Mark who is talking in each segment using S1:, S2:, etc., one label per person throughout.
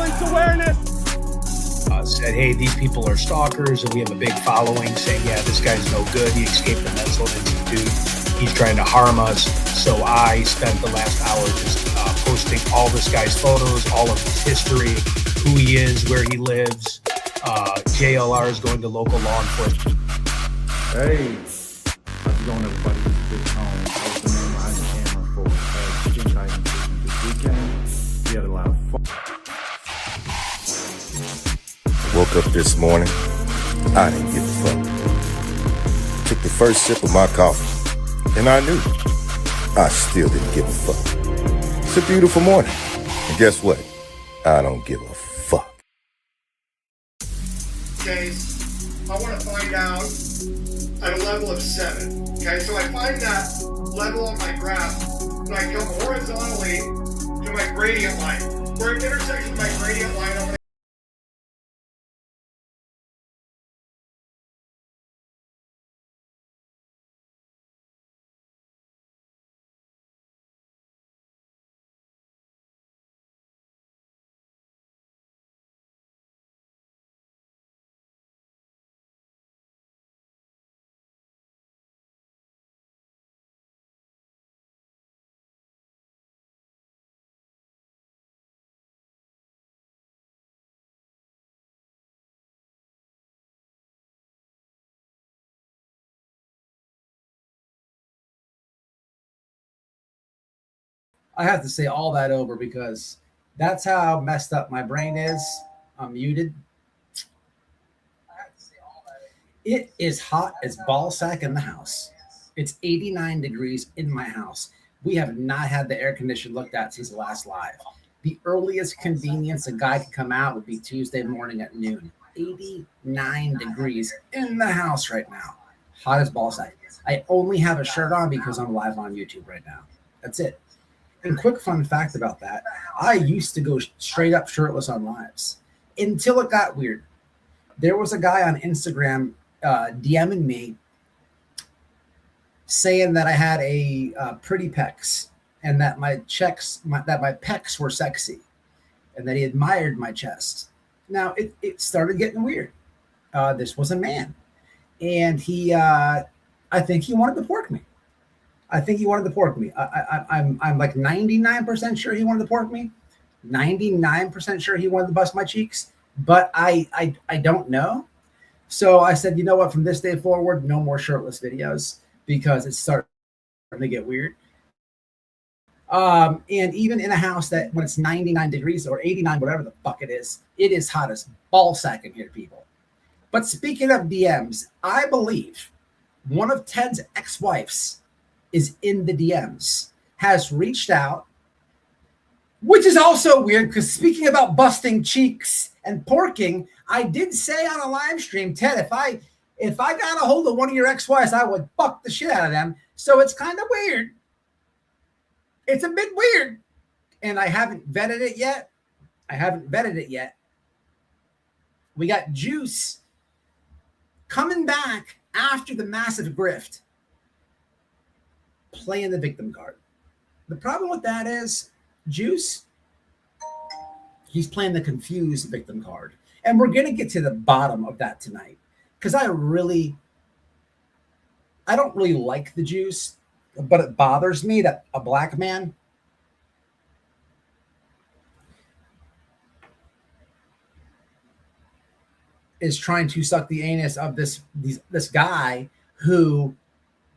S1: violence awareness.
S2: Said, hey, these people are stalkers and we have a big following, saying, yeah, this guy's no good. He escaped the mental institute. He's trying to harm us. So I spent the last hour just posting all this guy's photos, all of his history, who he is, where he lives. JLR is going to local law enforcement.
S3: Hey, how's it going, everybody? This is Big Tone. I was the name behind the camera for Chicken Titan this weekend. We had a lot of fun.
S4: Woke up this morning, I didn't give a fuck. Took the first sip of my coffee, and I knew I still didn't give a fuck. It's a beautiful morning, and guess what? I don't give a fuck.
S5: Okay, I want to find out at a level of 7. Okay, so I find that level on my graph, and I come horizontally to my gradient line. Where it intersects with my gradient line, I'm going to
S6: I have to say all that over because that's how messed up my brain is. I'm muted. It is hot as ball sack in the house. It's 89 degrees in my house. We have not had the air conditioner looked at since the last live. The earliest convenience a guy could come out would be Tuesday morning at noon. 89 degrees in the house right now. Hot as ball sack. I only have a shirt on because I'm live on YouTube right now. That's it. And quick fun fact about that, I used to go straight up shirtless on lives until it got weird. There was a guy on Instagram DMing me saying that I had a pretty pecs and that my pecs were sexy and that he admired my chest. Now it started getting weird. This was a man, and he I think he wanted to pork me. I'm like 99% sure he wanted to pork me, 99% sure he wanted to bust my cheeks, but I don't know. So I said, you know what, from this day forward, no more shirtless videos because it's starting to get weird. And even in a house that when it's 99 degrees or 89, whatever the fuck it is hot as ball sack in here, people. But speaking of DMs, I believe one of Ted's ex-wives is in the DMs, has reached out, which is also weird because speaking about busting cheeks and porking, I did say on a live stream, Ted, if I got a hold of one of your ex-wives, I would fuck the shit out of them. So it's kind of weird. It's a bit weird. And I haven't vetted it yet. We got Juice coming back after the massive grift, playing the victim card. The problem with that is Juice, he's playing the confused victim card. And we're going to get to the bottom of that tonight because I don't really like the Juice, but it bothers me that a black man is trying to suck the anus of this guy who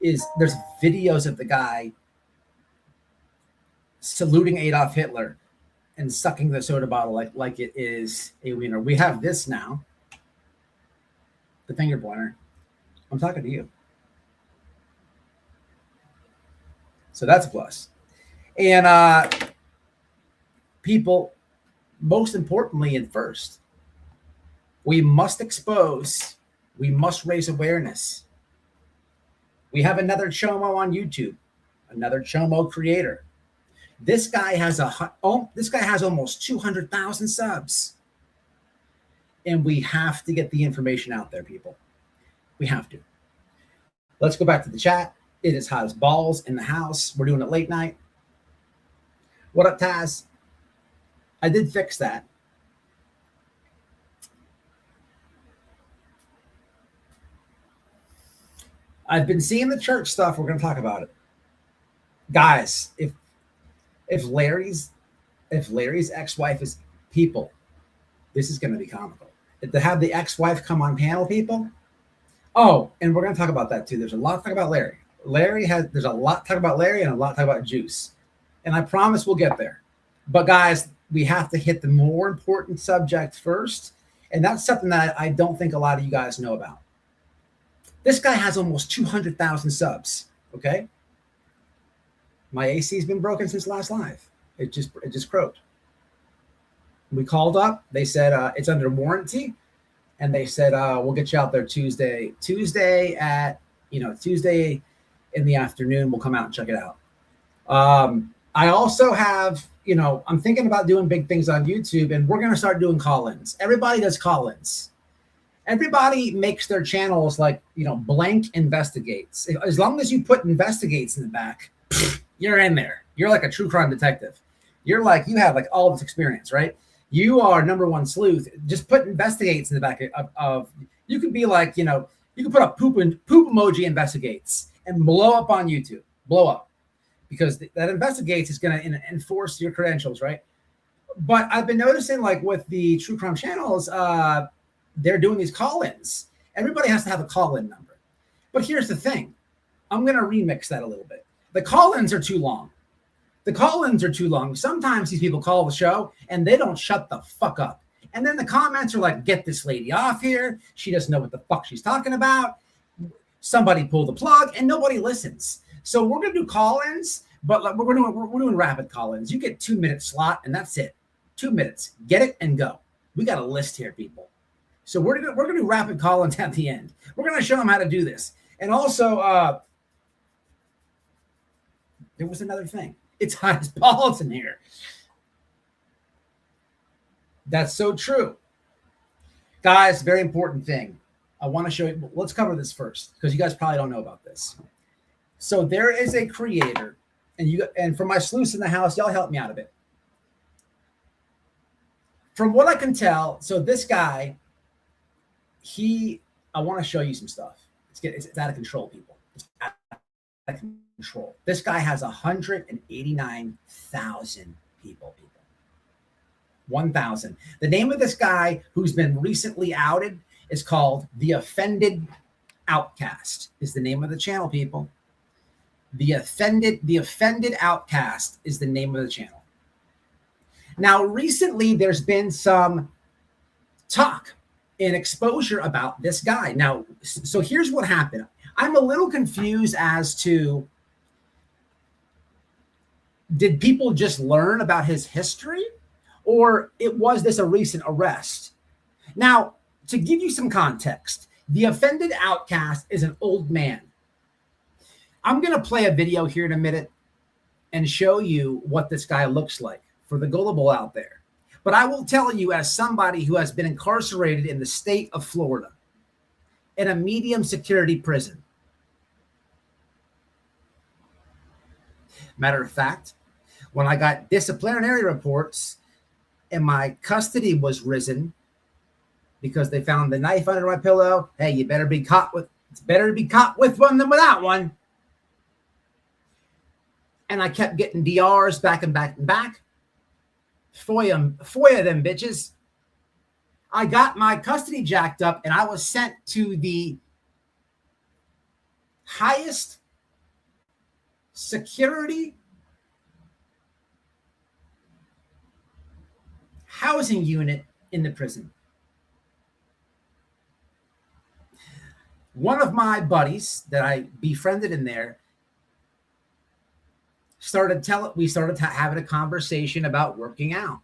S6: there's videos of the guy saluting Adolf Hitler and sucking the soda bottle like it is a wiener. We have this now. The finger pointer. I'm talking to you. So that's a plus. And people, most importantly and first, we must raise awareness. We have another Chomo on YouTube, another Chomo creator. This guy has almost 200,000 subs. And we have to get the information out there, people. We have to. Let's go back to the chat. It is hot as balls in the house. We're doing it late night. What up, Taz? I did fix that. I've been seeing the church stuff. We're going to talk about it, guys. If Larry's ex-wife is people, this is going to be comical. To have the ex-wife come on panel, people. Oh, and we're going to talk about that too. There's a lot to talk about Larry. There's a lot to talk about Larry and a lot to talk about Juice. And I promise we'll get there. But guys, we have to hit the more important subject first. And that's something that I don't think a lot of you guys know about. This guy has almost 200,000 subs. Okay. My AC's been broken since last live. It just croaked. We called up. They said it's under warranty. And they said, we'll get you out there Tuesday in the afternoon. We'll come out and check it out. I also have, I'm thinking about doing big things on YouTube, and we're going to start doing call-ins. Everybody does call-ins. Everybody makes their channels like, blank investigates. As long as you put investigates in the back, you're in there. You're like a true crime detective. You have like all this experience, right? You are number one sleuth. Just put investigates in the back of you could be like, you can put a poop emoji investigates and blow up on YouTube. Blow up. Because that investigates is going to enforce your credentials, right? But I've been noticing, like with the true crime channels, they're doing these call-ins. Everybody has to have a call-in number. But here's the thing. I'm going to remix that a little bit. The call-ins are too long. Sometimes these people call the show and they don't shut the fuck up. And then the comments are like, get this lady off here. She doesn't know what the fuck she's talking about. Somebody pull the plug, and nobody listens. So we're going to do call-ins, but like we're doing rapid call-ins. You get 2-minute slot, and that's it. 2 minutes. Get it and go. We got a list here, people. So we're gonna do rapid call-ins at the end. We're going to show them how to do this. And also, there was another thing. It's hot as balls in here. That's so true. Guys, very important thing. I want to show you. Let's cover this first because you guys probably don't know about this. So there is a creator, and for my sleuths in the house, y'all help me out a bit. From what I can tell, so this guy, I want to show you some stuff. It's out of control, people. It's out of control. This guy has 189,000 people. 1,000. The name of this guy who's been recently outed is called The Offended Outcast. Is the name of the channel, people. The Offended Outcast is the name of the channel. Now, recently, there's been some talk and exposure about this guy. Now, so here's what happened. I'm a little confused as to, did people just learn about his history, or was this a recent arrest? Now, to give you some context, the Offended Outcast is an old man. I'm going to play a video here in a minute and show you what this guy looks like for the gullible out there. But I will tell you, as somebody who has been incarcerated in the state of Florida in a medium security prison. Matter of fact, when I got disciplinary reports and my custody was risen because they found the knife under my pillow, hey, it's better to be caught with one than without one. And I kept getting DRs back and back and back. FOIA them bitches. I got my custody jacked up and I was sent to the highest security housing unit in the prison. One of my buddies that I befriended in there we started having a conversation about working out.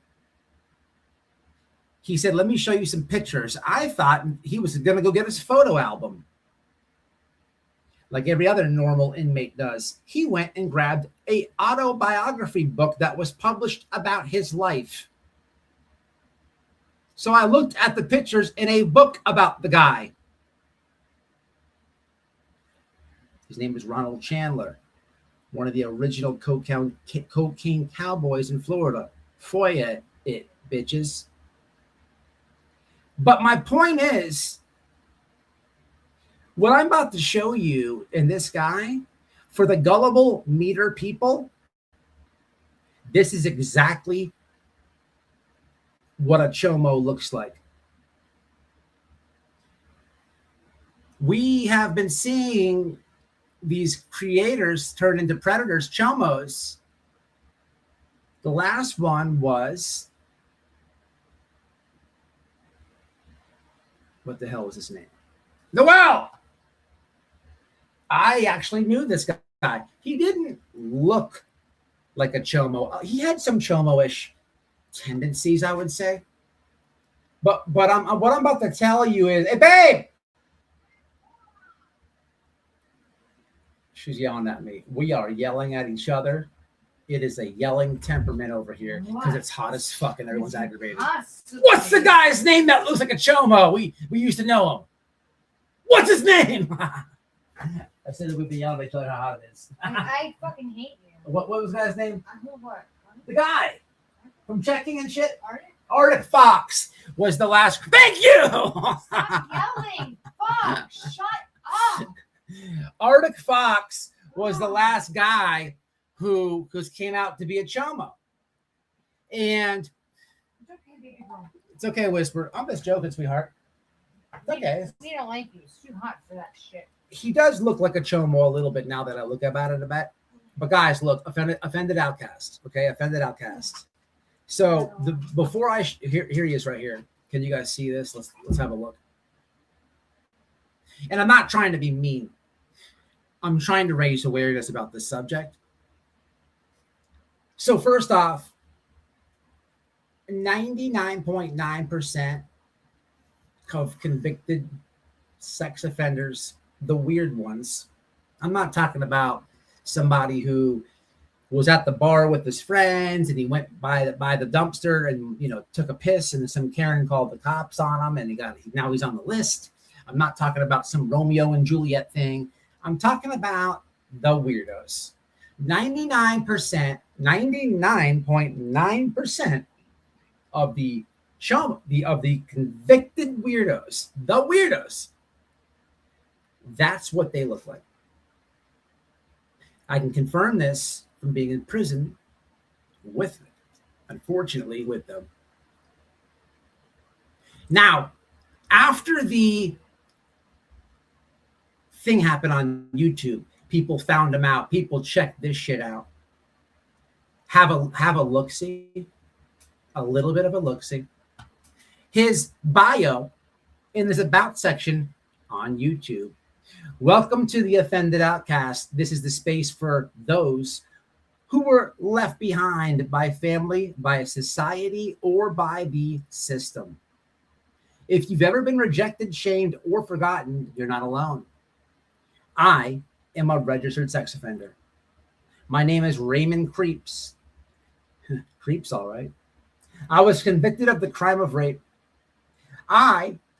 S6: He said, let me show you some pictures. I thought he was going to go get his photo album like every other normal inmate does. He went and grabbed an autobiography book that was published about his life. So I looked at the pictures in a book about the guy. His name was Ronald Chandler, one of the original cocaine cowboys in Florida. FOIA it, bitches. But my point is, What I'm about to show you in this guy, for the gullible meter people, this is exactly what a chomo looks like. We have been seeing these creators turn into predators, chomos. The last one was, what the hell was his name? Noel. I actually knew this guy. He didn't look like a chomo. He had some chomo-ish tendencies, I would say. But what I'm about to tell you is, hey, babe! She's yelling at me. We are yelling at each other. It is a yelling temperament over here because it's hot as fuck and everyone's aggravated. What's the guy's name that looks like a chomo? We used to know him. What's his name? I said that we've been yelling at each other how hot it is.
S1: I fucking hate you.
S6: What was the guy's name?
S1: What?
S6: The guy from checking and shit.
S1: Arctic?
S6: Fox was the last. Thank you.
S1: Stop yelling. Fuck. Shut up.
S6: Arctic Fox was the last guy who came out to be a chomo. And
S1: It's okay, baby girl.
S6: it's okay, Whisper. I'm just joking, sweetheart. It's okay.
S1: We don't like you. It's too hot for that shit.
S6: He does look like a chomo a little bit now that I look about it a bit. But guys, look, offended outcast. Okay, offended outcast. So before here he is right here. Can you guys see this? Let's have a look. And I'm not trying to be mean. I'm trying to raise awareness about this subject. So first off, 99.9% of convicted sex offenders, the weird ones. I'm not talking about somebody who was at the bar with his friends and he went by the dumpster and took a piss and some Karen called the cops on him and now he's on the list. I'm not talking about some Romeo and Juliet thing. I'm talking about the weirdos. 99.9% of the convicted weirdos, the weirdos, that's what they look like. I can confirm this from being in prison with them, unfortunately, with them. Now, after the thing happened on YouTube, people found him out. People checked this shit out. Have a look-see, a little bit of a look-see. His bio in this about section on YouTube. Welcome to the Offended Outcast. This is the space for those who were left behind by family, by society, or by the system. If you've ever been rejected, shamed, or forgotten, you're not alone. I am a registered sex offender. My name is Raymond Creeps. Creeps, all right. I was convicted of the crime of rape.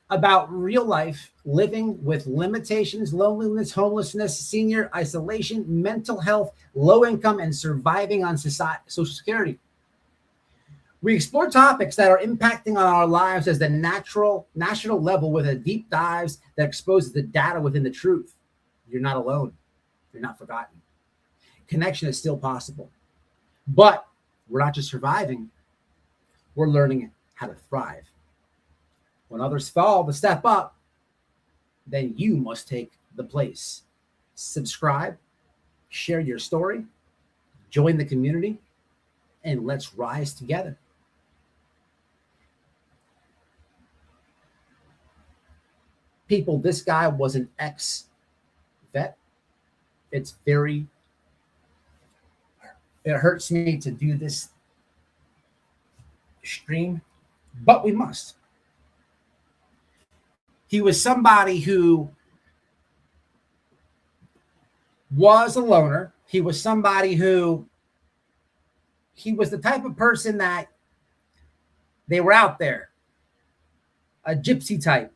S6: About real life, living with limitations, loneliness, homelessness, senior isolation, mental health, low income, and surviving on Social Security. We explore topics that are impacting on our lives as the national level with a deep dives that exposes the data within the truth. You're not alone. You're not forgotten. Connection is still possible. But we're not just surviving. We're learning how to thrive. When others fall to step up, then you must take the place. Subscribe, share your story, join the community, and let's rise together. People, this guy was an ex-vet. It hurts me to do this stream, but we must. He was somebody who was a loner. He was somebody who, he was the type of person that they were out there, a gypsy type,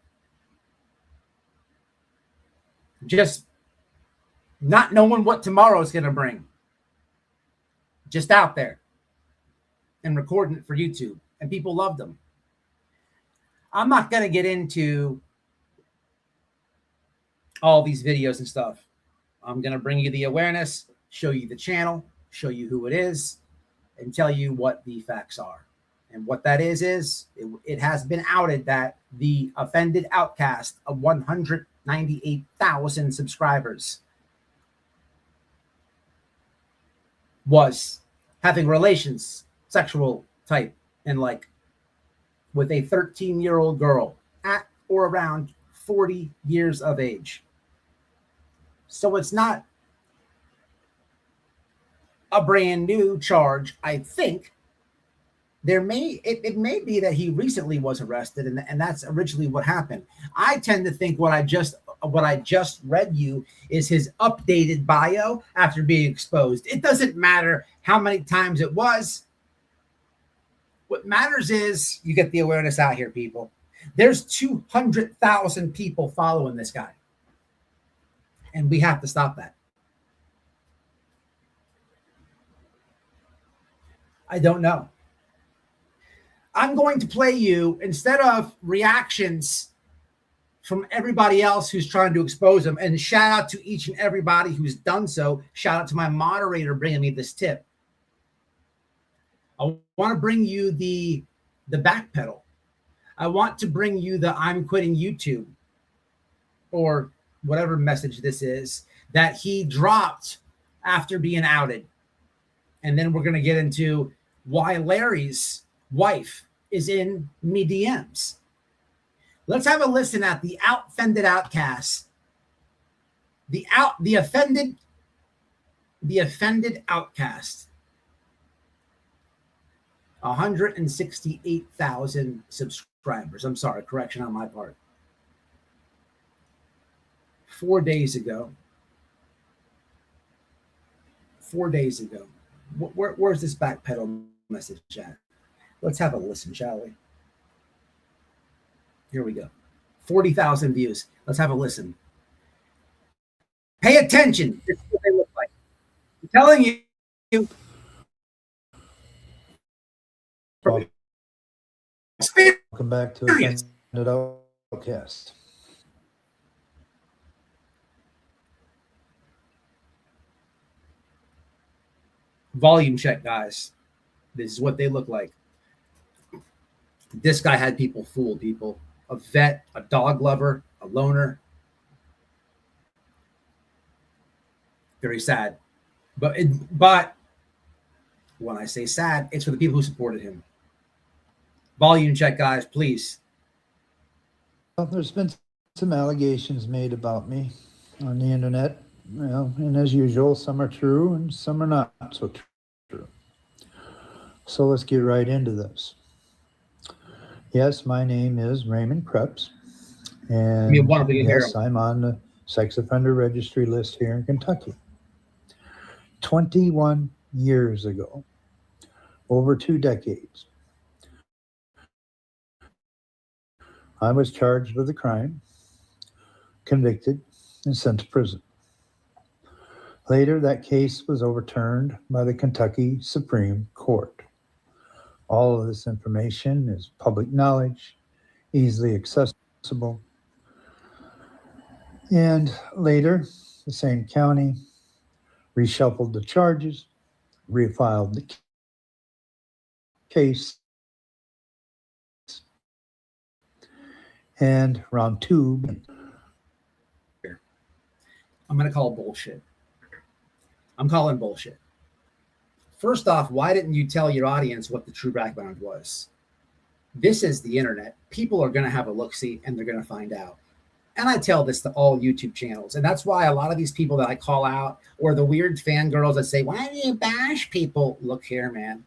S6: just not knowing what tomorrow is going to bring, just out there and recording it for YouTube, and people loved him. I'm not going to get into all these videos and stuff. I'm going to bring you the awareness, show you the channel, show you who it is, and tell you what the facts are. And what that is it has been outed that the offended outcast of 198,000 subscribers was having relations, sexual type, and like with a 13-year-old girl at or around 40 years of age. So it's not a brand new charge. I think it may be that he recently was arrested, and that's originally what happened. I tend to think what I just read you is his updated bio after being exposed. It doesn't matter how many times it was. What matters is you get the awareness out here, people. There's 200,000 people following this guy, and we have to stop that. I don't know. I'm going to play you, instead of reactions from everybody else who's trying to expose him, and shout out to each and everybody who's done so. Shout out to my moderator bringing me this tip. I want to bring you the back pedal. I want to bring you the I'm quitting YouTube, or whatever message this is, that he dropped after being outed. And then we're going to get into why Larry's wife is in me DMs. Let's have a listen at the offended outcast. The offended outcast. 168,000 subscribers. I'm sorry, correction on my part. 4 days ago. 4 days ago. Where's this backpedal message at? Let's have a listen, shall we? Here we go. 40,000 views. Let's have a listen. Pay attention. This is what they look like. I'm telling you.
S7: Welcome back to Offended Outcast.
S6: Volume check, guys. This is what they look like. This guy had people fooled, people. A vet, a dog lover, a loner. Very sad. But when I say sad, it's for the people who supported him. Volume check, guys, please.
S7: Well, there's been some allegations made about me on the internet. Well, and as usual, some are true and some are not so true. So let's get right into this. Yes, my name is Raymond Krebs, and yes, I'm on the sex offender registry list here in Kentucky. 21 years ago, over 2 decades, I was charged with a crime, convicted, and sent to prison. Later, that case was overturned by the Kentucky Supreme Court. All of this information is public knowledge, easily accessible. And later, the same county reshuffled the charges, refiled the case, and round 2.
S6: I'm going to call bullshit. I'm calling bullshit. First off, why didn't you tell your audience what the true background was? This is the internet. People are going to have a look-see, and they're going to find out. And I tell this to all YouTube channels. And that's why a lot of these people that I call out, or the weird fangirls that say, why do you bash people? Look here, man.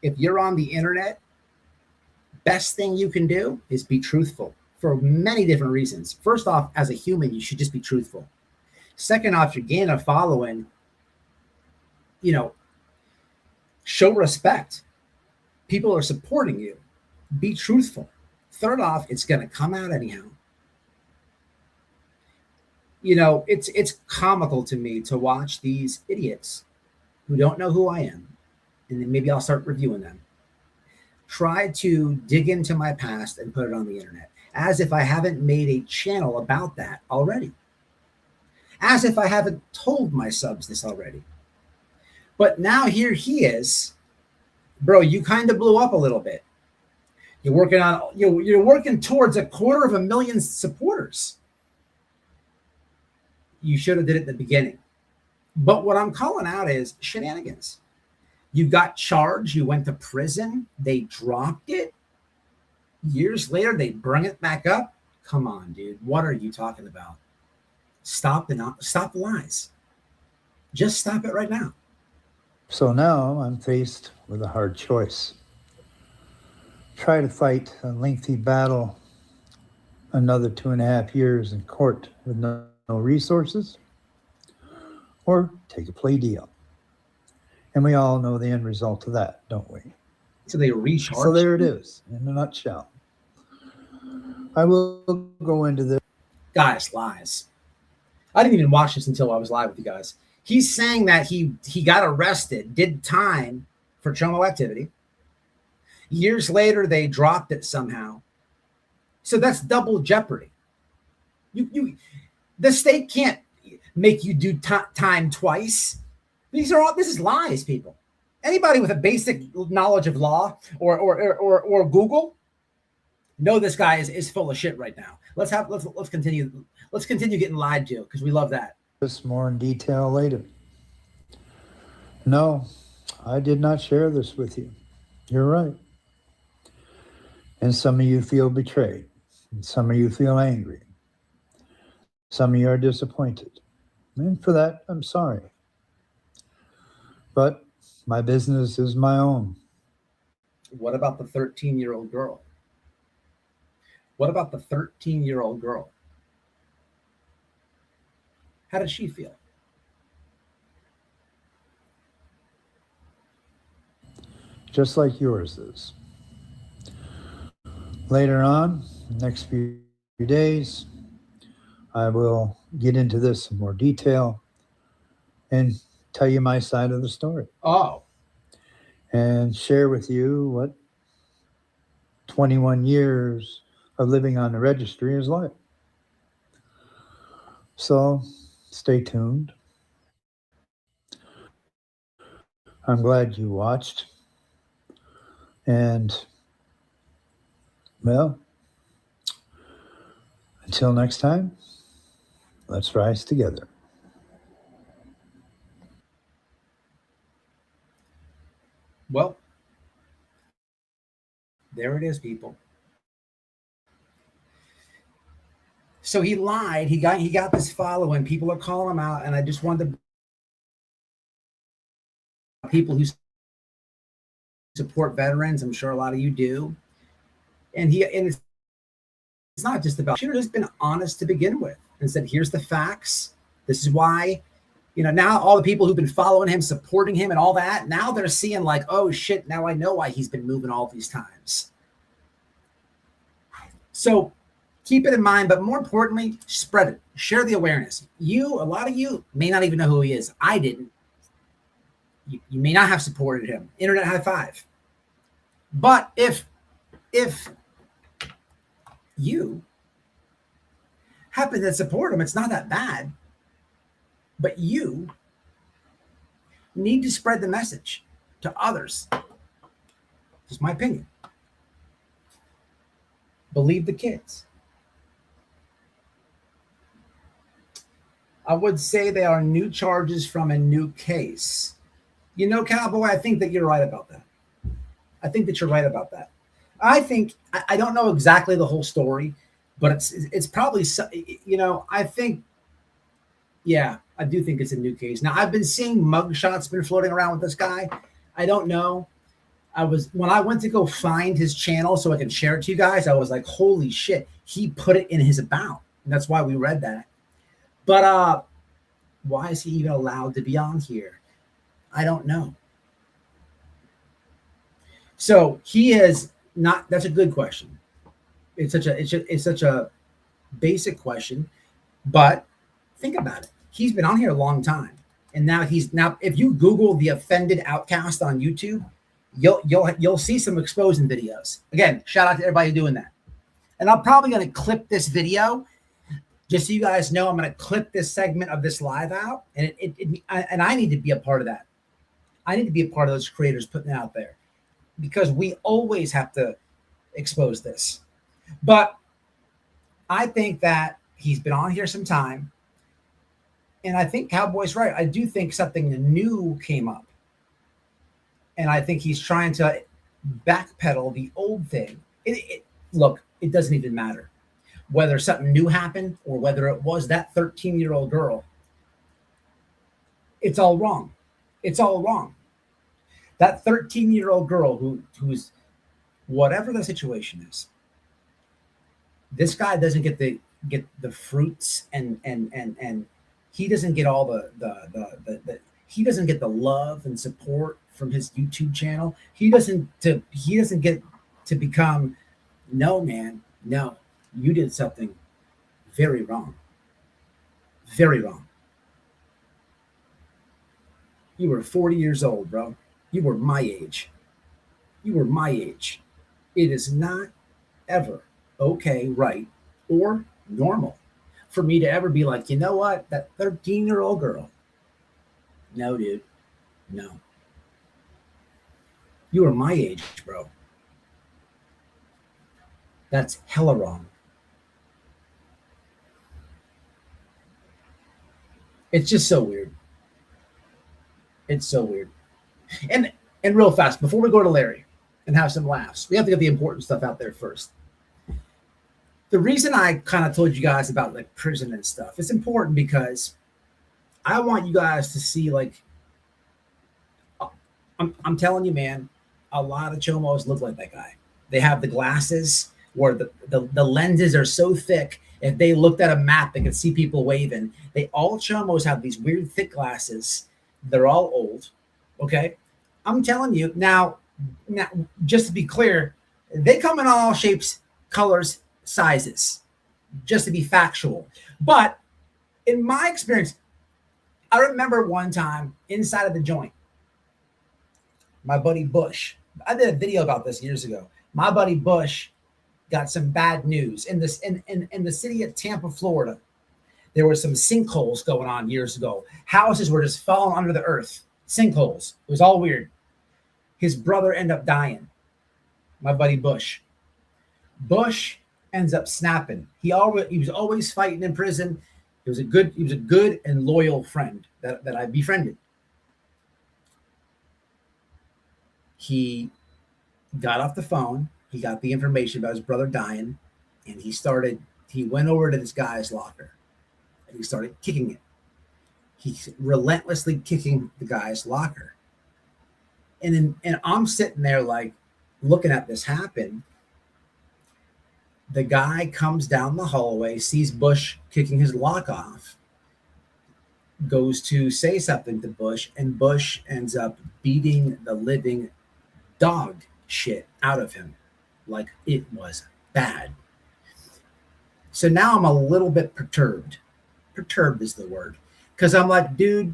S6: If you're on the internet, best thing you can do is be truthful for many different reasons. First off, as a human, you should just be truthful. Second off, you gain a following, show respect. People are supporting you. Be truthful. Third off, it's going to come out anyhow. It's comical to me to watch these idiots who don't know who I am, and then maybe I'll start reviewing them, try to dig into my past and put it on the internet. as if I haven't made a channel about that already, as if I haven't told my subs this already. But now here he is, bro. You kind of blew up a little bit. You're working towards 250,000 supporters. You should have did it at the beginning. But what I'm calling out is shenanigans. You got charged. You went to prison. They dropped it. Years later, they bring it back up. Come on, dude. What are you talking about? Stop the lies. Just stop it right now.
S7: So now I'm faced with a hard choice. Try to fight a lengthy battle, another 2.5 years in court with no resources, or take a plea deal. And we all know the end result of that, don't we?
S6: So they recharge.
S7: So there it is, in a nutshell. I will go into this.
S6: Guys, lies. I didn't even watch this until I was live with you guys. He's saying that he got arrested, did time for chomo activity. Years later, they dropped it somehow. So that's double jeopardy. The state can't make you do time twice. This is lies, people. Anybody with a basic knowledge of law or Google, know this guy is full of shit right now. Let's continue getting lied to, because we love that.
S7: This more in detail later. No, I did not share this with you. You're right. And some of you feel betrayed. And some of you feel angry. Some of you are disappointed. And for that, I'm sorry. But my business is my own.
S6: What about the 13-year-old girl? What about the 13-year-old girl? How does she feel?
S7: Just like yours is. Later on, next few days, I will get into this in more detail and tell you my side of the story.
S6: Oh.
S7: And share with you what 21 years of living on the registry is like. So stay tuned. I'm glad you watched. And, well, until next time, let's rise together.
S6: Well, there it is, people. So he lied. He got this following. People are calling him out, and I just wanted people who support veterans. I'm sure a lot of you do. And it's not just about, should have just been honest to begin with and said, here's the facts. This is why. Now all the people who've been following him, supporting him and all that, now they're seeing like, oh shit, now I know why he's been moving all these times. So keep it in mind, but more importantly, spread it. Share the awareness. A lot of you may not even know who he is. I didn't. You may not have supported him. Internet high five. But if you happen to support him, it's not that bad. But you need to spread the message to others. Just my opinion. Believe the kids. I would say they are new charges from a new case. Cowboy, I think that you're right about that. I think that you're right about that. I don't know exactly the whole story, but it's probably, I think, yeah, I do think it's a new case. Now, I've been seeing mugshots been floating around with this guy. I don't know. When I went to go find his channel so I can share it to you guys, I was like, holy shit, he put it in his about. And that's why we read that. But why is he even allowed to be on here? I don't know. So he is not, that's a good question. It's such a basic question, but think about it. He's been on here a long time. And now if you Google the offended outcast on YouTube, you'll see some exposing videos. Again, shout out to everybody doing that. And I'm probably going to clip this video just so you guys know. I'm going to clip this segment of this live out, and I need to be a part of that. I need to be a part of those creators putting it out there, because we always have to expose this. But I think that he's been on here some time, and I think Cowboy's right. I do think something new came up, and I think he's trying to backpedal the old thing. Look, it doesn't even matter whether something new happened or whether it was that 13-year-old girl. It's all wrong. It's all wrong. That 13-year-old girl who's whatever the situation is, this guy doesn't get the fruits, and he doesn't get all the he doesn't get the love and support from his YouTube channel. He doesn't get to become, no, man, no, you did something very wrong. Very wrong. You were 40 years old, bro. You were my age. You were my age. It is not ever okay, right, or normal for me to ever be like, you know what, that 13-year-old girl. No, dude. No. You were my age, bro. That's hella wrong. It's just so weird. It's so weird. And real fast, before we go to Larry and have some laughs, we have to get the important stuff out there first. The reason I kind of told you guys about like prison and stuff, it's important because I want you guys to see, like, I'm telling you, man, a lot of chomos look like that guy. They have the glasses where the lenses are so thick, if they looked at a map, they could see people waving. All chomos have these weird thick glasses. They're all old. Okay. I'm telling you now, just to be clear, they come in all shapes, colors, sizes, just to be factual. But in my experience, I remember one time inside of the joint, my buddy Bush, I did a video about this years ago. My buddy Bush got some bad news in the city of Tampa, Florida. There were some sinkholes going on years ago. Houses were just falling under the earth. Sinkholes. It was all weird. His brother ended up dying. My buddy Bush. Bush ends up snapping. He was always fighting in prison. He was a good and loyal friend that I befriended. He got off the phone. He got the information about his brother dying, and he went over to this guy's locker and he started kicking it. He's relentlessly kicking the guy's locker. And I'm sitting there like looking at this happen. The guy comes down the hallway, sees Bush kicking his lock off, goes to say something to Bush, and Bush ends up beating the living dog shit out of him. Like it was bad. So now I'm a little bit perturbed. Perturbed is the word. Because I'm like, dude,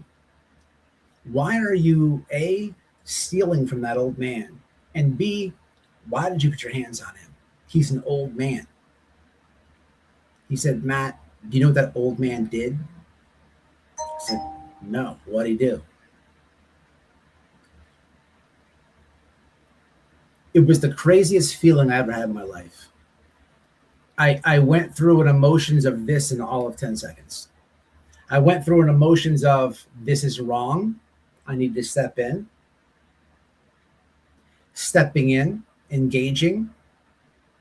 S6: why are you A, stealing from that old man? And B, why did you put your hands on him? He's an old man. He said, Matt, do you know what that old man did? I said, no, what'd he do? It was the craziest feeling I ever had in my life. I went through an emotions of this in all of 10 seconds. I went through an emotions of this is wrong. I need to step in. Stepping in, engaging,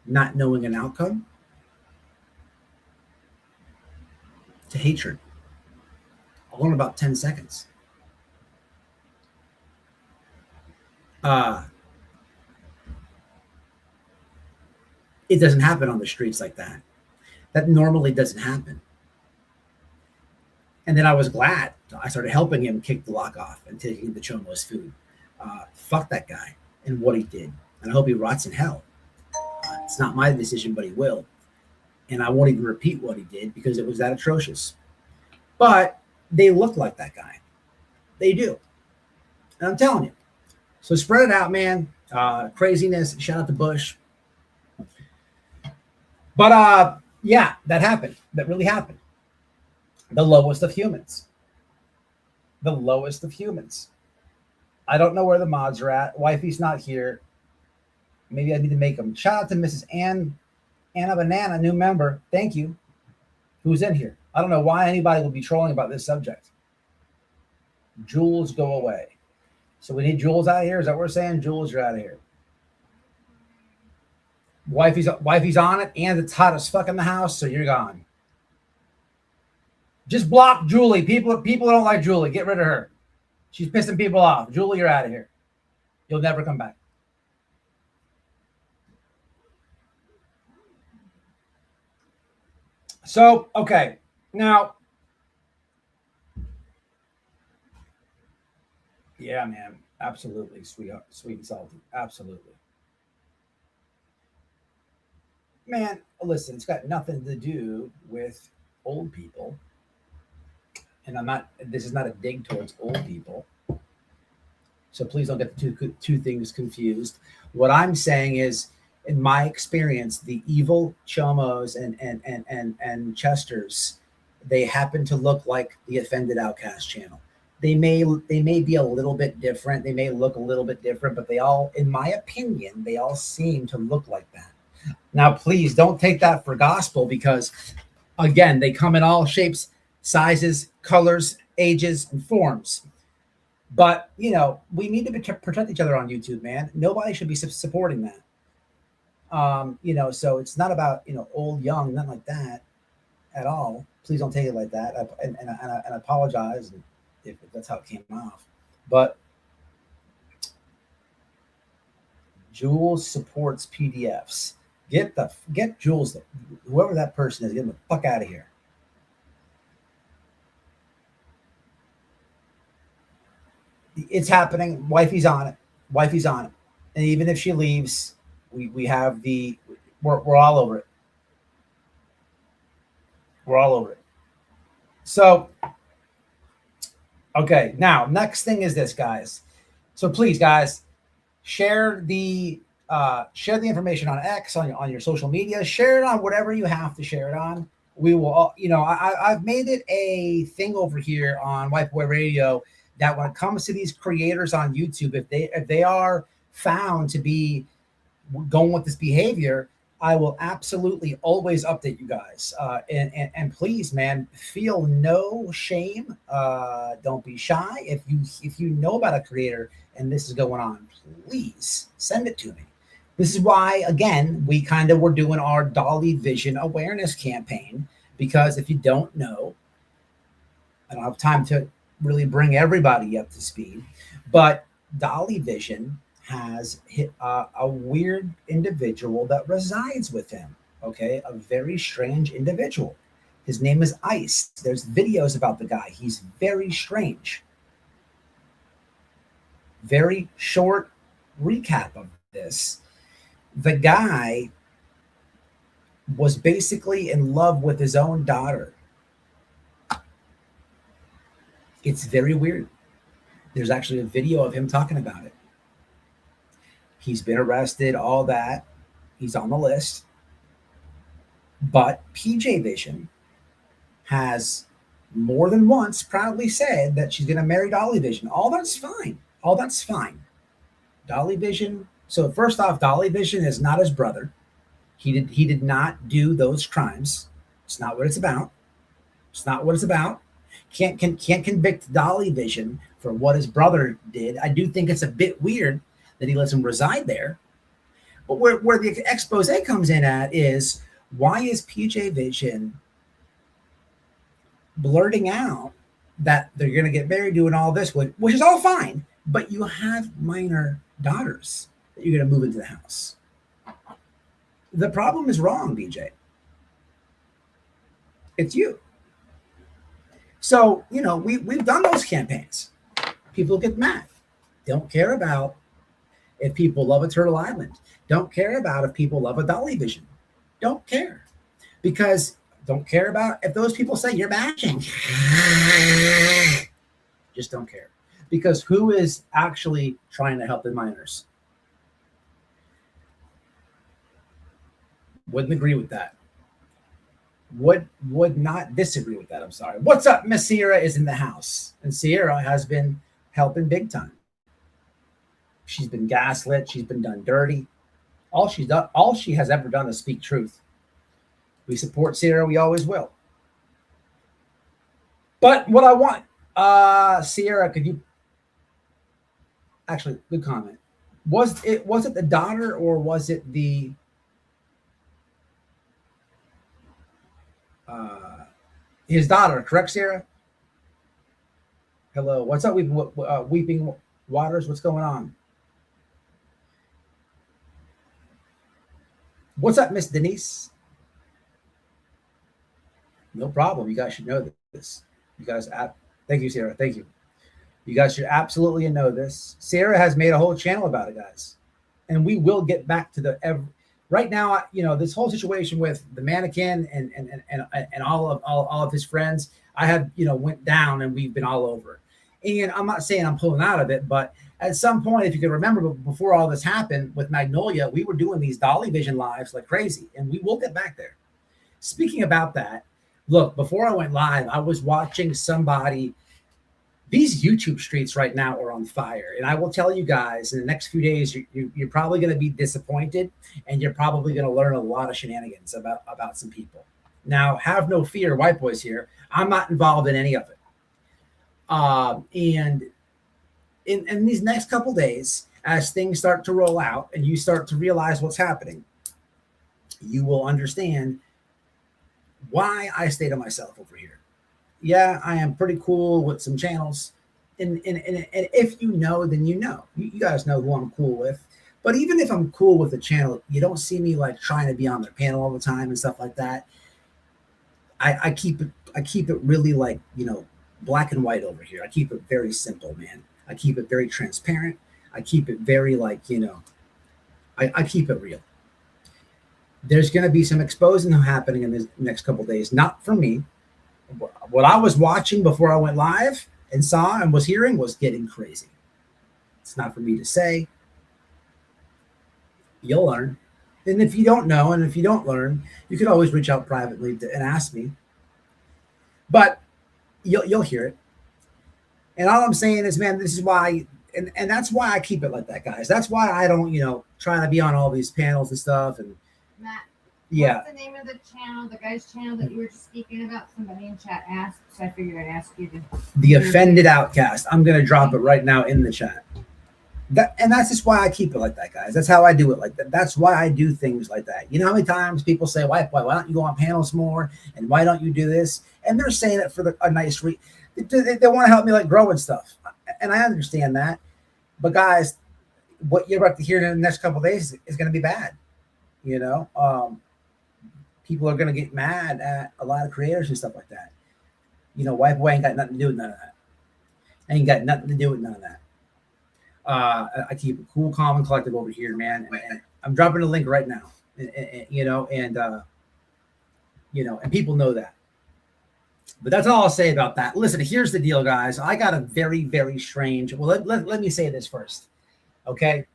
S6: not knowing an outcome, to hatred. All in about 10 seconds. It doesn't happen on the streets like that. That normally doesn't happen. And then I was glad. I started helping him kick the lock off and taking the chomo's food. Fuck that guy and what he did. And I hope he rots in hell. It's not my decision, but he will. And I won't even repeat what he did because it was that atrocious. But they look like that guy. They do. And I'm telling you. So spread it out, man. Craziness. Shout out to Bush. But yeah, that happened. That really happened. The lowest of humans. The lowest of humans. I don't know where the mods are at. Wifey's not here. Maybe I need to make them. Shout out to Mrs. Anna Banana, new member. Thank you. Who's in here? I don't know why anybody will be trolling about this subject. Jules, go away. So we need Jules out of here. Is that what we're saying? Jules, you're out of here. Wifey's on it, and it's hot as fuck in the house, so you're gone. Just block Julie. People don't like Julie. Get rid of her. She's pissing people off. Julie, you're out of here. You'll never come back. So, okay. Now, yeah, man. Absolutely, sweetheart, sweet and salty. Absolutely. Man, listen, it's got nothing to do with old people. And this is not a dig towards old people. So please don't get the two things confused. What I'm saying is, in my experience, the evil Chomos and Chesters, they happen to look like the Offended Outcast channel. They may be a little bit different. They may look a little bit different, but they all, in my opinion, they all seem to look like that. Now, please don't take that for gospel, because, again, they come in all shapes, sizes, colors, ages, and forms. But, you know, we need to protect each other on YouTube, man. Nobody should be supporting that. You know, so it's not about, you know, old, young, nothing like that at all. Please don't take it like that. I apologize if that's how it came off. But Jules supports PDFs. Get Jules, whoever that person is, get him the fuck out of here. It's happening. Wifey's on it. Wifey's on it. And even if she leaves, we have we're all over it. We're all over it. So, okay, now next thing is this, guys. So please, guys, share the information on X, on your social media. Share it on whatever you have to share it on. We will all, you know, I've made it a thing over here on White Boy Radio that when it comes to these creators on YouTube, if they are found to be going with this behavior, I will absolutely always update you guys. And please, man, feel no shame. Don't be shy. If you know about a creator and this is going on, please send it to me. This is why, again, we kind of were doing our Dolly Vision awareness campaign, because if you don't know, I don't have time to really bring everybody up to speed, but Dolly Vision has hit a weird individual that resides with him. Okay, a very strange individual. His name is Ice. There's videos about the guy. He's very strange. Very short recap of this. The guy was basically in love with his own daughter. It's very weird. There's actually a video of him talking about it. He's been arrested, all that. He's on the list. But PJ Vision has more than once proudly said that she's going to marry Dolly Vision. All that's fine. All that's fine. Dolly Vision. So first off, Dolly Vision is not his brother. He did not do those crimes. It's not what it's about. It's not what it's about. Can't convict Dolly Vision for what his brother did. I do think it's a bit weird that he lets him reside there. But where the expose comes in at is, why is PJ Vision blurting out that they're going to get married, doing all this, which is all fine, but you have minor daughters that you're going to move into the house. The problem is wrong, BJ. It's you. So, you know, we've done those campaigns. People get mad. Don't care about if people love a Turtle Island. Don't care about if people love a Dolly Vision. Don't care. Because don't care about if those people say you're bashing. Just don't care. Because who is actually trying to help the minors? Wouldn't agree with that. would not disagree with that. I'm sorry. What's up? Miss Sierra is in the house, and Sierra has been helping big time. She's been gaslit. She's been done dirty. All she has ever done is speak truth. We support Sierra. We always will. But what I want, Sierra, could you actually, good comment. Was it the daughter or was it the his daughter? Correct, Sierra? Hello. What's up, Weeping Waters? What's going on? What's up, Miss Denise? No problem. You guys should know this. You guys, thank you, Sarah. Thank you. You guys should absolutely know this. Sarah has made a whole channel about it, guys, and we will get back to right now. This whole situation with the mannequin and all of his friends, I have went down, and we've been all over. And I'm not saying I'm pulling out of it, but at some point, if you can remember, before all this happened with Magnolia, we were doing these Dolly Vision lives like crazy, and we will get back there. Speaking about that, look, before I went live, I was watching somebody. These YouTube streets right now are on fire, and I will tell you guys, in the next few days, you're probably going to be disappointed, and you're probably going to learn a lot of shenanigans about some people. Now, have no fear, white boys here. I'm not involved in any of it. And in these next couple days, as things start to roll out and you start to realize what's happening, you will understand why I stay to myself over here. Yeah, I am pretty cool with some channels. And if you know, then you know. You guys know who I'm cool with. But even if I'm cool with the channel, you don't see me like trying to be on their panel all the time and stuff like that. I keep it really like, black and white over here. I keep it very simple, man. I keep it very transparent. I keep it very like, I keep it real. There's going to be some exposing happening in the next couple of days. Not for me. What I was watching before I went live and saw and was hearing was getting crazy. It's not for me to say. You'll learn. And if you don't know, and if you don't learn, you can always reach out privately and ask me. But you'll hear it. And all I'm saying is, man, this is why, and that's why I keep it like that, guys. That's why I don't, try to be on all these panels and stuff. And
S1: Matt,
S6: yeah.
S1: What's the name of the channel, the guy's channel that you were just speaking about? Somebody in chat asked, so I figured I'd ask you to.
S6: The Offended Outcast. I'm going to drop it right now in the chat. That's just why I keep it like that, guys. That's how I do it like that. That's why I do things like that. You know how many times people say, why don't you go on panels more? And why don't you do this? And they're saying it for a nice reason. They want to help me like grow and stuff. And I understand that. But guys, what you're about to hear in the next couple of days is going to be bad. People are going to get mad at a lot of creators and stuff like that. White boy ain't got nothing to do with none of that. Ain't got nothing to do with none of that. I keep it cool, calm, and collected over here, man. And I'm dropping a link right now. And people know that. But that's all I'll say about that. Listen, here's the deal, guys. I got a very, very strange. Well, let me say this first, okay?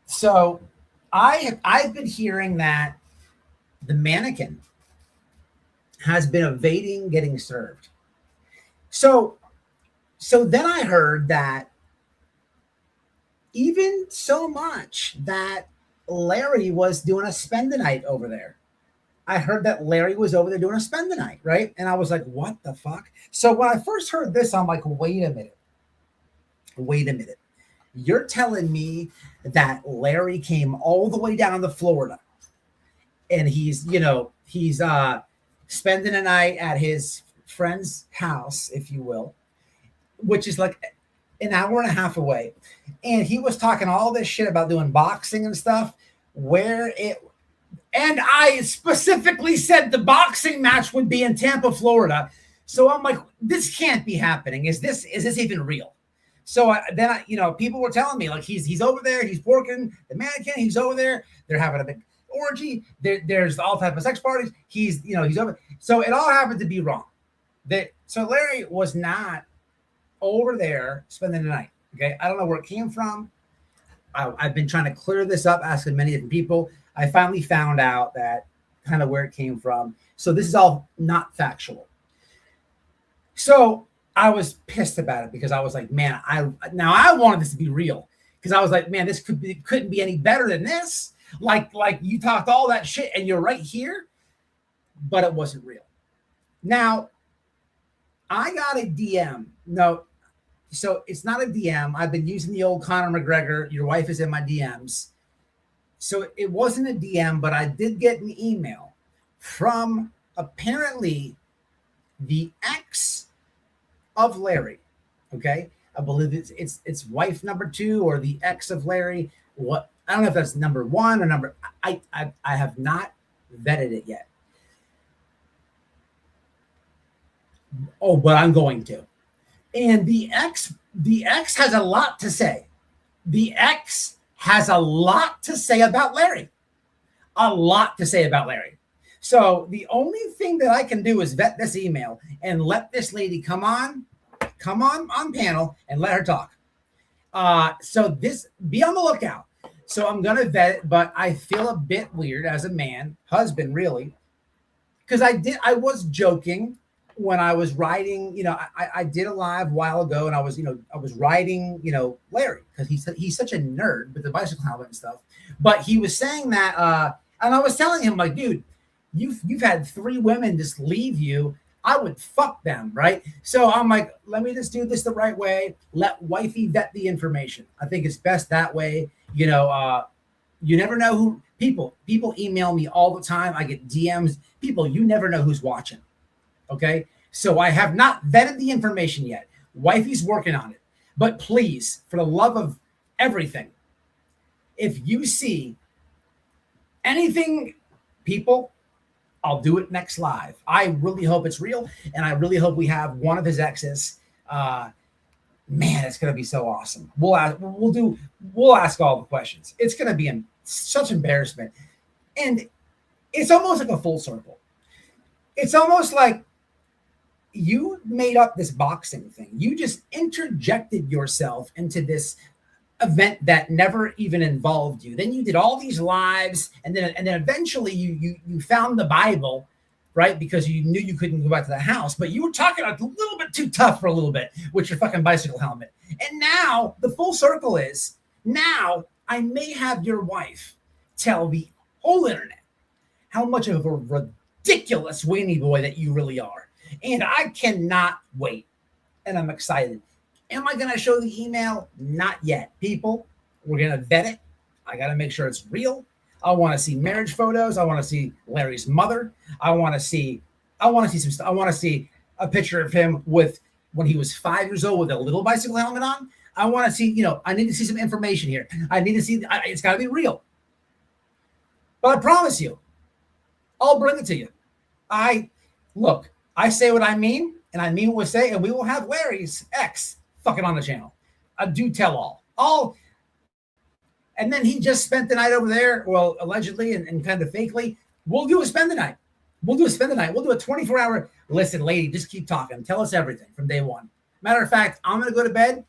S6: So I've been hearing that the mannequin has been evading getting served. So then I heard that even so much that Larry was doing a spend the night over there. I heard that Larry was over there doing a spend the night, right? And I was like, what the fuck? So when I first heard this, I'm like, wait a minute. You're telling me that Larry came all the way down to Florida and he's spending a night at his friend's house, if you will, which is like an hour and a half away. And he was talking all this shit about doing boxing and stuff and I specifically said the boxing match would be in Tampa, Florida. So I'm like, this can't be happening. Is this even real? So then people were telling me like he's over there, he's working the mannequin, he's over there, they're having a big orgy, there's all type of sex parties. He's over. So it all happened to be wrong. So Larry was not over there spending the night. Okay, I don't know where it came from. I've been trying to clear this up, asking many different people. I finally found out that kind of where it came from. So this is all not factual. So I was pissed about it because I was like, man, I wanted this to be real, because I was like, man, this couldn't be any better than this. Like you talked all that shit and you're right here, but it wasn't real. Now, I got a DM. No, so it's not a DM. I've been using the old Conor McGregor, your wife is in my DMs. So it wasn't a DM, but I did get an email from apparently the ex of Larry. Okay. I believe it's wife number 2 or the ex of Larry. What, I don't know if that's number 1 or number, I have not vetted it yet. Oh, but I'm going to. And the ex has a lot to say. The ex has a lot to say about Larry. A lot to say about Larry. So the only thing that I can do is vet this email and let this lady come on panel and let her talk. So this, be on the lookout. So I'm going to vet it, but I feel a bit weird as a man, husband, really, because I was joking when I was writing, I did a live a while ago, and I was writing, Larry, because he's such a nerd with the bicycle helmet and stuff. But he was saying that, and I was telling him, like, dude, you've had 3 women just leave you. I would fuck them, right? So I'm like, let me just do this the right way. Let wifey vet the information. I think it's best that way. You never know who people email me all the time. I get DMs. People, you never know who's watching. Okay. So I have not vetted the information yet. Wifey's working on it. But please, for the love of everything, if you see anything, people, I'll do it next live. I really hope it's real, and I really hope we have one of his exes. Man, it's gonna be so awesome. We'll ask all the questions. It's gonna be such embarrassment, and it's almost like a full circle. It's almost like you made up this boxing thing. You just interjected yourself into this event that never even involved you. Then you did all these lives, and then eventually you found the Bible, right? Because you knew you couldn't go back to the house, but you were talking a little bit too tough for a little bit with your fucking bicycle helmet. And now the full circle is, now I may have your wife tell the whole internet how much of a ridiculous weenie boy that you really are. And I cannot wait. And I'm excited. Am I going to show the email? Not yet. People, we're going to vet it. I got to make sure it's real. I want to see marriage photos. I want to see Larry's mother. I want to see some stuff. I want to see a picture of him with when he was 5 years old with a little bicycle helmet on. I want to see, I need to see some information here. I need to see, it's got to be real. But I promise you, I'll bring it to you. I say what I mean, and I mean what I say, and we will have Larry's ex fucking on the channel. I do tell all. And then he just spent the night over there, well, allegedly and kind of fakely. We'll do a spend the night. We'll do a 24-hour. Listen, lady, just keep talking. Tell us everything from day one. Matter of fact, I'm going to go to bed.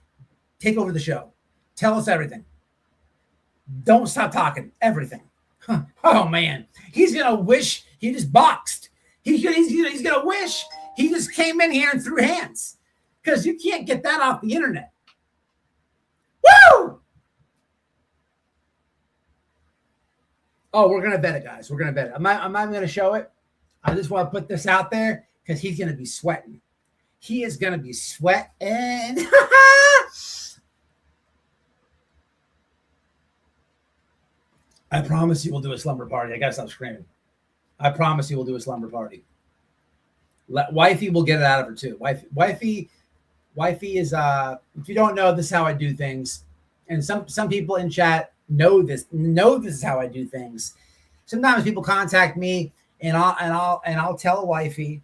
S6: Take over the show. Tell us everything. Don't stop talking. Everything. Huh. Oh, man. He's going to wish he just boxed. He's going to wish he just came in here and threw hands. Because you can't get that off the internet. Woo! Oh, we're going to vet it, guys. We're going to vet it. I'm not going to show it. I just want to put this out there because he's going to be sweating. He is going to be sweating. I promise you we'll do a slumber party. I got to stop screaming. I promise you we'll do a slumber party. Wifey will get it out of her too. Wifey is, if you don't know, this is how I do things. And some people in chat know this is how I do things. Sometimes people contact me and I'll tell wifey,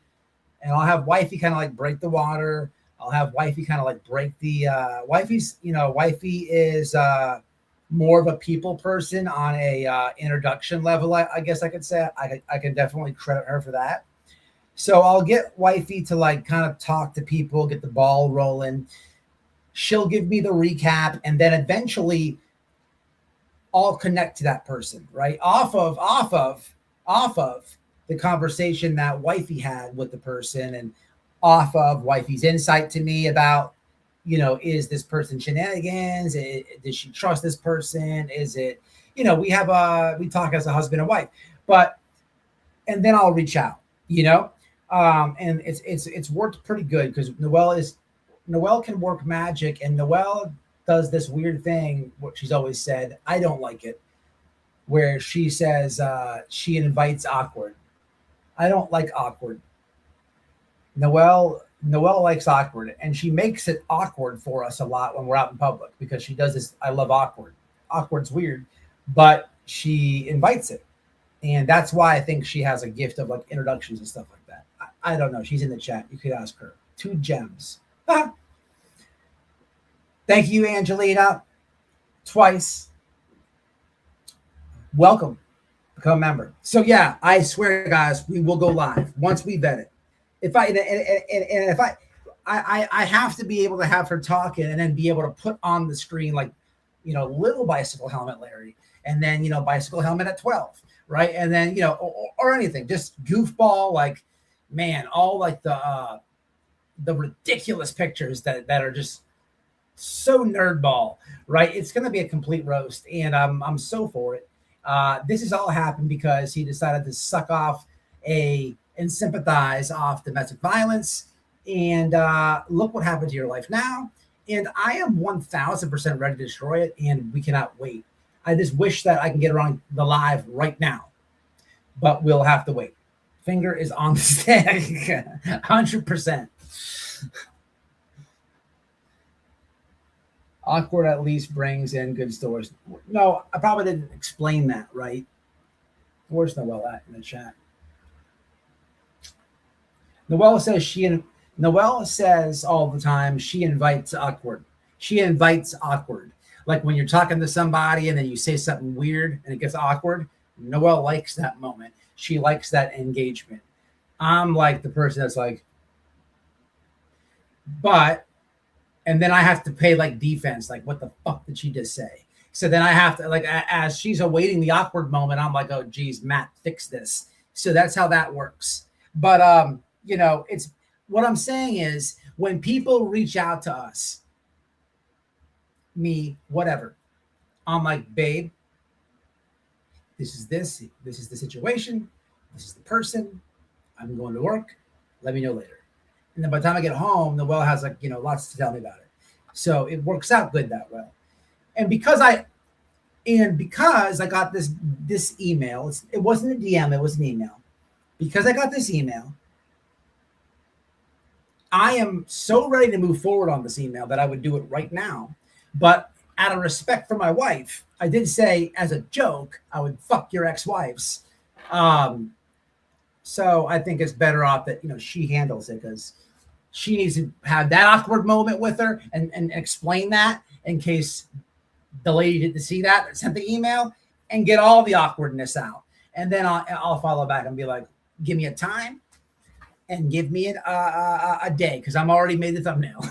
S6: and I'll have wifey kind of like break the water. I'll have wifey kind of like break the wifey is more of a people person on a introduction level. I guess I could say I can definitely credit her for that. So I'll get wifey to like kind of talk to people, get the ball rolling. She'll give me the recap, and then eventually I'll connect to that person, right? Off of the conversation that wifey had with the person, and off of wifey's insight to me about, is this person shenanigans? Does she trust this person? Is it, we talk as a husband and wife, and then I'll reach out, and it's worked pretty good because Noelle can work magic, and Noelle does this weird thing, what she's always said. I don't like it, where she says she invites awkward. I don't like awkward. Noelle likes awkward, and she makes it awkward for us a lot when we're out in public because she does this. I love awkward. Awkward's weird, but she invites it, and that's why I think she has a gift of like introductions and stuff like that. I don't know. She's in the chat. You could ask her. 2 gems. Thank you, Angelina. Twice. Welcome. Become a member. So yeah, I swear, guys, we will go live once we vet it. If I have to be able to have her talking and then be able to put on the screen like, little bicycle helmet Larry, and then bicycle helmet at 12, right? And then or anything, just goofball, like, man, all like the ridiculous pictures that are just so nerdball, right? It's gonna be a complete roast, and I'm so for it. This has all happened because he decided to suck off and sympathize off domestic violence. And look what happened to your life now. And I am 1000% ready to destroy it, and we cannot wait. I just wish that I can get around the live right now, but we'll have to wait. Finger is on the stick, 100%. Awkward at least brings in good stories. No, I probably didn't explain that right. Where's Noelle at in the chat? Noelle says all the time she invites awkward. She invites awkward. Like when you're talking to somebody and then you say something weird and it gets awkward. Noelle likes that moment. She likes that engagement. I'm like the person that's like, and then I have to pay like defense. Like, what the fuck did she just say? So then I have to, like, as she's awaiting the awkward moment, I'm like, oh, geez, Matt, fix this. So that's how that works. But, it's what I'm saying is when people reach out to us, me, whatever, I'm like, babe, this is the situation. This is the person. I'm going to work. Let me know later. And then by the time I get home, Noelle has like, lots to tell me about it. So it works out good that way. And because I got this email, it wasn't a DM, it was an email. Because I got this email, I am so ready to move forward on this email that I would do it right now. But out of respect for my wife, I did say as a joke, I would fuck your ex-wives. So I think it's better off that, she handles it because she needs to have that awkward moment with her and explain that in case the lady didn't see that sent the email, and get all the awkwardness out. And then I'll follow back and be like, give me a time and give me a day because I'm already made the thumbnail.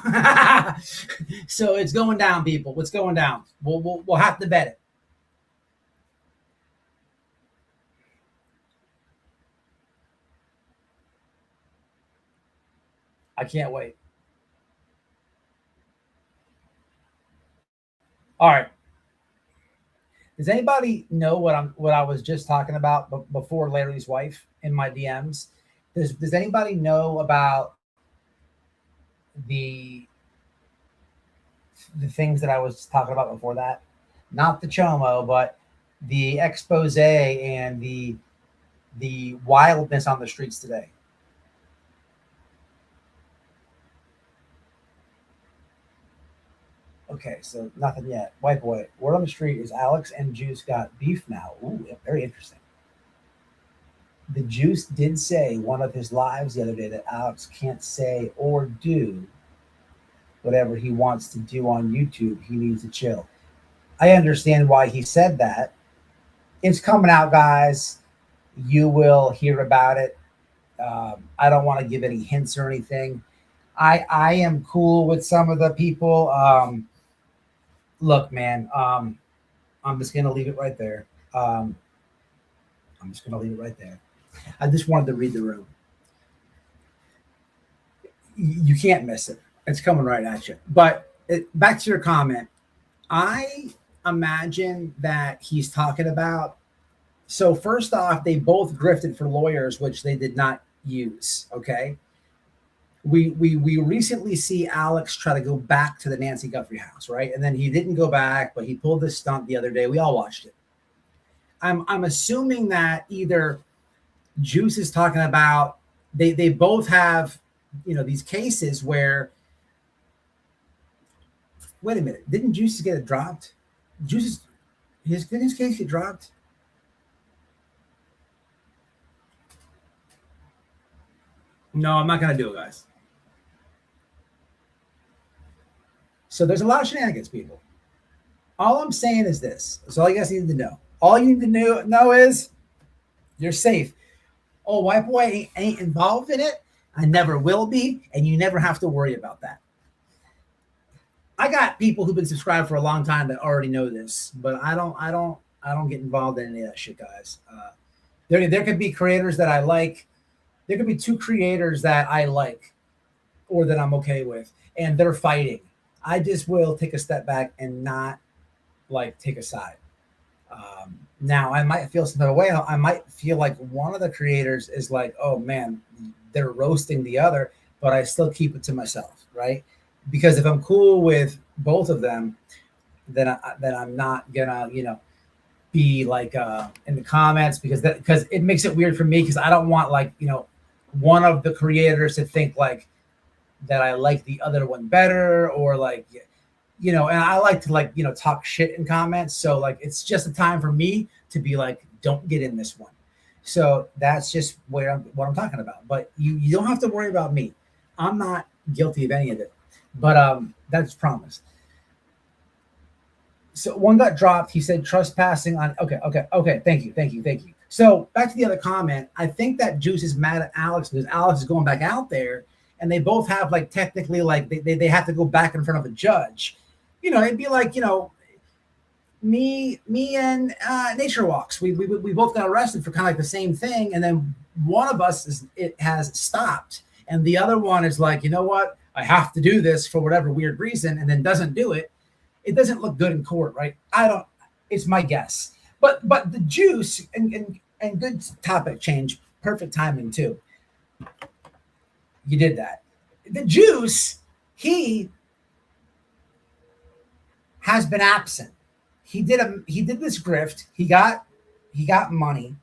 S6: So it's going down, people. What's going down? We'll have to bet it. I can't wait. All right. Does anybody know what I was just talking about before Larry's wife in my DMs? Does anybody know about the things that I was talking about before that? Not the chomo, but the expose and the wildness on the streets today. Okay, so nothing yet. White boy. Word on the street is Alex and Juice got beef now. Ooh, very interesting. The Juice did say one of his lives the other day that Alex can't say or do whatever he wants to do on YouTube. He needs to chill. I understand why he said that. It's coming out, guys. You will hear about it. I don't want to give any hints or anything. I am cool with some of the people. Look, man, I'm just going to leave it right there. I'm just going to leave it right there. I just wanted to read the room. You can't miss it. It's coming right at you. But back to your comment. I imagine that he's talking about. So first off, they both grifted for lawyers, which they did not use. Okay. We recently see Alex try to go back to the Nancy Guthrie house, right? And then he didn't go back, but he pulled this stunt the other day. We all watched it. I'm assuming that either Juice is talking about they both have, you know, these cases where. Wait a minute, didn't Juice get it dropped? Juice, his case get dropped. No, I'm not gonna do it, guys. So there's a lot of shenanigans, people. All I'm saying is this. That's all you guys need to know. All you need to know is you're safe. Oh, white boy ain't involved in it. I never will be, and you never have to worry about that. I got people who've been subscribed for a long time that already know this, but I don't get involved in any of that shit, guys. There could be creators that I like. There could be two creators that I like or that I'm okay with, and they're fighting. I just will take a step back and not like take a side. Now I might feel some other way. I might feel like one of the creators is like, oh man, they're roasting the other, but I still keep it to myself, right? Because if I'm cool with both of them, then I'm not gonna, you know, be like in the comments because it makes it weird for me because I don't want like, you know, one of the creators to think like that I like the other one better or like, you know, and I like to like, you know, talk shit in comments. So like, it's just a time for me to be like, don't get in this one. So that's just what I'm talking about. But you don't have to worry about me. I'm not guilty of any of it. But that's promised. So one got dropped. He said trespassing on. Okay. Thank you. So back to the other comment. I think that Juice is mad at Alex because Alex is going back out there, and they both have like technically like they have to go back in front of a judge. You know, it'd be like, you know, me and Nature Walks. We both got arrested for kind of like the same thing, and then one of us has stopped, and the other one is like, you know what? I have to do this for whatever weird reason, and then doesn't do it. It doesn't look good in court, right? It's my guess. But the Juice and good topic change, perfect timing too. You did that. The Juice, he has been absent. He did this grift. He got money.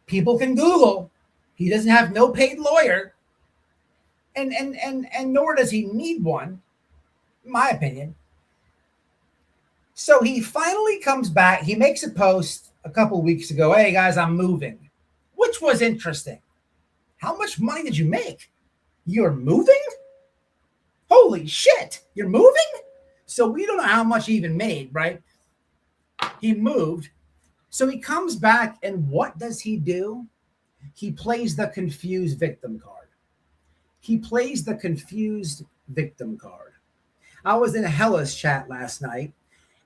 S6: People can Google. He doesn't have no paid lawyer. And nor does he need one, in my opinion. So he finally comes back. He makes a post a couple weeks ago. Hey guys, I'm moving, which was interesting. How much money did you make? You're moving? Holy shit, you're moving? So we don't know how much he even made, right? He moved. So he comes back, and what does he do? He plays the confused victim card. I was in Hella's chat last night,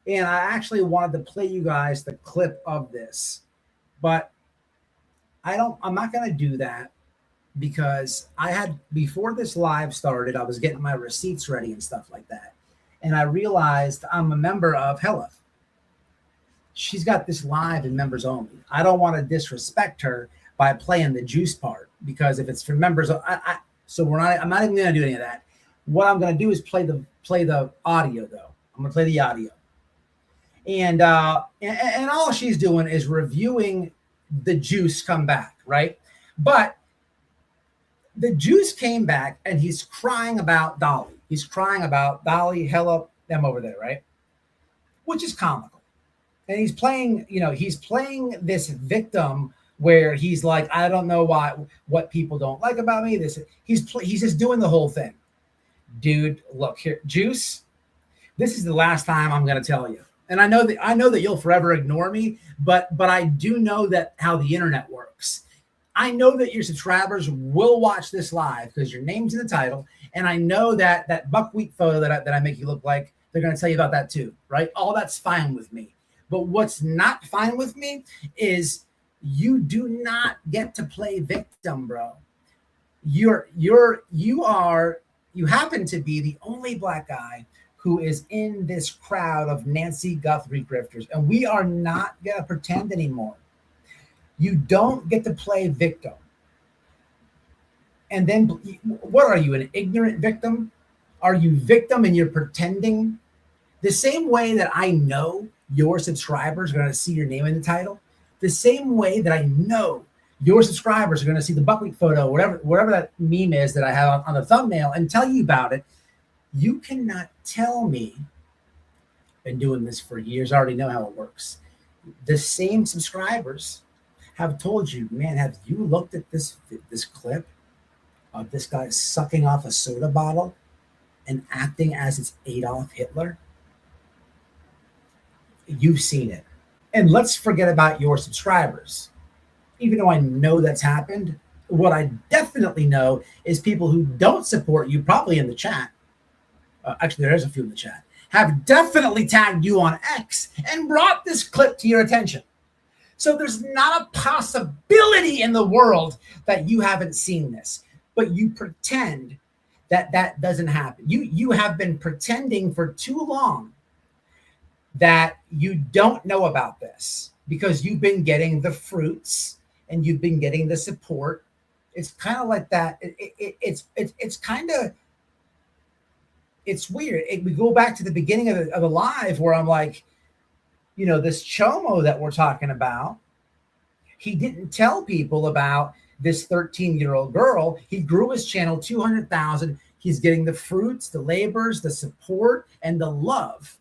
S6: and I actually wanted to play you guys the clip of this, but I'm not going to do that because before this live started, I was getting my receipts ready and stuff like that. And I realized I'm a member of Hella. She's got this live in members only. I don't want to disrespect her by playing the Juice part because if it's for members, I'm not even going to do any of that. What I'm going to do is play the audio though. I'm going to play the audio. And all she's doing is reviewing the Juice come back, right? But the Juice came back and he's crying about Dolly. He's crying about Dolly, Hella, them over there, right? Which is comical. And he's playing this victim where he's like, I don't know what people don't like about me. He's just doing the whole thing. Dude, look here, Juice. This is the last time I'm going to tell you. And I know that you'll forever ignore me, but I do know that how the internet works. I know that your subscribers will watch this live because your name's in the title, and I know that buckwheat photo that I make you look like, they're going to tell you about that too, right? All that's fine with me. But what's not fine with me is You do not get to play victim, bro. You happen to be the only black guy who is in this crowd of Nancy Guthrie grifters, and we are not gonna pretend anymore. You don't get to play victim. And then what are you, an ignorant victim? Are you victim and you're pretending? The same way that I know your subscribers are going to see your name in the title, the same way that I know your subscribers are going to see the buckwheat photo, whatever that meme is that I have on the thumbnail, and tell you about it. You cannot tell me, been doing this for years, I already know how it works. The same subscribers have told you, man, have you looked at this clip of this guy sucking off a soda bottle and acting as it's Adolf Hitler? You've seen it. And let's forget about your subscribers. Even though I know that's happened, what I definitely know is people who don't support you, probably in the chat, actually there is a few in the chat, have definitely tagged you on X and brought this clip to your attention. So there's not a possibility in the world that you haven't seen this, but you pretend that that doesn't happen. You have been pretending for too long that you don't know about this because you've been getting the fruits and you've been getting the support. It's kind of like that. It's kind of, it's weird. We go back to the beginning of the live where I'm like, you know, this Chomo that we're talking about, he didn't tell people about this 13-year-old girl. He grew his channel 200,000. He's getting the fruits, the labors, the support, and the love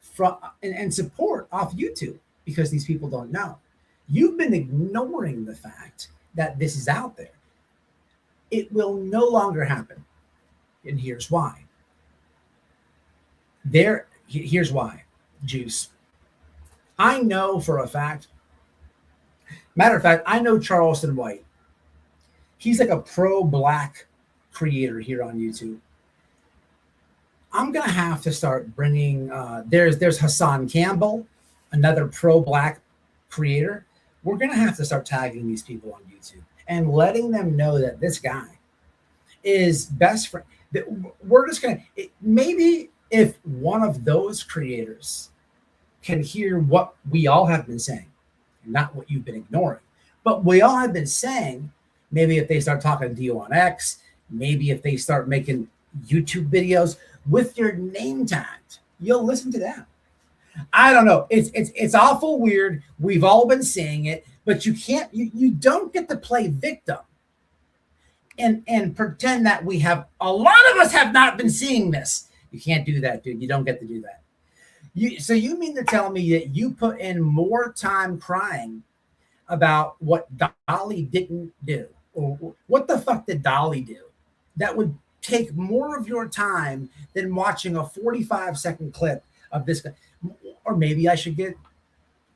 S6: from and support off YouTube because these people don't know. You've been ignoring the fact that this is out there. It will no longer happen. And here's why. Here's why, Juice. I know for a fact, matter of fact, I know Charleston White. He's like a pro-black creator here on YouTube. I'm going to have to start bringing, there's Hassan Campbell, another pro-black creator. We're going to have to start tagging these people on YouTube and letting them know that this guy is best friend. We're just going to, maybe if one of those creators can hear what we all have been saying, not what you've been ignoring, but we all have been saying, maybe if they start talking to you on X, maybe if they start making YouTube videos with your name tagged, you'll listen to them. I don't know. It's awful weird. We've all been saying it, but you don't get to play victim and pretend that we have, a lot of us have not been seeing this. You can't do that, dude. You don't get to do that. So you mean to tell me that you put in more time crying about what Dolly didn't do? Or what the fuck did Dolly do that would take more of your time than watching a 45-second clip of this guy? Or maybe I should get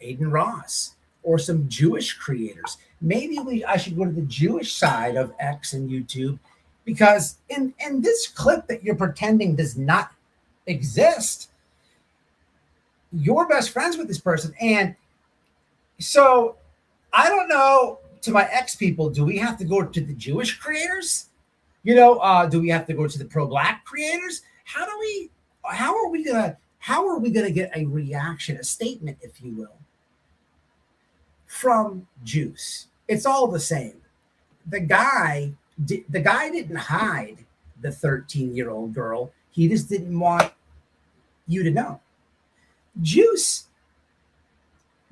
S6: Aiden Ross or some Jewish creators. Maybe I should go to the Jewish side of X and YouTube, because in this clip that you're pretending does not exist, you're best friends with this person. And so I don't know, to my X people, do we have to go to the Jewish creators? You know, do we have to go to the pro-black creators? How are we gonna get a reaction, a statement, if you will, from Juice? It's all the same. The guy didn't hide the 13-year-old girl. He just didn't want you to know. Juice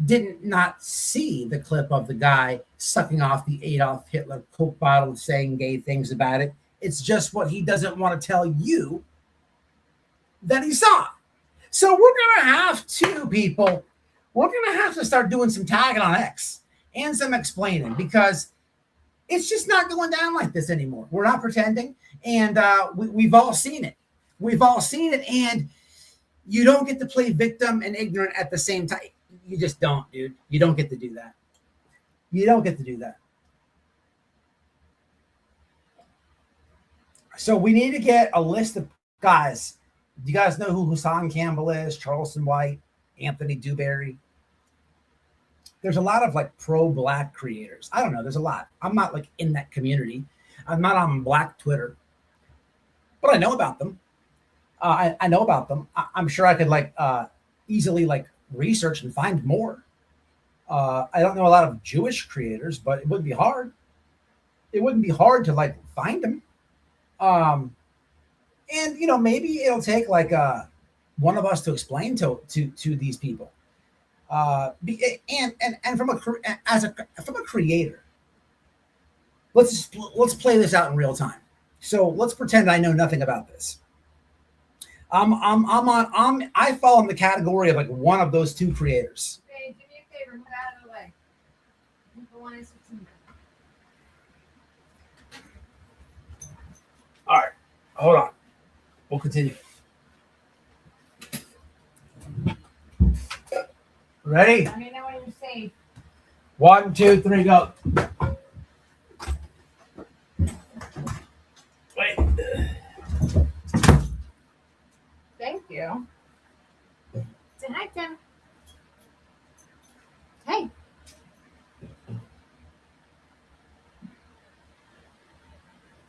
S6: didn't not see the clip of the guy sucking off the Adolf Hitler Coke bottle and saying gay things about it. It's just what he doesn't want to tell you that he saw. So we're going to have to, people, we're going to have to start doing some tagging on X and some explaining, because it's just not going down like this anymore. We're not pretending. And we've all seen it. We've all seen it. And you don't get to play victim and ignorant at the same time. You just don't, dude. You don't get to do that. You don't get to do that. So we need to get a list of guys. Do you guys know who Hassan Campbell is? Charleston White, Anthony Dewberry. there's a lot of like pro-black creators. I don't know. There's a lot. I'm not like in that community. I'm not on Black Twitter, but I know about them. I know about them. I'm sure I could like easily like research and find more. I don't know a lot of Jewish creators, but it wouldn't be hard. It wouldn't be hard to like find them. And you know, maybe it'll take like one of us to explain to these people. And from a creator, let's play this out in real time. So let's pretend I know nothing about this. I fall in the category of like one of those two creators.
S1: Okay, do me a favor, move out of the way. Number one is 15.
S6: All right, hold on. We'll continue. Ready?
S1: Let me know when you're safe.
S6: 1, 2, 3, go. Wait.
S1: Thank you. Say hi, Tim. Hey.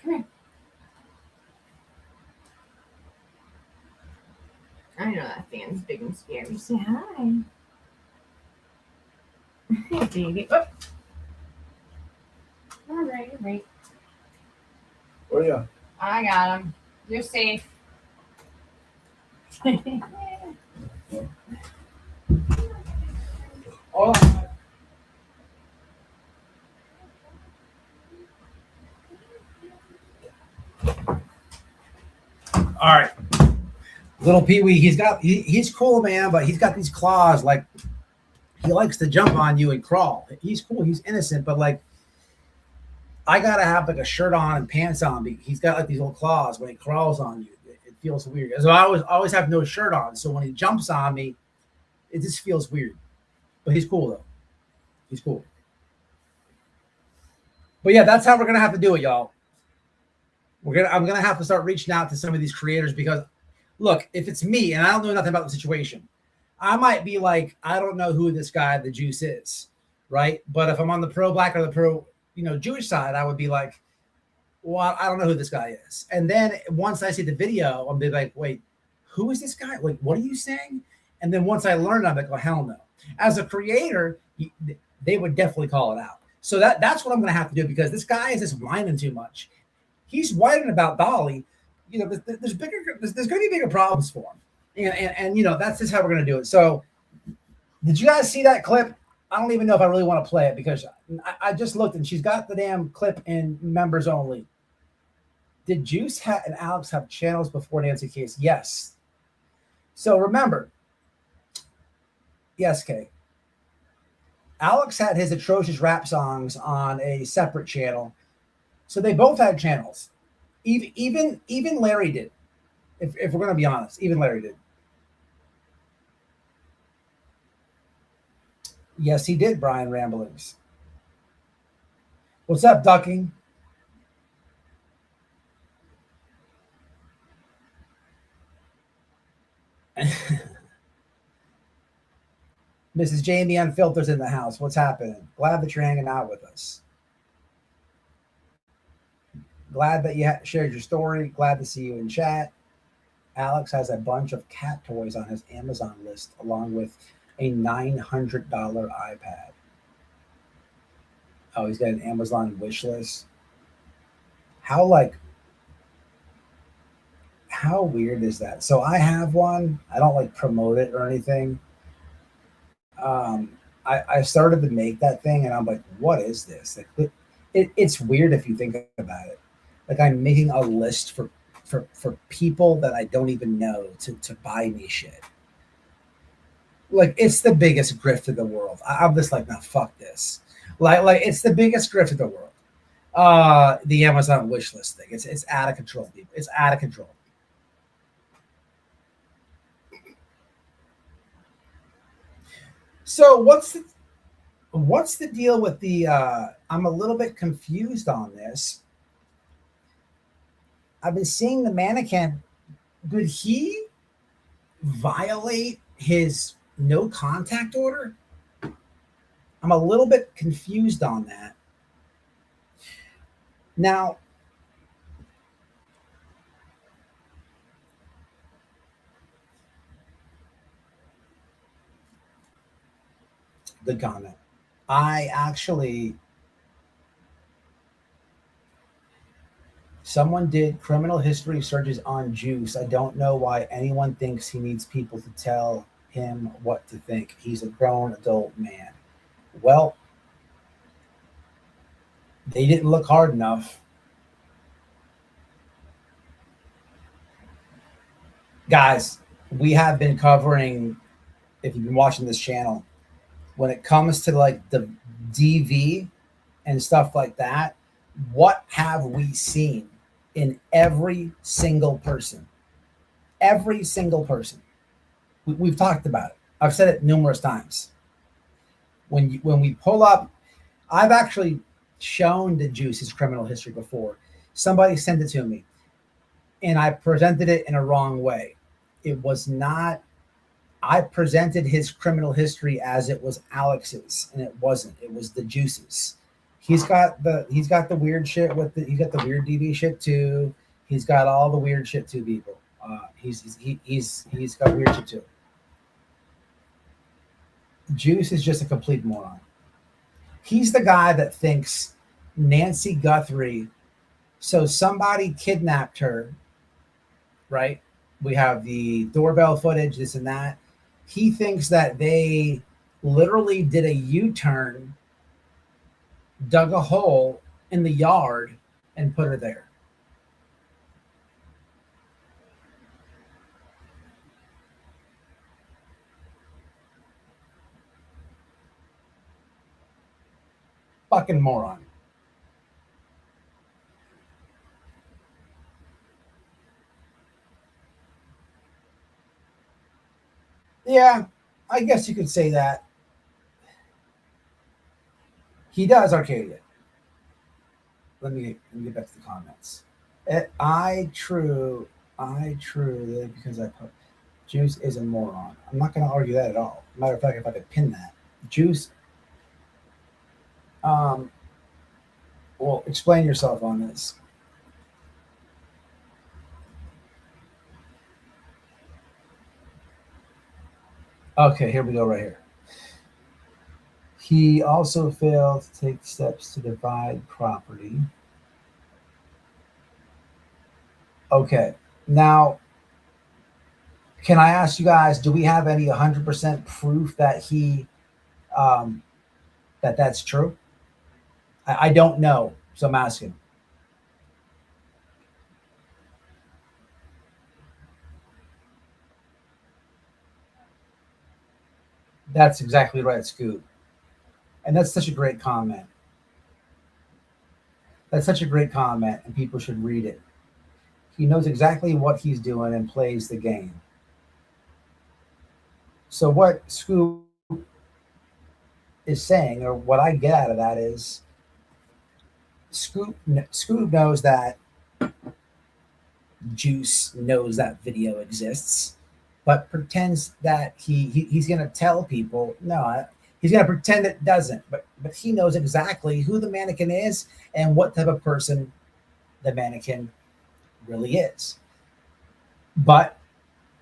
S1: Come here. I know that fan's big and scary. Say hi. Hey, baby. Oh. All right, right.
S6: Where are you?
S1: I got him. You're safe.
S6: Oh. All right. Little Pee Wee, he's cool, man, but he's got these claws. Like, he likes to jump on you and crawl. He's cool. He's innocent, but like, I gotta have like a shirt on and pants on. He's got like these little claws when he crawls on you. It feels weird. So I always have no shirt on. So when he jumps on me, it just feels weird. But he's cool though. He's cool. But yeah, that's how we're gonna have to do it, y'all. I'm gonna have to start reaching out to some of these creators because, look, if it's me and I don't know nothing about the situation, I might be like, I don't know who this guy, the Juice, is, right? But if I'm on the pro-black or the pro, Jewish side, I would be like, well, I don't know who this guy is. And then once I see the video, I'll be like, wait, who is this guy? Like, what are you saying? And then once I learn, I'm like, oh, hell no. As a creator, they would definitely call it out. So that's what I'm going to have to do because this guy is just whining too much. He's whining about Dolly. There's going to be bigger problems for him. And that's just how we're going to do it. So did you guys see that clip? I don't even know if I really want to play it because I just looked and she's got the damn clip in members only. Did Juice and Alex have channels before Nancy Case? Yes. So remember, yes, Kay. Alex had his atrocious rap songs on a separate channel. So they both had channels. Even Larry did. If we're going to be honest, even Larry did. Yes, he did, Brian Ramblings. What's up, Ducking? Mrs. Jamie Unfilter's in the house. What's happening? Glad that you're hanging out with us. Glad that you shared your story. Glad to see you in chat. Alex has a bunch of cat toys on his Amazon list, along with a $900 iPad. Oh, he's got an Amazon wish list. How weird is that? So I have one. I don't like promote it or anything. I started to make that thing and I'm like, what is this? Like, it's weird if you think about it. Like I'm making a list for people that I don't even know to buy me shit. Like it's the biggest grift in the world. I'm just like, no, fuck this. Like it's the biggest grift in the world. The Amazon wish list thing. It's out of control, people. It's out of control. So what's the deal with the I'm a little bit confused on this. I've been seeing the mannequin. Did he violate his no contact order? I'm a little bit confused on that. Now, good comment. I actually, someone did criminal history searches on Juice. I don't know why anyone thinks he needs people to tell him what to think. He's a grown adult man. Well, they didn't look hard enough. Guys, we have been covering, if you've been watching this channel, when it comes to like the DV and stuff like that, what have we seen in every single person? Every single person. We've talked about it. I've said it numerous times. When we pull up, I've actually shown the Juice his criminal history before. Somebody sent it to me, and I presented it in a wrong way. It was not. I presented his criminal history as it was Alex's, and it wasn't. It was the Juice's. He's got the weird shit with he's got the weird DV shit too. He's got all the weird shit too, people. He's got weird shit too. Juice is just a complete moron. He's the guy that thinks Nancy Guthrie. So somebody kidnapped her, right? We have the doorbell footage, this and that. He thinks that they literally did a U-turn, dug a hole in the yard, and put her there. Fucking moron. Yeah, I guess you could say that. He does, Arcadia. Let me get back to the comments. I true because I put Juice is a moron. I'm not going to argue that at all. Matter of fact, if I could pin that, Juice. Well, explain yourself on this. Okay, here we go right here. He also failed to take steps to divide property. Okay, now, can I ask you guys, do we have any 100% proof that he, that's true? I don't know, so I'm asking. That's exactly right, Scoot. And that's such a great comment. That's such a great comment, and people should read it. He knows exactly what he's doing and plays the game. So what Scoot is saying, or what I get out of that is, Scoot knows that Juice knows that video exists, but pretends that he's going to tell people, no, he's going to pretend it doesn't, but he knows exactly who the mannequin is and what type of person the mannequin really is. But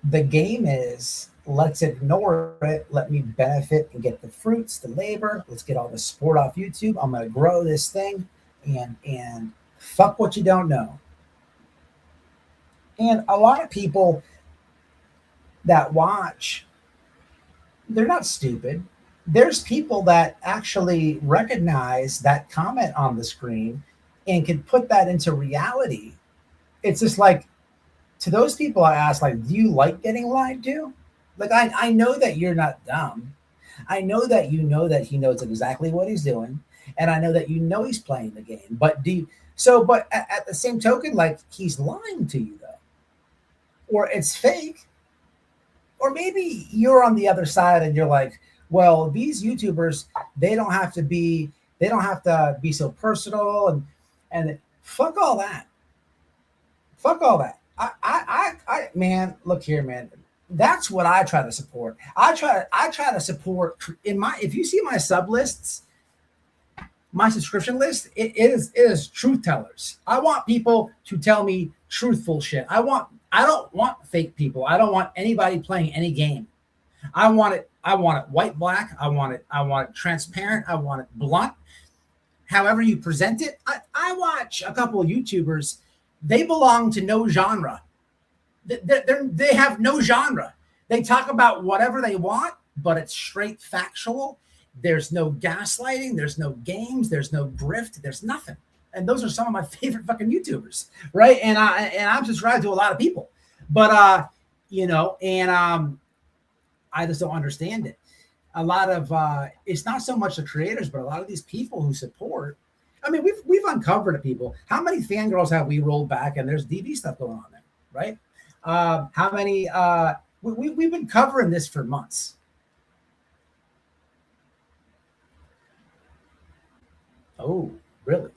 S6: the game is, let's ignore it. Let me benefit and get the fruits, the labor. Let's get all the support off YouTube. I'm going to grow this thing and fuck what you don't know. And a lot of people that watch, they're not stupid. There's people that actually recognize that comment on the screen and can put that into reality. It's just like, to those people I ask, like, do you like getting lied to? Like, I know that you're not dumb. I know that you know that he knows exactly what he's doing. And I know that you know he's playing the game. But but at the same token, like, he's lying to you, though. Or it's fake. Or maybe you're on the other side and you're like, well, these YouTubers, they don't have to be so personal and fuck all that. Fuck all that. I man, look here, man. that's what I try to support. I try to support if you see my sub lists, my subscription list, it is truth tellers. I want people to tell me truthful shit. I don't want fake people. I don't want anybody playing any game. I want it white, black. I want it transparent. I want it blunt. However you present it. I watch a couple of YouTubers. They belong to no genre. They have no genre. They talk about whatever they want, but it's straight factual. There's no gaslighting. There's no games. There's no grift. There's nothing. And those are some of my favorite fucking YouTubers, right? And I'm subscribed to a lot of people, but I just don't understand it. A lot of it's not so much the creators, but a lot of these people who support. I mean, we've uncovered it, people. How many fangirls have we rolled back, and there's DV stuff going on there, right? How many? We've been covering this for months. Oh, really?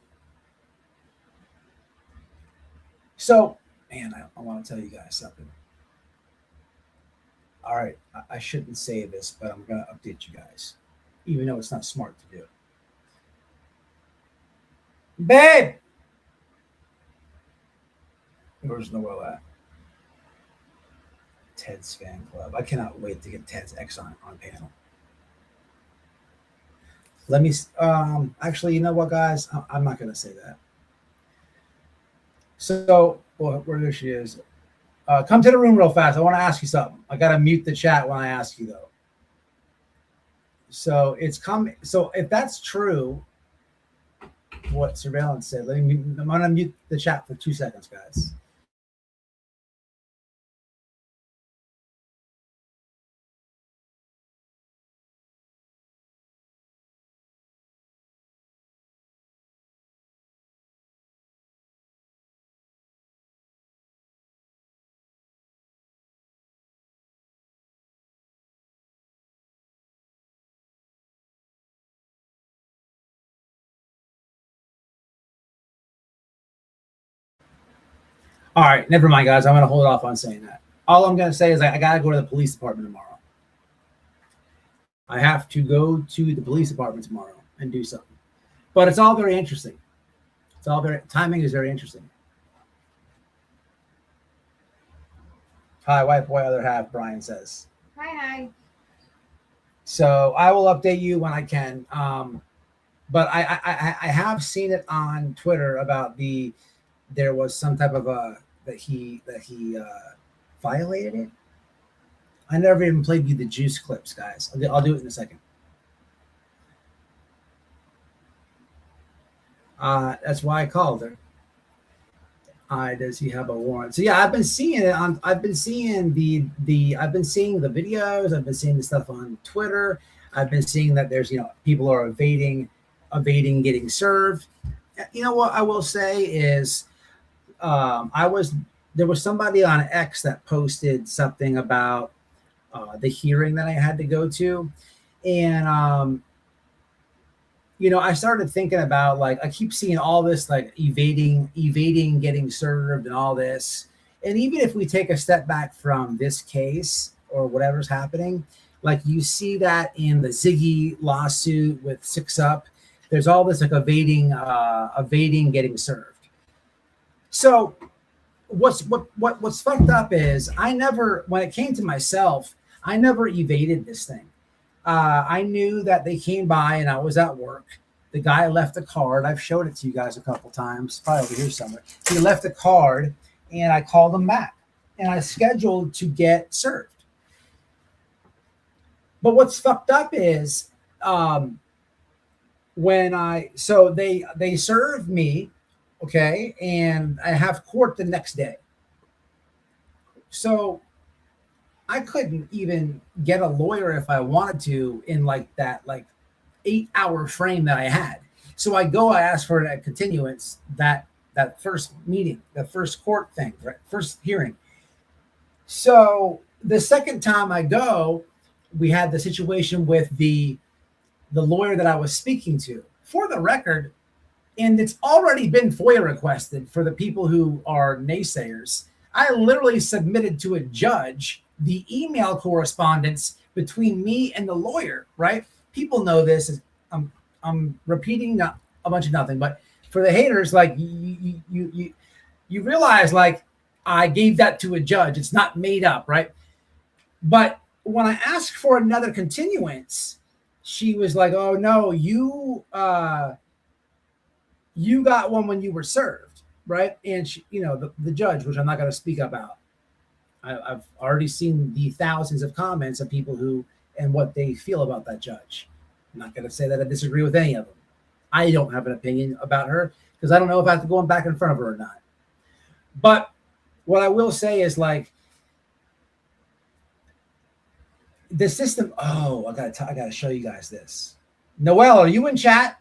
S6: So, man, I want to tell you guys something. All right, I shouldn't say this, but I'm going to update you guys, even though it's not smart to do. Babe! Where's Noel at? Ted's fan club. I cannot wait to get Ted's X on panel. Let me, actually, you know what, guys? I'm not going to say that. So, well, where she is. Come to the room real fast. I want to ask you something. I got to mute the chat when I ask you, though. So it's coming. So if that's true, what Surveillance said, I'm going to mute the chat for 2 seconds, guys. All right, never mind, guys. I'm going to hold off on saying that. All I'm going to say is I got to go to the police department tomorrow. I have to go to the police department tomorrow and do something. But it's all very interesting. Timing is very interesting. Hi, white boy, other half, Brian says.
S1: Hi.
S6: So I will update you when I can. But I have seen it on Twitter about there was some type of that he violated it. I never even played you the juice clips, guys. I'll do it in a second. That's why I called her. Does he have a warrant? So yeah, I've been seeing it on. I've been seeing the videos. I've been seeing the stuff on Twitter. I've been seeing that there's people are evading getting served. You know what I will say is, there was somebody on X that posted something about the hearing that I had to go to, and I started thinking about, like, I keep seeing all this, like, evading getting served and all this. And even if we take a step back from this case or whatever's happening, like, you see that in the Ziggy lawsuit with 6up, there's all this, like, evading getting served. So what's fucked up is when it came to myself, I never evaded this thing. I knew that they came by and I was at work. The guy left a card. I've showed it to you guys a couple times, probably over here somewhere. He left a card and I called him back and I scheduled to get served. But what's fucked up is they served me, okay, and I have court the next day. So I couldn't even get a lawyer if I wanted to in that 8-hour frame that I had. So I asked for a continuance, that first meeting, the first court thing, right? First hearing. So the second time I go, we had the situation with the lawyer that I was speaking to. For the record, and it's already been FOIA requested for the people who are naysayers, I literally submitted to a judge the email correspondence between me and the lawyer, right? People know this. I'm repeating a bunch of nothing, but for the haters, like you realize, like, I gave that to a judge. It's not made up, right? But when I asked for another continuance, she was like, "Oh no, you got one when you were served, right?" And she, the judge, which I'm not going to speak about. I've already seen the thousands of comments of people who and what they feel about that judge. I'm not going to say that I disagree with any of them. I don't have an opinion about her because I don't know if I have to go back in front of her or not. But what I will say is, like, the system. Oh, I gotta show you guys this. Noelle, are you in chat?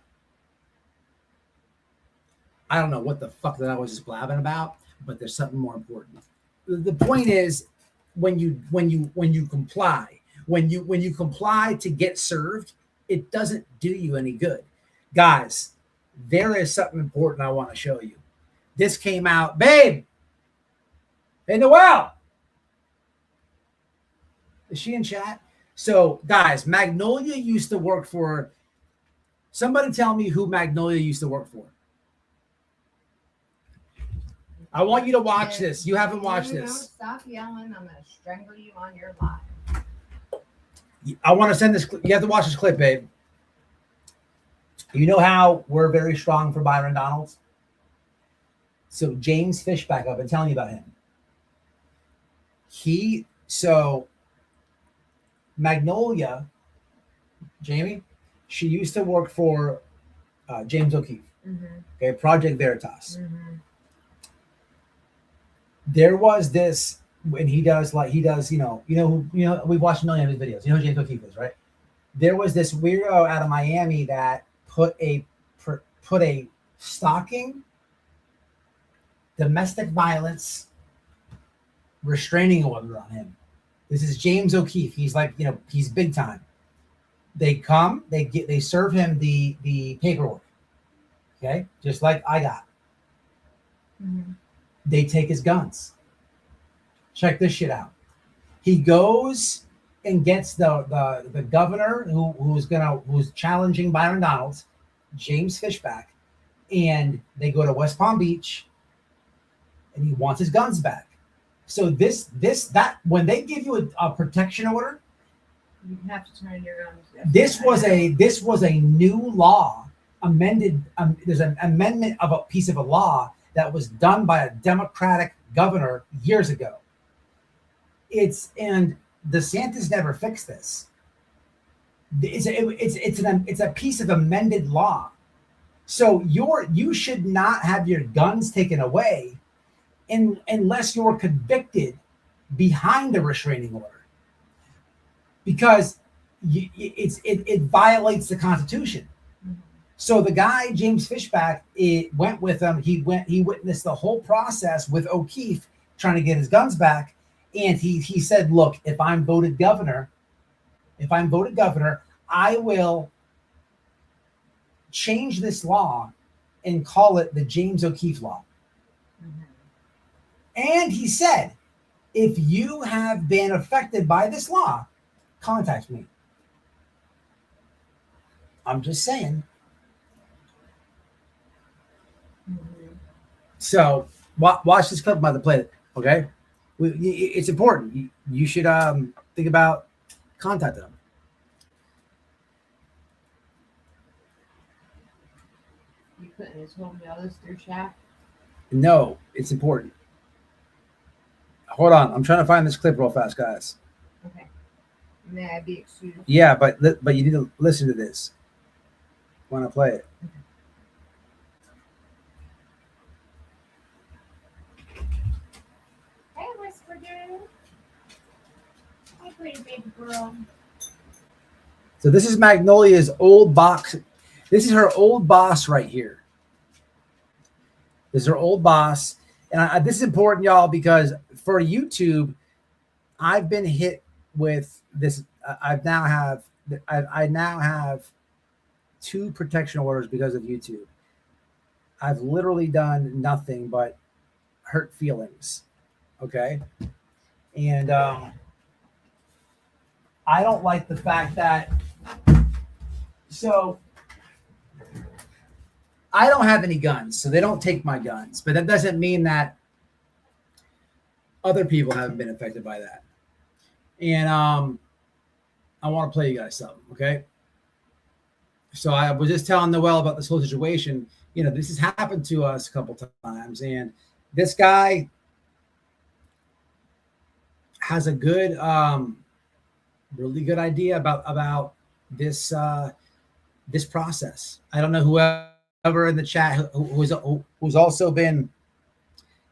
S6: I don't know what the fuck that I was just blabbing about, but there's something more important. The point is, when you comply, when you comply to get served, it doesn't do you any good. Guys, there is something important I want to show you. This came out, babe. Hey, Noelle. Is she in chat? So, guys, Magnolia used to work for. Somebody tell me who Magnolia used to work for. I want you to watch this. You haven't watched this.
S1: Don't stop yelling. I'm going to strangle you on your live.
S6: I want to send this. You have to watch this clip, babe. You know how we're very strong for Byron Donalds? So James Fishback, I've been telling you about him. Magnolia, Jamie, she used to work for James O'Keefe. Mm-hmm. Okay, Project Veritas. Mm-hmm. There was this when he does, we've watched a million of his videos. You know who James O'Keefe is, right? There was this weirdo out of Miami that put a stalking, domestic violence restraining order on him. This is James O'Keefe. He's like, he's big time. They come, they serve him the paperwork. Okay, just like I got. Mm-hmm. They take his guns. Check this shit out. He goes and gets the governor who's challenging Byron Donalds, James Fishback, and they go to West Palm Beach, and he wants his guns back. So that when they give you a protection order,
S1: you have to turn your guns.
S6: This was a new law amended. There's an amendment of a piece of a law that was done by a Democratic governor years ago. And DeSantis never fixed this. It's a piece of amended law. So you should not have your guns taken away unless you're convicted behind a restraining order, because it violates the Constitution. So the guy, James Fishback, went with him. He witnessed the whole process with O'Keefe trying to get his guns back. And he said, look, if I'm voted governor, I will change this law and call it the James O'Keefe law. Mm-hmm. And he said, if you have been affected by this law, contact me. I'm just saying. Mm-hmm. So watch this clip. I'm about to play it. Okay, it's important. You should think about contacting them.
S1: You couldn't have told me all this through chat?
S6: No, it's important. Hold on, I'm trying to find this clip real fast, guys.
S1: Okay. May I be excused?
S6: Yeah, but you need to listen to this when I play it.
S1: Okay. Hey, Whisper Dude. Hi, pretty baby girl.
S6: So this is Magnolia's old box. This is her old boss right here. This is her old boss. And this is important, y'all, because for YouTube, I've been hit with this. I now have 2 protection orders because of YouTube. I've literally done nothing but hurt feelings. Okay. And I don't like the fact that, so I don't have any guns, so they don't take my guns, but that doesn't mean that other people haven't been affected by that. And I want to play you guys something, okay? So I was just telling Noel about this whole situation. You know, this has happened to us a couple times, and this guy has a good, really good idea about this this process. I don't know whoever in the chat who's also been,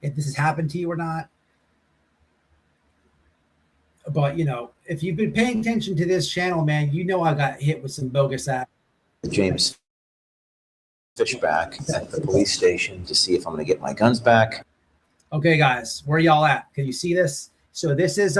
S6: if this has happened to you or not. But you know, if you've been paying attention to this channel, man, you know I got hit with some bogus ads.
S8: James Fishback at the police station to see if I'm going to get my guns back.
S6: Okay, guys, where y'all at? Can you see this? So this is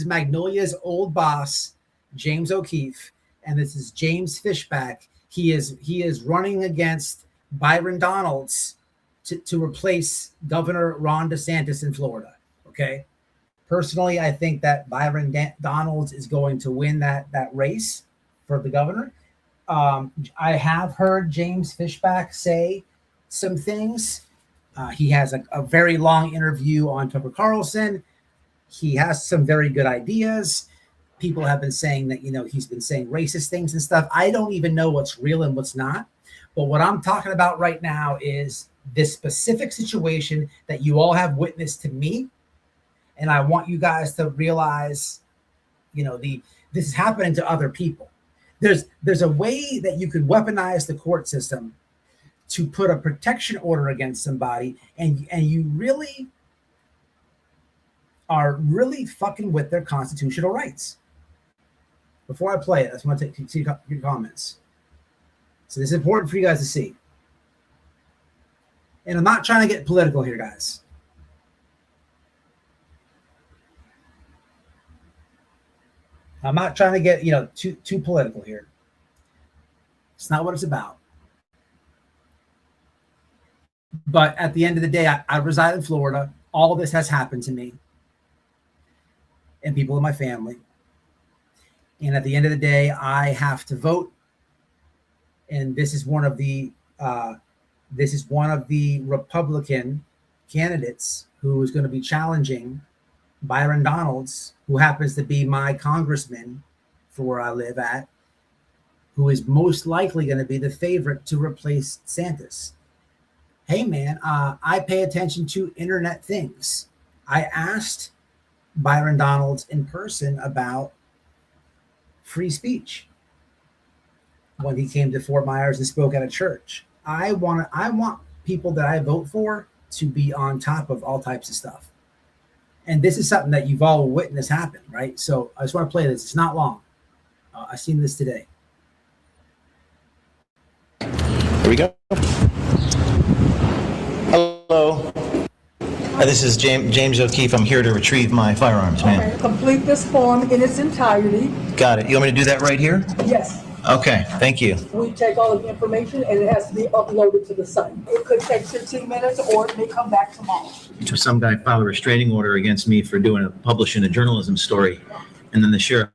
S6: Magnolia's old boss, James O'Keefe, and this is James Fishback. He is running against Byron Donalds to replace Governor Ron DeSantis in Florida. Okay. Personally, I think that Byron Donalds is going to win that race for the governor. I have heard James Fishback say some things. He has a very long interview on Tucker Carlson. He has some very good ideas. People have been saying that, you know, he's been saying racist things and stuff. I don't even know what's real and what's not. But what I'm talking about right now is this specific situation that you all have witnessed to me. And I want you guys to realize, you know, this is happening to other people. There's a way that you could weaponize the court system to put a protection order against somebody, and you really are really fucking with their constitutional rights. Before I play it, I just want to see your comments. So this is important for you guys to see. And I'm not trying to get political here, guys. I'm not trying to get, you know, too political here. It's not what it's about. But at the end of the day, I reside in Florida. All of this has happened to me and people in my family. And at the end of the day, I have to vote. And this is one of the Republican candidates who is going to be challenging Byron Donalds, who happens to be my congressman for where I live at, who is most likely going to be the favorite to replace DeSantis. Hey, man, I pay attention to internet things. I asked Byron Donalds in person about free speech when he came to Fort Myers and spoke at a church. I want people that I vote for to be on top of all types of stuff. And this is something that you've all witnessed happen, right? So I just want to play this. It's not long. I seen this today.
S8: Here we go. Hello. This is James O'Keefe. I'm here to retrieve my firearms, ma'am.
S9: Okay, complete this form in its entirety.
S8: Got it. You want me to do that right here?
S9: Yes.
S8: Okay, thank you.
S9: We take all of the information and it has to be uploaded to the site. It could take 15 minutes or it may come back tomorrow.
S8: So some guy filed a restraining order against me for publishing a journalism story, and then the sheriff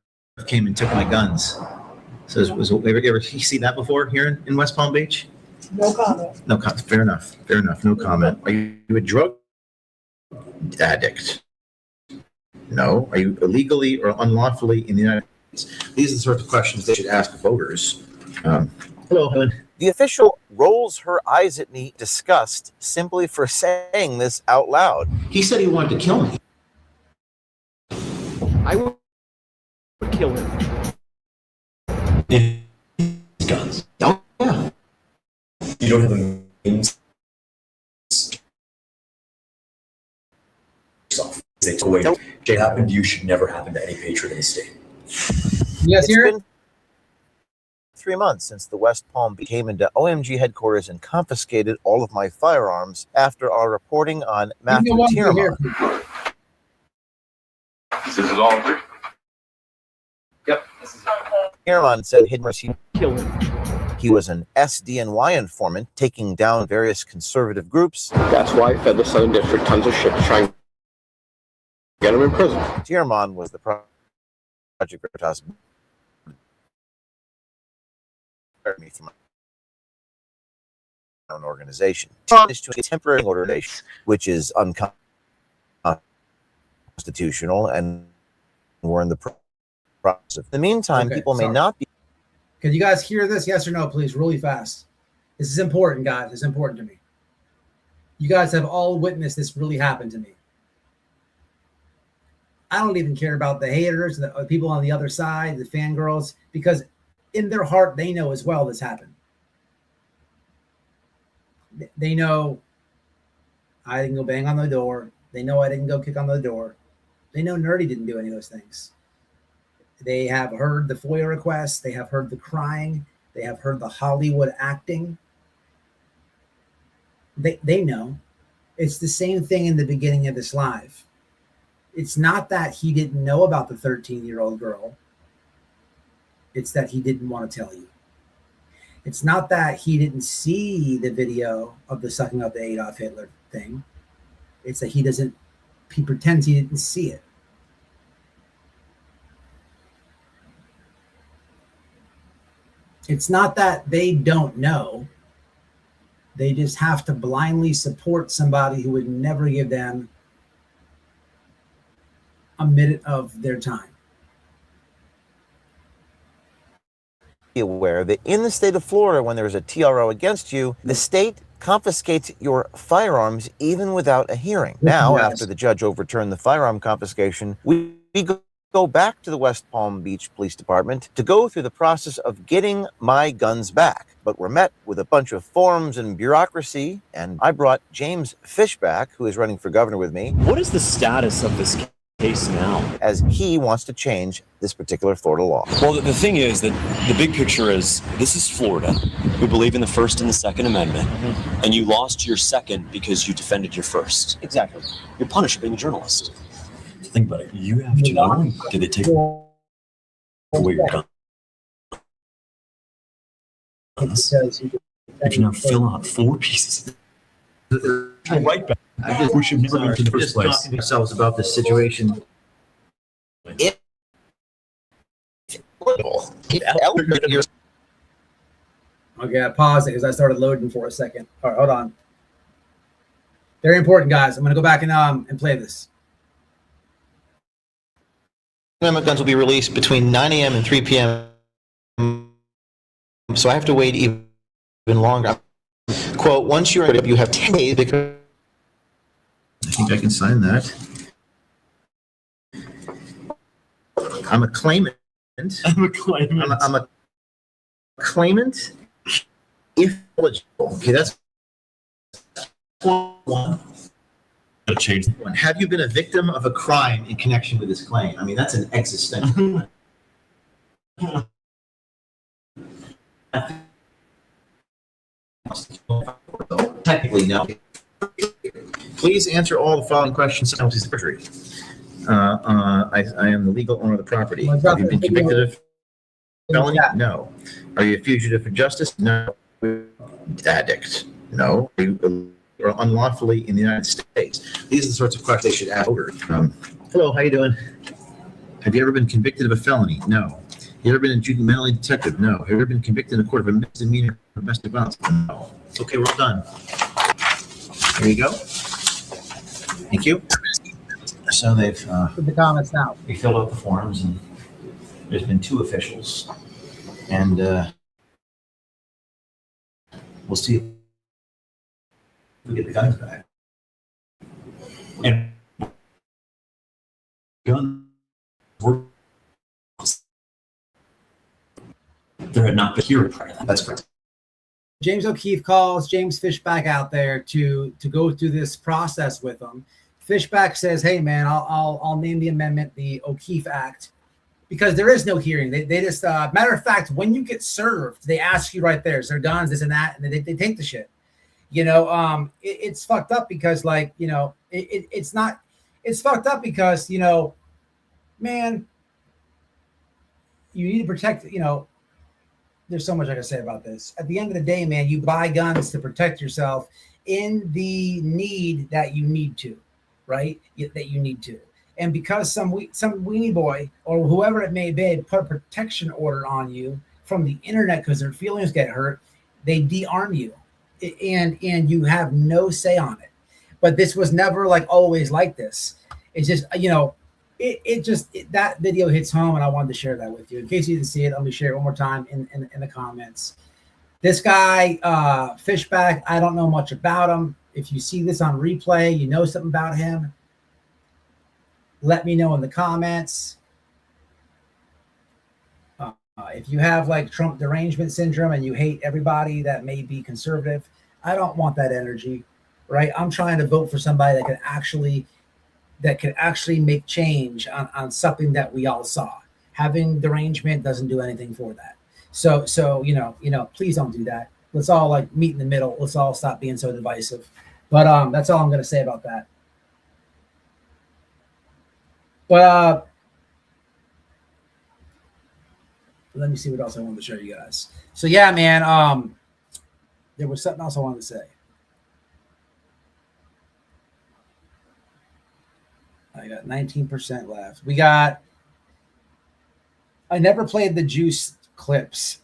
S8: came and took my guns. So ever see that before here in West Palm Beach?
S9: No comment.
S8: No comment. Fair enough. Fair enough. No comment. Are you a drug addict? No. Are you illegally or unlawfully in the United States? These are the sorts of questions they should ask voters. Hello, Helen.
S10: The official rolls her eyes at me, disgust, simply for saying this out loud.
S8: He said he wanted to kill me.
S11: I would kill him.
S8: Guns. Oh, yeah. You don't have a means.
S10: Nope.
S12: It happened to you should never happen to any patriot in the state.
S6: Yes,
S10: It's been 3 months since the West Palm came into OMG headquarters and confiscated all of my firearms after our reporting on Matthew Tierman.
S12: This is all.
S11: Yep.
S10: Tierman said Hidmercy
S11: Kill him.
S10: he was an SDNY informant taking down various conservative groups.
S11: That's why I fed the Southern District tons of shit to try and get him in prison.
S10: Tierman was the project Project Veritas me from my own organization is to a temporary order, which is unconstitutional, and we're in the process. In the meantime,
S6: Okay,
S10: people may
S6: sorry.
S10: not be.
S6: Can you guys hear this? Yes or no, please, really fast. This is important, guys. It's important to me. You guys have all witnessed this really happen to me. I don't even care about the haters, the people on the other side, the fangirls, because in their heart, they know as well this happened. They know I didn't go bang on the door. They know I didn't go kick on the door. They know Nerdy didn't do any of those things. They have heard the FOIA requests. They have heard the crying. They have heard the Hollywood acting. They know. It's the same thing in the beginning of this live. It's not that he didn't know about the 13-year-old girl. It's that he didn't want to tell you. It's not that he didn't see the video of the sucking up the Adolf Hitler thing. It's that he pretends he didn't see it. It's not that they don't know. They just have to blindly support somebody who would never give them a minute of their time.
S10: Be aware that in the state of Florida, when there's a TRO against you, the state confiscates your firearms even without a hearing. Now, after the judge overturned the firearm confiscation, we go back to the West Palm Beach Police Department to go through the process of getting my guns back. But we're met with a bunch of forms and bureaucracy, and I brought James Fishback, who is running for governor with me.
S12: What is the status of this case now?
S10: As he wants to change this particular Florida law.
S12: Well, the thing is that the big picture is this is Florida. We believe in the First and the Second Amendment, and you lost your second because you defended your first.
S10: Exactly.
S12: You're punished for being a journalist. Think about it. You have to know, did they take away your gun? If you now fill out 4 pieces, right back. We should never been in the first place.
S8: Talking to ourselves about this situation.
S6: Okay, I paused it because I started loading for a second. All right, hold on. Very important, guys. I'm going to go back and play this.
S10: Amendment guns will be released between 9 a.m. and 3 p.m. So I have to wait even longer. Quote, once you're up, you have 10 days. I
S8: think I can sign that. I'm a claimant.
S12: I'm a claimant.
S8: I'm a claimant if eligible. Okay, that's one.
S12: Change.
S8: Have you been a victim of a crime in connection with this claim? I mean, that's an existential. Technically, no. Please answer all the following questions. I am the legal owner of the property. Have you been convicted of felony? No. Are you a fugitive for justice? No. Addict? No. Are you unlawfully in the United States? These are the sorts of questions they should ask. Hello, how you doing? Have you ever been convicted of a felony? No. Have you ever been mentally detected? No. Have you ever been convicted in a court of a misdemeanor or domestic violence? No. Okay, we're all done. There you go. Thank you. So they've
S6: the comments now.
S8: They filled out the forms, and there's been 2 officials, and we'll see if we get the guns back.
S12: And guns were there had not been here prior to that.
S8: That's correct.
S6: James O'Keefe calls James Fishback out there to go through this process with him. Fishback says, "Hey man, I'll name the amendment the O'Keefe Act because there is no hearing. They just matter of fact, when you get served, they ask you right there, is there guns, this and that, and they take the shit. You know, it's fucked up because it's fucked up because man, you need to protect. There's so much I can say about this. At the end of the day, man, you buy guns to protect yourself in the need that you need to, right? That you need to. And because some weenie boy or whoever it may be put a protection order on you from the internet because their feelings get hurt, they de-arm you, and you have no say on it. But this was never like always like this. It's just, you know, that video hits home, and I wanted to share that with you. In case you didn't see it, let me share it one more time in the comments. This guy, Fishback, I don't know much about him. If you see this on replay, you know something about him, let me know in the comments. If you have like Trump derangement syndrome and you hate everybody that may be conservative, I don't want that energy, right? I'm trying to vote for somebody that can actually make change on something that we all saw. Having derangement doesn't do anything for that. So you know, please don't do that. Let's all like meet in the middle. Let's all stop being so divisive. But that's all I'm going to say about that. But let me see what else I wanted to show you guys. So yeah, man, there was something else I wanted to say. I got 19% left. I never played the Juice clips.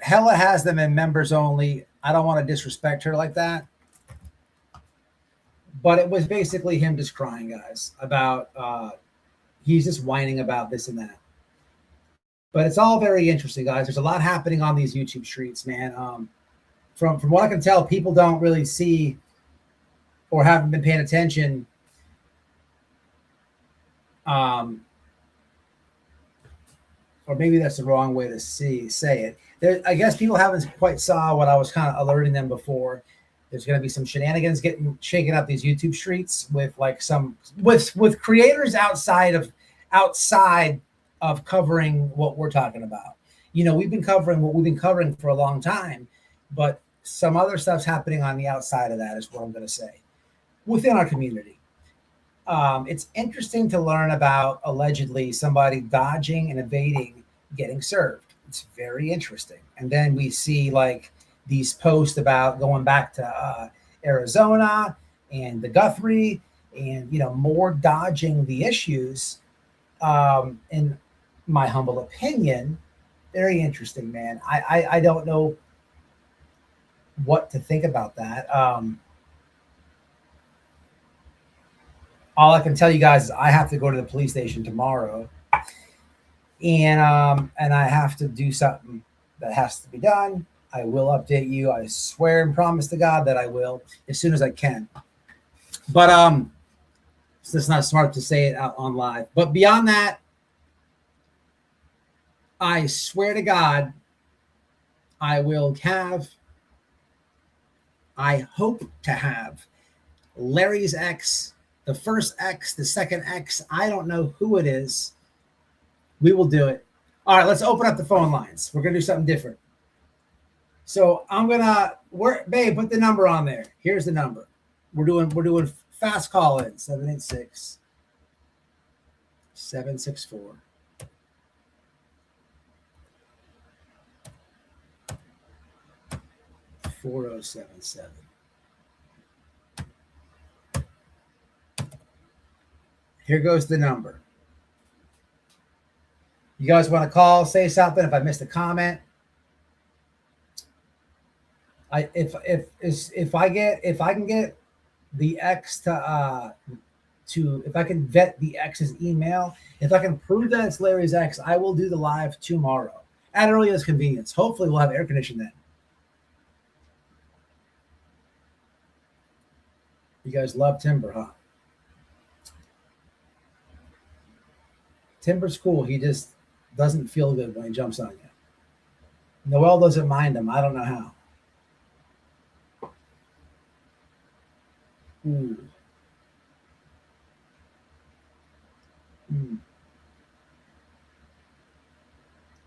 S6: Hella has them in members only. I don't want to disrespect her like that. But it was basically him just crying, guys, about he's just whining about this and that. But it's all very interesting, guys. There's a lot happening on these YouTube streets, man. From what I can tell, people don't really see or haven't been paying attention. Or maybe that's the wrong way to say it. I guess people haven't quite saw what I was kind of alerting them before. There's going to be some shenanigans shaking up these YouTube streets with like with creators outside of covering what we're talking about. You know, we've been covering what we've been covering for a long time, but some other stuff's happening on the outside of that is what I'm going to say within our community. It's interesting to learn about allegedly somebody dodging and evading getting served. It's very interesting. And then we see like these posts about going back to Arizona and the Guthrie and, you know, more dodging the issues. In my humble opinion, very interesting, man. I don't know what to think about that. All I can tell you guys is I have to go to the police station tomorrow, and I have to do something that has to be done. I will update you. I swear and promise to God that I will as soon as I can. But it's not smart to say it out on live. But beyond that, I swear to God, I hope to have Larry's ex, the first X, the second X. I don't know who it is. We will do it. All right, let's open up the phone lines. We're gonna do something different. So I'm gonna babe, put the number on there. Here's the number. We're doing fast call in 786 764 4077. Here goes the number. You guys want to call, say something if I missed a comment? If I can get the X to if I can vet the X's email, if I can prove that it's Larry's X, I will do the live tomorrow at earliest convenience. Hopefully we'll have air conditioning then. You guys love Timber, huh? Timber's cool. He just doesn't feel good when he jumps on you. Noel doesn't mind him. I don't know how.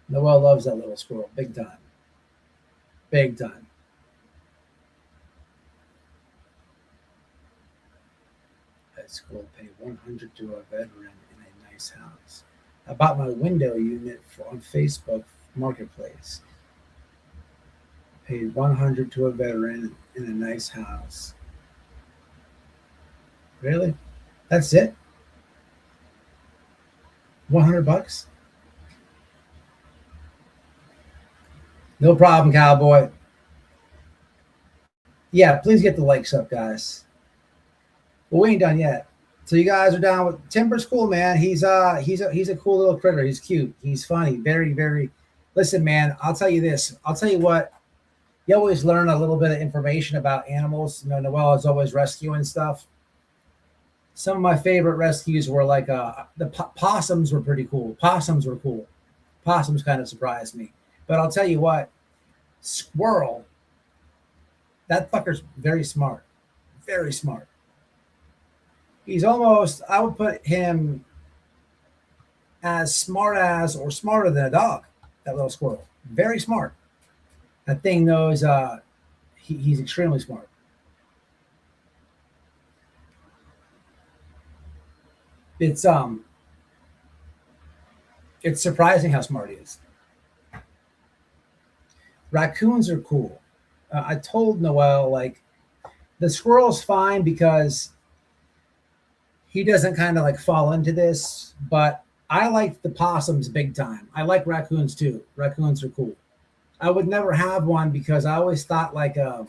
S6: Noel loves that little squirrel. Big time. Big time. That school pay $100 to a veteran in a nice house. I bought my window unit on Facebook Marketplace. Paid $100 to a veteran in a nice house. Really? That's it? $100. No problem, cowboy. Yeah, please get the likes up, guys. But we ain't done yet. So you guys are down with Timber's cool, man. He's a cool little critter. He's cute. He's funny. Very, very. Listen, man, I'll tell you this. I'll tell you what. You always learn a little bit of information about animals. You know, Noelle is always rescuing stuff. Some of my favorite rescues were like the possums were pretty cool. Possums were cool. Possums kind of surprised me. But I'll tell you what, squirrel, that fucker's very smart. Very smart. He's almost, I would put him as smart as or smarter than a dog, that little squirrel. Very smart. That thing knows he's extremely smart. It's surprising how smart he is. Raccoons are cool. I told Noelle, like, the squirrel's fine because he doesn't kind of like fall into this, but I like the possums big time. I like raccoons too. Raccoons are cool. I would never have one because I always thought like a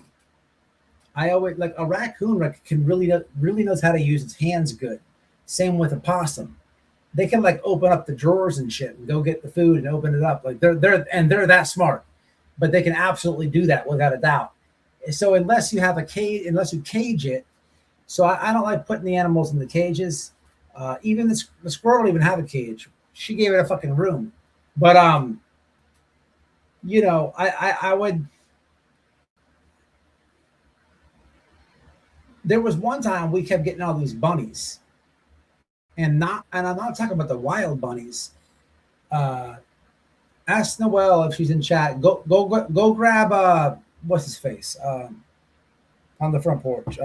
S6: raccoon can really knows how to use its hands good. Same with a possum. They can like open up the drawers and shit and go get the food and open it up. Like they're that smart, but they can absolutely do that without a doubt. So unless you have a cage, unless you cage it, so I don't like putting the animals in the cages. Even the squirrel don't even have a cage. She gave it a fucking room, but you know, I would. There was one time we kept getting all these bunnies, and I'm not talking about the wild bunnies. Ask Noelle if she's in chat. Go grab what's his face on the front porch.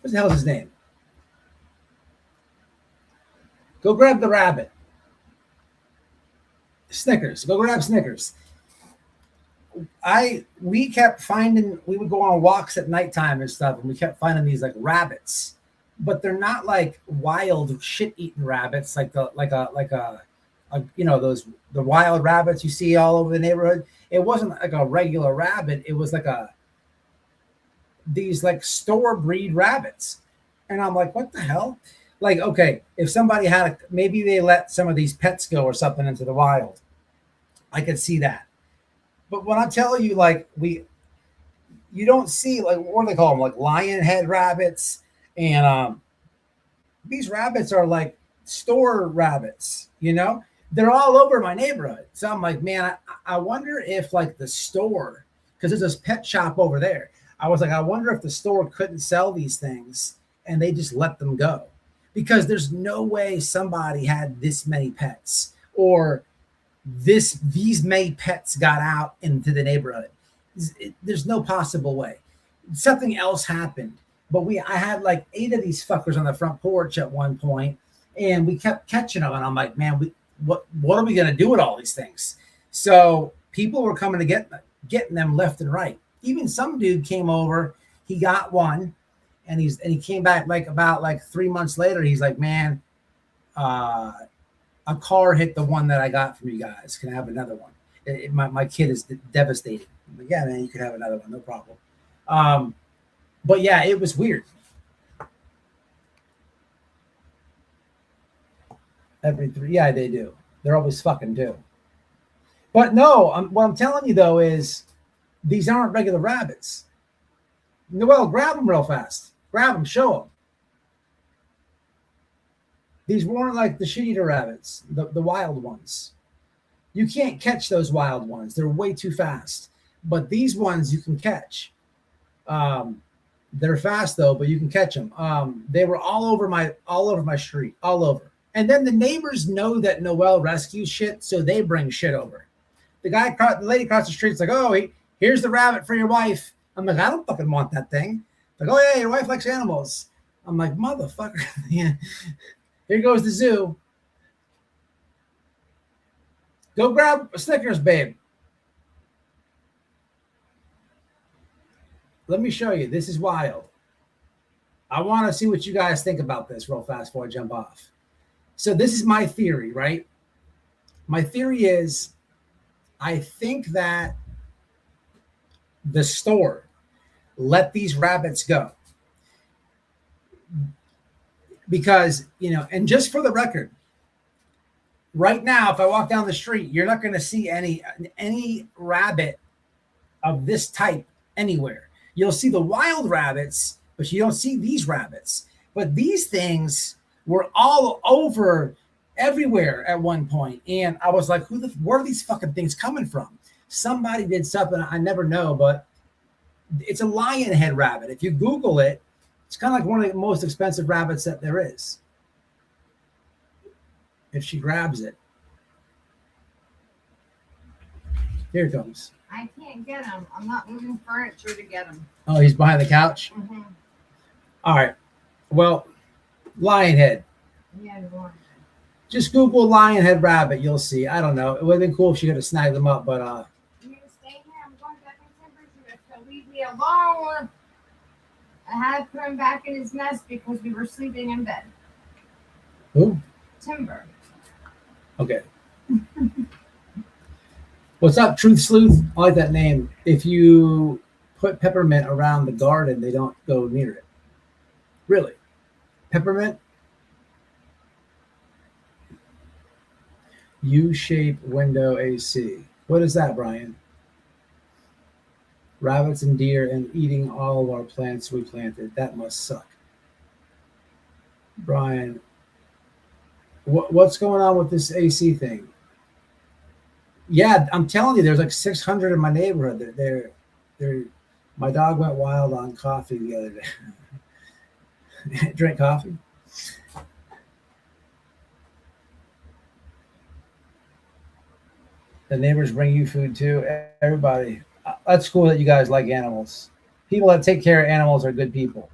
S6: What the hell's his name? Go grab the rabbit. Snickers. Go grab Snickers. We kept finding, we would go on walks at nighttime and stuff, and we kept finding these like rabbits, but they're not like wild shit-eating rabbits, like a you know, the wild rabbits you see all over the neighborhood. It wasn't like a regular rabbit. It was like these like store breed rabbits. And I'm like, what the hell? Like, okay, if somebody had maybe they let some of these pets go or something into the wild, I could see that. But when I tell you, like, you don't see, like, what do they call them? Like lion head rabbits. And these rabbits are like store rabbits, you know? They're all over my neighborhood. So I'm like, man, I wonder if like the store, because there's this pet shop over there. I was like, I wonder if the store couldn't sell these things and they just let them go. Because there's no way somebody had this many pets or these many pets got out into the neighborhood. There's no possible way. Something else happened. But I had like 8 of these fuckers on the front porch at one point, and we kept catching them. And I'm like, man, what are we gonna do with all these things? So people were coming to getting them left and right. Even some dude came over, he got one, and he came back like about 3 months later. He's like, man, a car hit the one that I got from you guys. Can I have another one? My kid is devastated. I'm like, yeah, man, you can have another one, no problem. But yeah, it was weird. Yeah, they do. They're always fucking do. But no, what I'm telling you though is these aren't regular rabbits. Noelle, grab them real fast. Grab them, show them. These weren't like the shit-eater rabbits, the wild ones. You can't catch those wild ones. They're way too fast. But these ones you can catch. They're fast though, but you can catch them. They were all over my street, all over. And then the neighbors know that Noelle rescues shit, so they bring shit over. The lady across the street's like, oh, here's the rabbit for your wife. I'm like, I don't fucking want that thing. Like, oh yeah, your wife likes animals. I'm like, motherfucker. Yeah. Here goes the zoo. Go grab a Snickers, babe. Let me show you. This is wild. I want to see what you guys think about this real fast before I jump off. So this is my theory, right? My theory is I think that the store let these rabbits go. Because, and just for the record, right now, if I walk down the street, you're not going to see any rabbit of this type anywhere. You'll see the wild rabbits, but you don't see these rabbits. But these things were all over everywhere at one point. And I was like, where are these fucking things coming from? Somebody did something, I never know, but it's a lion head rabbit. If you Google it, it's kind of like one of the most expensive rabbits that there is. If she grabs it. Here it comes.
S1: I can't get him. I'm not moving furniture to get him.
S6: Oh, he's behind the couch?
S1: Mm-hmm.
S6: All right. Well, lion head.
S1: Yeah, you want.
S6: Just Google lion head rabbit. You'll see. I don't know. It would have been cool if she could have snagged them up, but
S1: You need to stay here. I'm going back in Timber's. You have to leave me alone. I had to put him back in his nest because we were sleeping in bed.
S6: who?
S1: Timber.
S6: Okay. What's up, Truth Sleuth? I like that name. If you put peppermint around the garden, they don't go near it. Really? Peppermint? U-shaped window AC. What is that, Brian? Rabbits and deer and eating all of our plants we planted. That must suck. Brian, what's going on with this AC thing? Yeah, I'm telling you, there's like 600 in my neighborhood. They're my dog went wild on coffee the other day. Drink coffee. The neighbors bring you food too. Everybody, that's cool that you guys like animals. People that take care of animals are good people.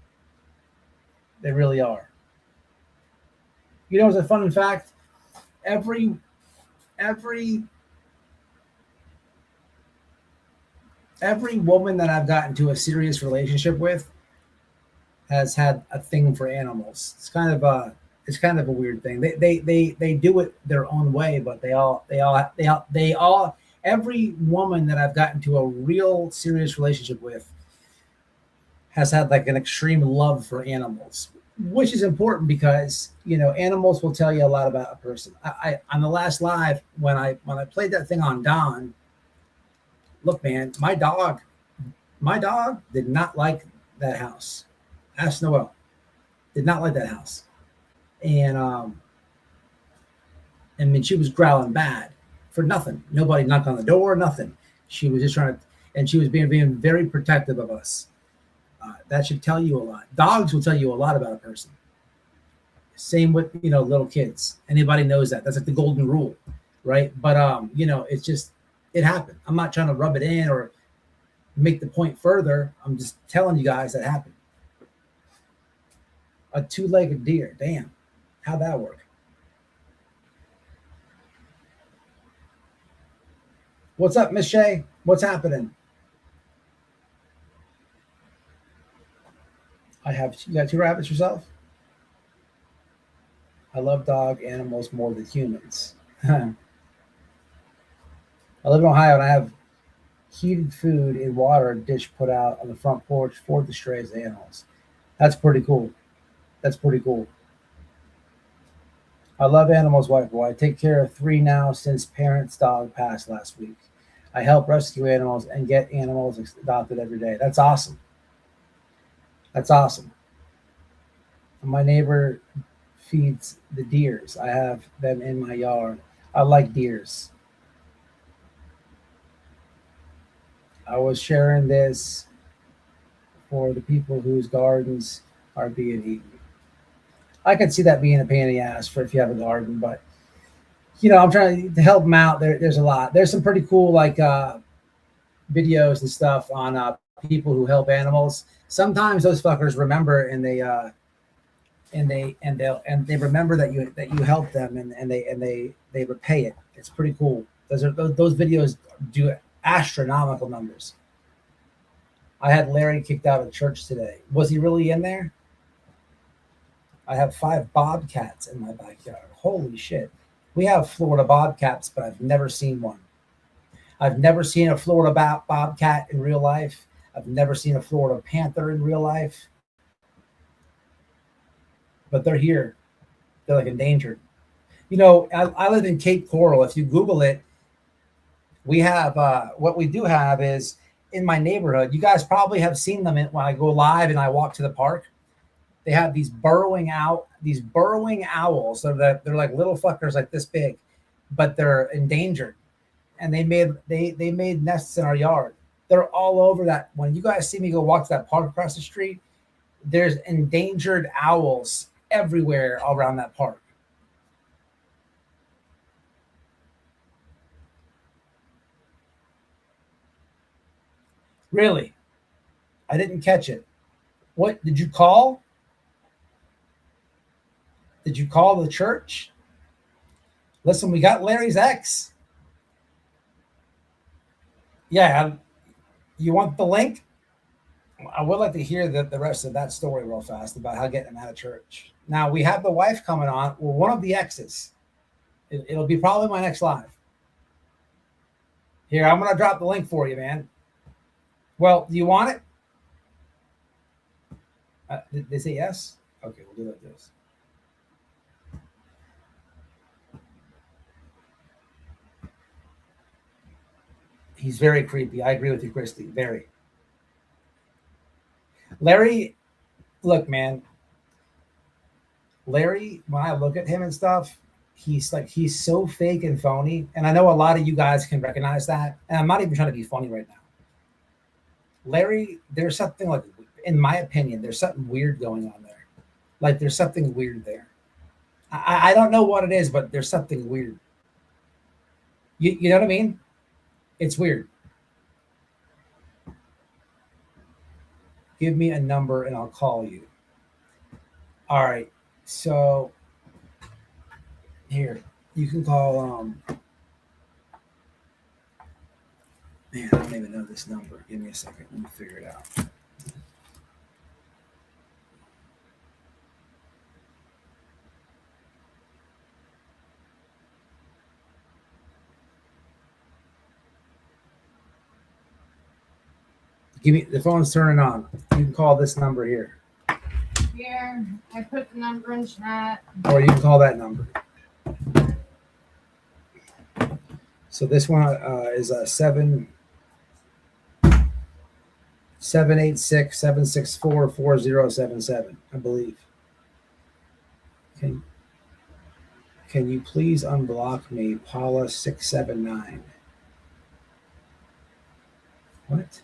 S6: They really are. You know, it's a fun fact. Every woman that I've gotten to a serious relationship with has had a thing for animals. It's kind of a weird thing. They do it their own way, but they all every woman that I've gotten to a real serious relationship with has had like an extreme love for animals, which is important because, animals will tell you a lot about a person. I on the last live, when I played that thing on Don, look, man, my dog did not like that house. Ask Noel. Did not like that house. And I mean, she was growling bad for nothing. Nobody knocked on the door, nothing. She was just trying to, and she was being very protective of us. That should tell you a lot. Dogs will tell you a lot about a person. Same with, little kids. Anybody knows that. That's like the golden rule, right? But, it's just, it happened. I'm not trying to rub it in or make the point further. I'm just telling you guys that happened. A two-legged deer. Damn. How'd that work? What's up, Miss Shay? What's happening? You got 2 rabbits yourself? I love dog animals more than humans. I live in Ohio and I have heated food and water dish put out on the front porch for the strays animals. That's pretty cool. That's pretty cool. I love animals, white boy. I take care of 3 now since parents' dog passed last week. I help rescue animals and get animals adopted every day. That's awesome. That's awesome. My neighbor feeds the deers. I have them in my yard. I like deers. I was sharing this for the people whose gardens are being eaten. I could see that being a pain in the ass for if you have a garden, but I'm trying to help them out. There's a lot. There's some pretty cool videos and stuff on people who help animals. Sometimes those fuckers remember and they remember that you helped them and they repay it. It's pretty cool. Those videos do astronomical numbers. I had Larry kicked out of church today. Was he really in there? I have 5 bobcats in my backyard. Holy shit. We have Florida bobcats, but I've never seen one. I've never seen a Florida bobcat in real life. I've never seen a Florida panther in real life. But they're here. They're like endangered. You know, I live in Cape Coral. If you Google it, we have, what we do have is in my neighborhood, you guys probably have seen them when I go live and I walk to the park. They have these burrowing owls. So that they're like little fuckers like this big, but they're endangered. And they made nests in our yard. They're all over that. When you guys see me go walk to that park across the street, there's endangered owls everywhere around that park. Really? I didn't catch it. What did you call? Did you call the church? Listen, we got Larry's ex. Yeah, you want the link? I would like to hear the rest of that story real fast about how getting him out of church. Now, we have the wife coming on. Well, one of the exes. It'll be probably my next live. Here, I'm going to drop the link for you, man. Well, do you want it? Did they say yes? Okay, we'll do it like this. He's very creepy. I agree with you, Christy. Very. Larry, look, man. Larry, when I look at him and stuff, he's so fake and phony. And I know a lot of you guys can recognize that. And I'm not even trying to be funny right now. Larry, there's something like, in my opinion, there's something weird going on there. Like there's something weird there. I don't know what it is, but there's something weird. You know what I mean? It's weird. Give me a number and I'll call you. All right. So here, you can call man, I don't even know this number. Give me a second. Let me figure it out. Give me the phone's turning on. You can call this number here.
S1: Here, I put the number in chat.
S6: Or you can call that number. So this one is a 786-764-4077, I believe. Can you please unblock me, Paula 679? What?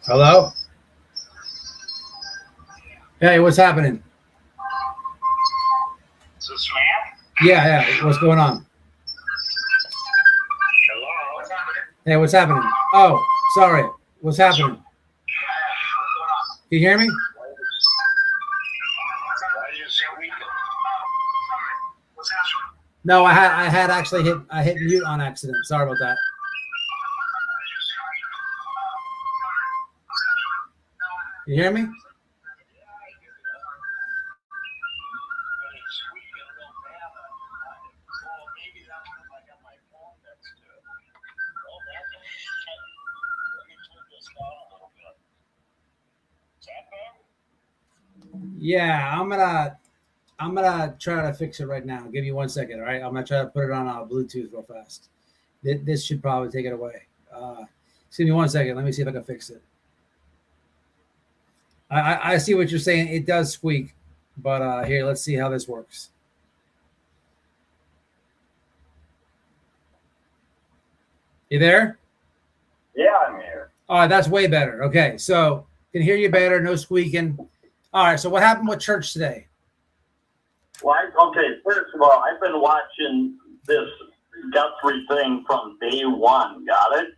S6: Hello? Hey, what's happening?
S13: Is this man?
S6: Yeah. What's going on?
S13: Hello?
S6: Hey, what's happening? Oh, sorry. What's happening? Can you hear me? No, I had actually hit mute on accident. Sorry about that. You hear me? Yeah, I'm gonna try to fix it right now. Give you 1 second, all right? I'm gonna try to put it on Bluetooth real fast. This should probably take it away. Just give me 1 second. Let me see if I can fix it. I see what you're saying. It does squeak, but here, let's see how this works. You there?
S13: Yeah, I'm here.
S6: All right, that's way better. Okay, so can hear you better. No squeaking. All right. So what happened with church today?
S13: Well, okay. First of all, I've been watching this Gettr thing from day one. Got it?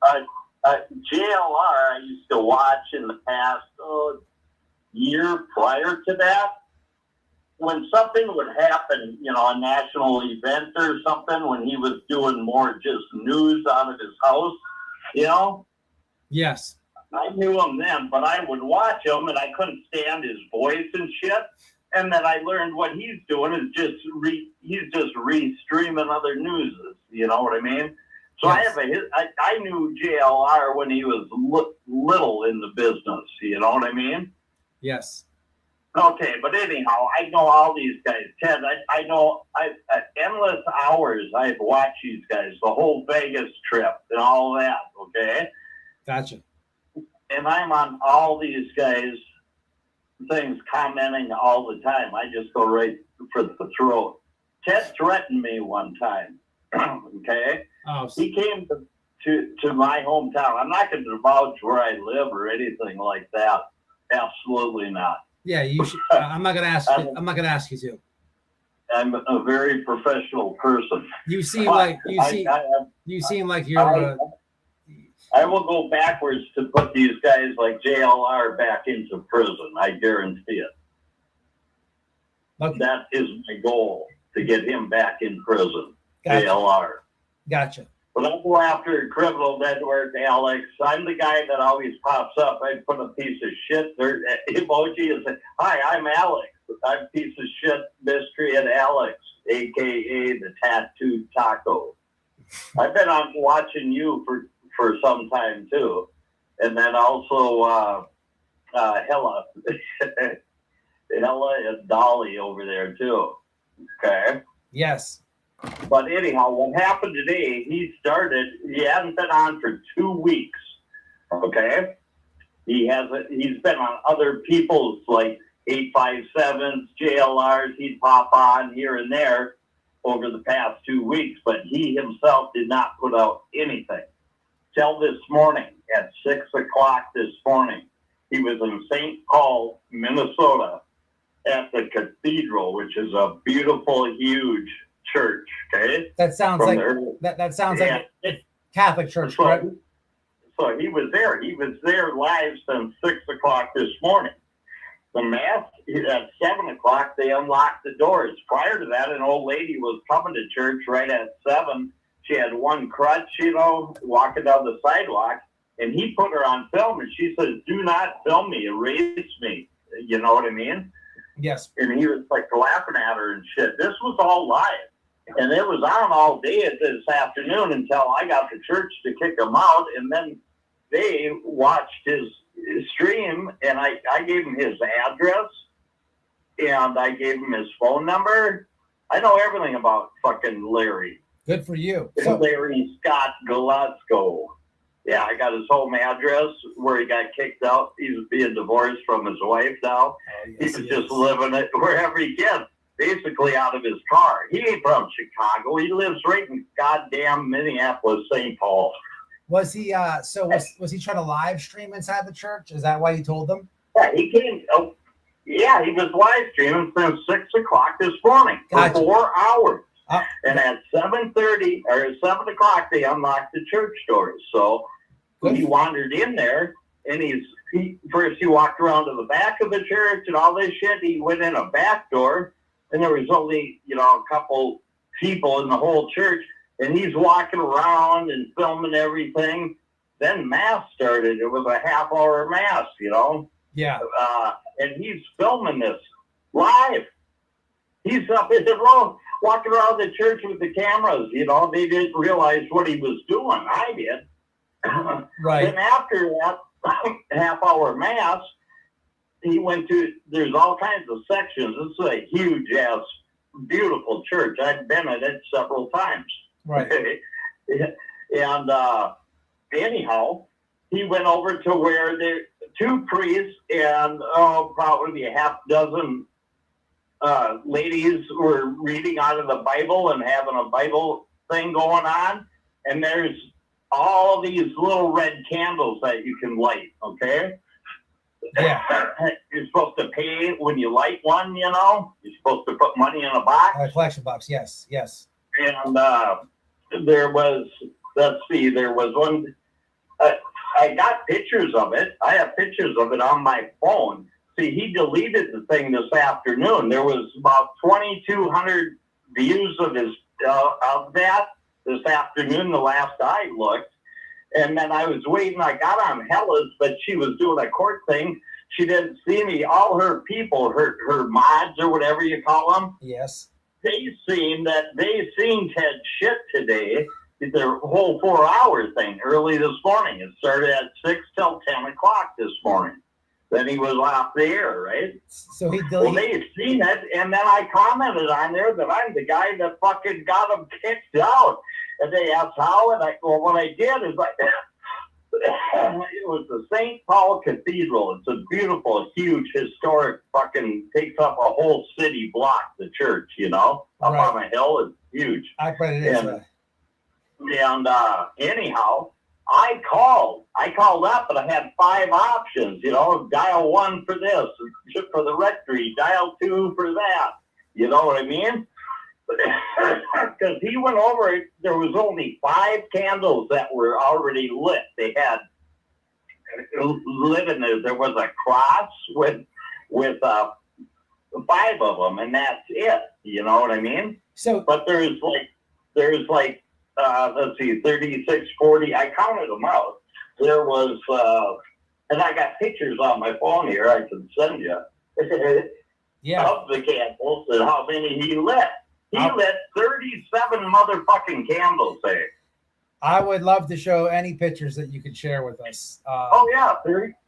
S13: JLR, I used to watch in the past year prior to that. When something would happen, a national event or something, when he was doing more just news out of his house,
S6: Yes.
S13: I knew him then, but I would watch him and I couldn't stand his voice and shit. And then I learned what he's doing is he's just re-streaming other news. You know what I mean? So
S6: yes.
S13: I knew JLR when he was little in the business. You know what I mean?
S6: Yes.
S13: Okay, but anyhow, I know all these guys. Ted, I know endless hours I've watched these guys, the whole Vegas trip and all that, okay?
S6: Gotcha.
S13: And I'm on all these guys' things commenting all the time. I just go right for the throat. Ted threatened me one time, okay?
S6: Oh,
S13: he came to my hometown. I'm not going to divulge where I live or anything like that. Absolutely not.
S6: Yeah, you should. I'm not gonna ask. I'm not gonna ask you to.
S13: I'm a very professional person.
S6: You seem like you seem like you're.
S13: I will go backwards to put these guys like JLR back into prison. I guarantee it.
S6: Okay.
S13: That is my goal, to get him back in prison.
S6: Gotcha.
S13: JLR.
S6: Gotcha.
S13: But I'll go after criminal network, Alex. I'm the guy that always pops up. I put a piece of shit there, emoji and say, "Hi, I'm Alex. I'm piece of shit mystery and Alex, aka the tattooed taco." I've been on watching you for some time too, and then also Hella and Dolly over there too. Okay.
S6: Yes.
S13: But anyhow, what happened today, he hadn't been on for 2 weeks. Okay. He's been on other people's like 857s, JLRs. He'd pop on here and there over the past 2 weeks, but he himself did not put out anything. Till this morning at 6 o'clock this morning, he was in St. Paul, Minnesota at the cathedral, which is a beautiful, huge church. Okay.
S6: That sounds like that sounds like a Catholic church, correct?
S13: So he was there. He was there live since 6 o'clock this morning. The mass at 7 o'clock, they unlocked the doors. Prior to that, an old lady was coming to church right at 7. She had one crutch, walking down the sidewalk, and he put her on film, and she says, "Do not film me, erase me." You know what I mean?
S6: Yes.
S13: And he was like laughing at her and shit. This was all live. And it was on all day this afternoon until I got the church to kick him out. And then they watched his stream, and I gave him his address, and I gave him his phone number. I know everything about fucking Larry.
S6: Good for you.
S13: Larry Scott Galatzko. Yeah, I got his home address where he got kicked out. He's being divorced from his wife now. He's just living it wherever he can, basically out of his car. He ain't from Chicago. He lives right in goddamn Minneapolis, St. Paul.
S6: Was he was he trying to live stream inside the church? Is that why you told them?
S13: Yeah, he came. Oh, yeah, he was live streaming since 6 o'clock this morning for 4 hours. And at 7:30 or 7 o'clock, they unlocked the church doors. So when he wandered in there, and first he walked around to the back of the church and all this shit. He went in a back door, and there was only a couple people in the whole church. And he's walking around and filming everything. Then mass started. It was a half-hour mass,
S6: Yeah.
S13: And he's filming this live. He's up in the room, walking around the church with the cameras. They didn't realize what he was doing. I did.
S6: Right.
S13: And after that half-hour mass, he went to, there's all kinds of sections. This is a huge-ass, beautiful church. I've been in it several times.
S6: Right.
S13: And anyhow, he went over to where the two priests and probably a half dozen ladies were reading out of the Bible and having a Bible thing going on. And there's all these little red candles that you can light, okay?
S6: Yeah.
S13: You're supposed to pay when you light one, You're supposed to put money in a box.
S6: A collection box, yes.
S13: And there was one I got pictures of it. I have pictures of it on my phone. See, he deleted the thing this afternoon. There was about 2,200 views of that this afternoon, the last I looked. And then I was waiting. I got on Hella's, but she was doing a court thing. She didn't see me. All her people, her mods or whatever you call them.
S6: Yes.
S13: They seen Ted shit today. Their whole 4-hour thing early this morning. It started at 6 till 10 o'clock this morning. Then he was off the air, right?
S6: So he
S13: Well, they've seen it, and then I commented on there that I'm the guy that fucking got him kicked out. And they asked how, and what I did is it was the St. Paul Cathedral. It's a beautiful, huge, historic fucking, takes up a whole city block, the church, up on a hill. It's huge.
S6: I bet it is.
S13: And anyhow, I called up, and I had 5 options, dial 1 for this, for the rectory, dial 2 for that. You know what I mean? Because he went over it, there was only 5 candles that were already lit. They had lit in there. There was a cross with 5 of them, and that's it. You know what I mean?
S6: So,
S13: but there's like let's see, 36, 40. I counted them out. There was, and I got pictures on my phone here. I can send you.
S6: Yeah.
S13: Of the candles and how many he lit. He lit 37 motherfucking candles there.
S6: I would love to show any pictures that you could share with us.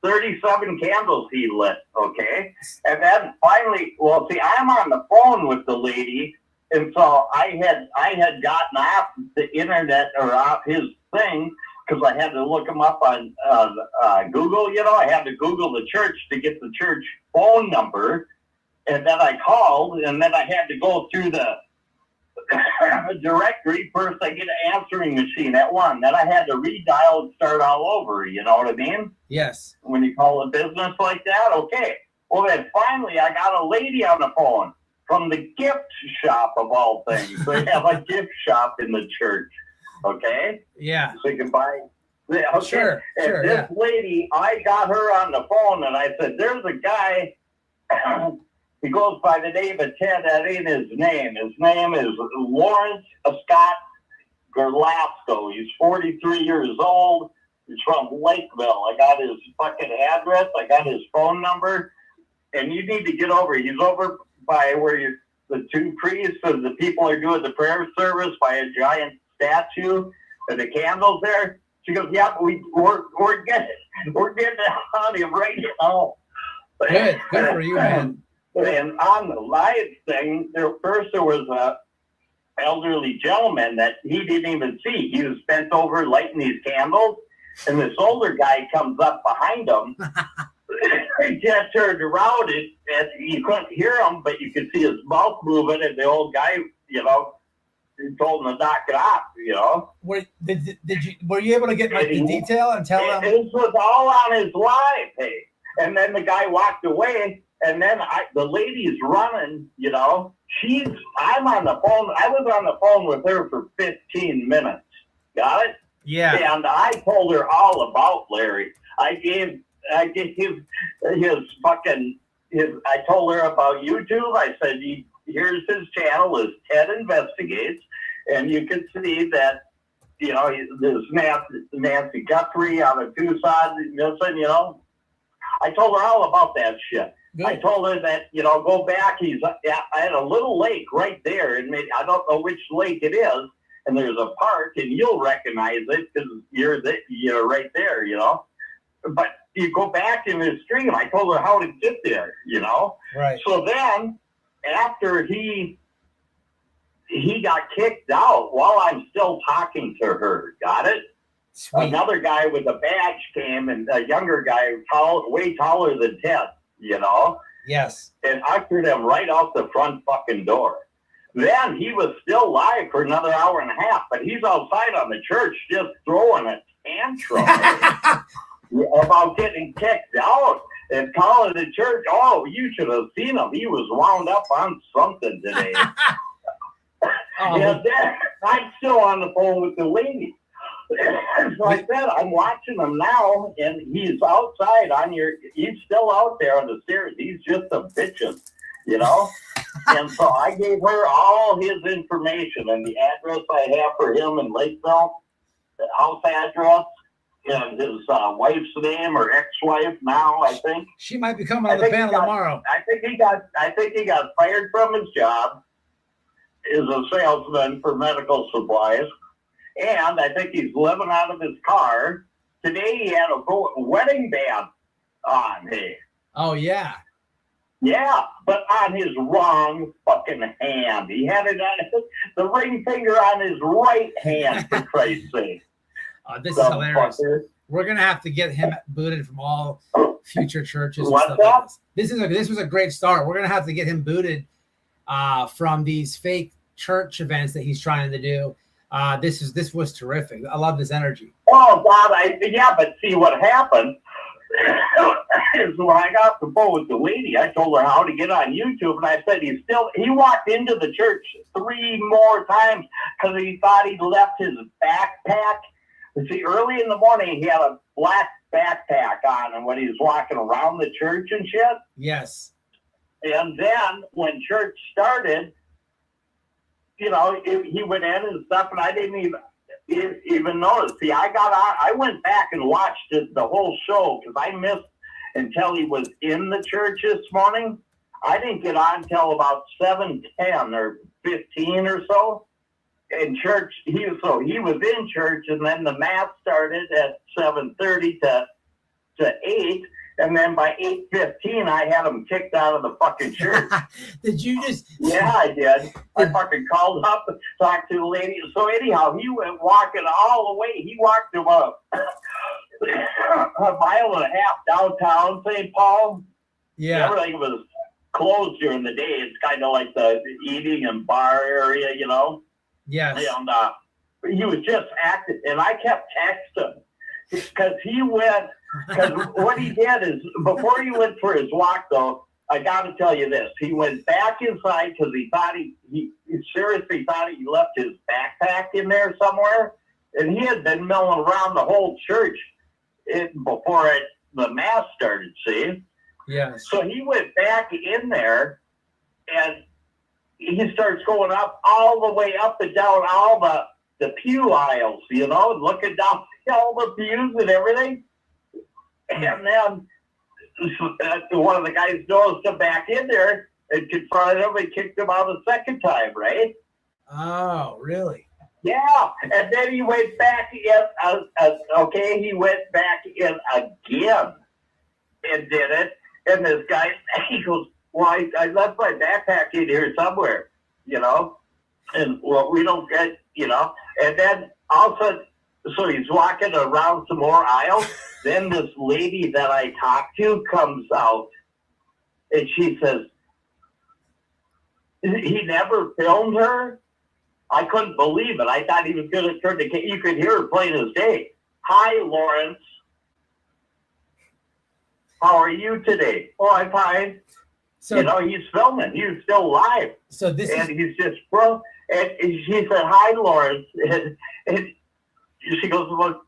S13: 37 candles he lit, okay? And then finally, well, see, I'm on the phone with the lady, and so I had gotten off the internet or off his thing because I had to look him up on Google, I had to Google the church to get the church phone number, and then I called, and then I had to go through the directory. First, I get an answering machine at 1. Then I had to redial and start all over. You know what I mean?
S6: Yes.
S13: When you call a business like that, okay. Well, then finally, I got a lady on the phone from the gift shop of all things. They have a gift shop in the church. Okay.
S6: Yeah.
S13: So you can buy. Yeah, okay.
S6: Sure.
S13: And this lady, I got her on the phone, and I said, "There's a guy." He goes by the name of Ted. That ain't his name. His name is Lawrence Scott Gerlasco. He's 43 years old. He's from Lakeville. I got his fucking address. I got his phone number. And you need to get over. He's over by where the 2 priests and the people are doing the prayer service by a giant statue and the candles there. She goes, "Yeah, we're getting on him right now."
S6: Good for you, man.
S13: And on the live thing, there was a elderly gentleman that he didn't even see. He was bent over lighting these candles, and this older guy comes up behind him. He just turned around, and you couldn't hear him, but you could see his mouth moving, and the old guy, he told him to knock it off,
S6: Were you able to get the detail and tell him?
S13: This was all on his live, hey. And then the guy walked away. And then the lady's running, I'm on the phone. I was on the phone with her for 15 minutes. Got it?
S6: Yeah.
S13: And I told her all about Larry. I gave him I told her about YouTube. I said, here's his channel, is Ted Investigates. And you can see that, there's Nancy Gettr out of Tucson, I told her all about that shit. Good. I told her that, go back. I had a little lake right there, and I don't know which lake it is, and there's a park, and you'll recognize it because you're right there, But you go back in the stream. I told her how to get there,
S6: Right.
S13: So then, after he got kicked out while I'm still talking to her, got it? Sweet. Another guy with a badge came, and a younger guy, way taller than Ted,
S6: Yes.
S13: And ushered him right out the front fucking door. Then he was still live for another hour and a half, but he's outside on the church just throwing a tantrum about getting kicked out and calling the church. Oh, you should have seen him. He was wound up on something today. And then I'm still on the phone with the lady. So I said, I'm watching him now, and he's outside he's still out there on the stairs. He's just a bitchin', you know? And so I gave her all his information and the address I have for him in Lakeville, the house address, and his wife's name or ex-wife now, I think.
S6: She might be coming on the panel tomorrow.
S13: I think he got fired from his job as a salesman for medical supplies. And I think he's living out of his car. Today he had a wedding band on. Hey.
S6: Oh, yeah.
S13: Yeah, but on his wrong fucking hand. He had it on the ring finger on his right hand, for Christ's sake.
S6: This is hilarious.
S13: Fucker.
S6: We're going to have to get him booted from all future churches. And
S13: What's
S6: stuff
S13: that?
S6: like this. This was a great start. We're going to have to get him booted from these fake church events that he's trying to do. This was terrific. I love this energy.
S13: Oh God, but see what happened is when I got the phone with the lady, I told her how to get on YouTube, and I said he walked into the church 3 more times because he thought he left his backpack. See, early in the morning he had a black backpack on, and when he was walking around the church and shit.
S6: Yes.
S13: And then when church started, you know, he went in and stuff, and I didn't even notice. See, I went back and watched the whole show because I missed until he was in the church this morning. I didn't get on until about 7:10 or 15 or so. In church, he was in church, and then the mass started at 7:30 to 8. And then by 8:15, I had him kicked out of the fucking church.
S6: Did you just?
S13: Yeah, I did. I fucking called up and talked to the lady. So anyhow, he went walking all the way. He walked about a mile and a half downtown St. Paul.
S6: Yeah.
S13: Everything was closed during the day. It's kind of like the eating and bar area, you know?
S6: Yes.
S13: And he was just acting. And I kept texting because he went. Because what he did is, before he went for his walk, though, I got to tell you this. He went back inside because he thought he seriously thought he left his backpack in there somewhere. And he had been milling around the whole church before the mass started, see?
S6: Yes.
S13: So he went back in there, and he starts going up all the way up and down all the pew aisles, you know, looking down all the pews and everything. And then one of the guys noticed him back in there and confronted him and kicked him out a second time, right?
S6: Oh, really?
S13: Yeah. And then he went back in, he went back in again and did it. And this guy, he goes, well, I left my backpack in here somewhere, you know? And, well, we don't get, you know? And then all of a sudden, so he's walking around some more aisles. Then this lady that I talked to comes out, and she says, he never filmed her? I couldn't believe it. I thought he was going to turn the camera. You could hear her plain as day. Hi, Lawrence. How are you today? Oh, I'm fine. So, you know, he's filming. He's still live.
S6: So this
S13: and he's just, bro. And she said, hi, Lawrence. And she goes, well,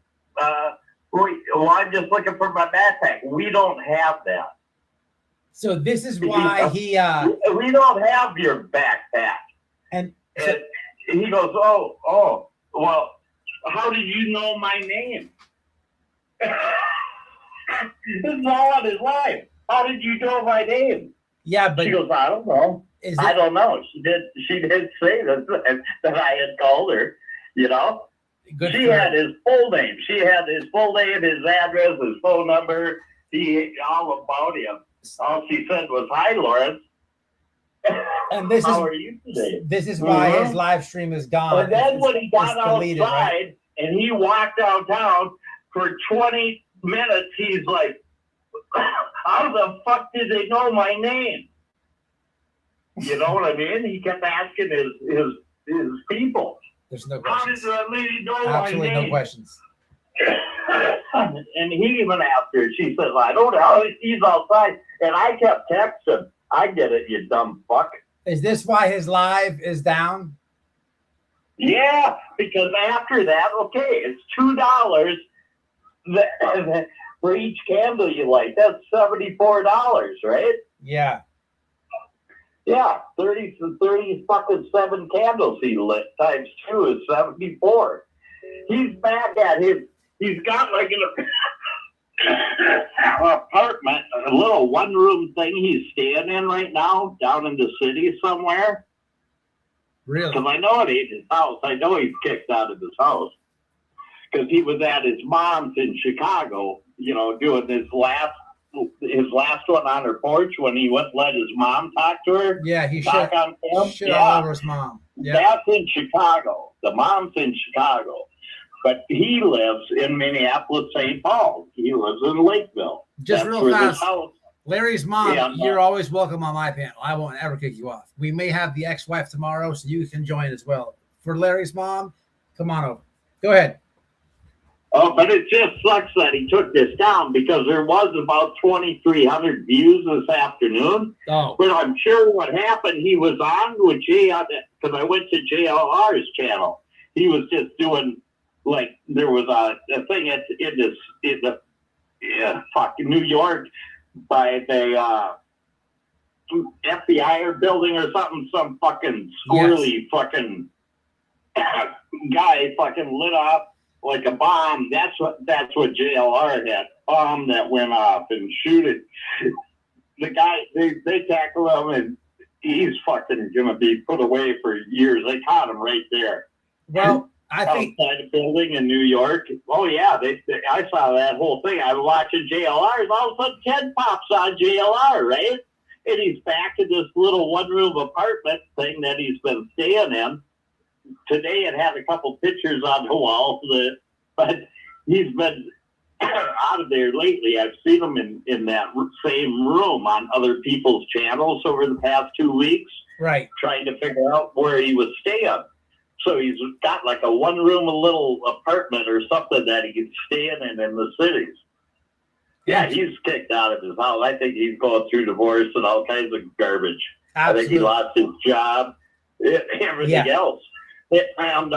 S13: I'm just looking for my backpack. We don't have that.
S6: So this is why
S13: we don't have your backpack.
S6: And
S13: he goes, oh, well, how did you know my name? This is all on his life. How did you know my name?
S6: Yeah, but
S13: she goes, I don't know. I don't know. She did say that I had called her, you know. She had his full name. She had his full name, his address, his phone number. All about him. All she said was, "Hi, Lawrence."
S6: And this
S13: how are you today?
S6: This is why his live stream is gone.
S13: And then when he got outside and he walked downtown for 20 minutes, he's like, "How the fuck did they know my name?" You know what I mean? He kept asking his people.
S6: There's no
S13: questions. How did the lady know
S6: Absolutely
S13: my name?
S6: No questions.
S13: And he even asked her. She said, I don't know. He's outside. And I kept texting. I get it, you dumb fuck.
S6: Is this why his live is down?
S13: Yeah. because after that, okay, it's $2 for each candle you light. That's $74, right?
S6: Yeah.
S13: Yeah, 30 fucking 7 candles he lit times 2 is 74. He's back at his. He's got like an apartment, a little one-room thing he's staying in right now down in the city somewhere.
S6: Really?
S13: Because I know it ain't his house. I know he's kicked out of his house because he was at his mom's in Chicago, you know, doing his last one on her porch when he wouldn't let his mom talk to her.
S6: Yeah, he
S13: talk
S6: shit,
S13: on film.
S6: shit all over his mom. Yeah.
S13: That's in Chicago. The mom's in Chicago. But he lives in Minneapolis, St. Paul. He lives in Lakeville.
S6: Just
S13: That's
S6: real
S13: where
S6: fast.
S13: this house.
S6: Larry's mom,
S13: Yeah,
S6: you're always welcome on my panel. I won't ever kick you off. We may have the ex-wife tomorrow, so you can join as well. For Larry's mom, come on over. Go ahead.
S13: Oh, but it just sucks that he took this down because there was about 2,300 views this afternoon.
S6: Oh.
S13: But I'm sure what happened, he was on with because I went to JLR's channel. He was just doing, like, there was a thing in fucking New York by the FBI building or something, some fucking squirrely fucking guy fucking lit off like a bomb. That's what JLR had. Bomb that went off and shoot it. The guy, they tackled him and he's fucking gonna be put away for years. They caught him right there.
S6: Well, I think
S13: outside a building in New York. Oh yeah, I saw that whole thing. I was watching JLR. All of a sudden, Ted pops on JLR, right? And he's back in this little one-room apartment thing that he's been staying in. Today, it had a couple pictures on the wall, but he's been out of there lately. I've seen him in that same room on other people's channels over the past 2 weeks,
S6: right,
S13: trying to figure out where he was staying. So he's got like a one-room, a little apartment or something that he can stay in the cities. Yeah, he's kicked out of his house. I think he's going through divorce and all kinds of garbage.
S6: Absolutely.
S13: I think he lost his job, everything else. And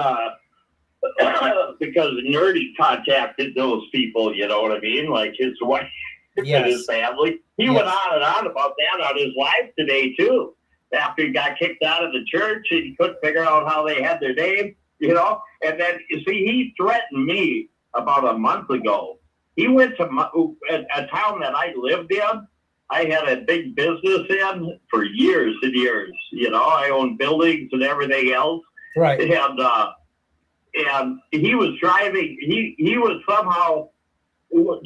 S13: because Nerdy contacted those people, you know what I mean? Like his wife and his family. He went on and on about that on his live today, too. After he got kicked out of the church and he couldn't figure out how they had their name, you know? And then, you see, he threatened me about a month ago. He went to a town that I lived in. I had a big business in for years and years. You know, I owned buildings and everything else.
S6: Right.
S13: And he was driving, he was somehow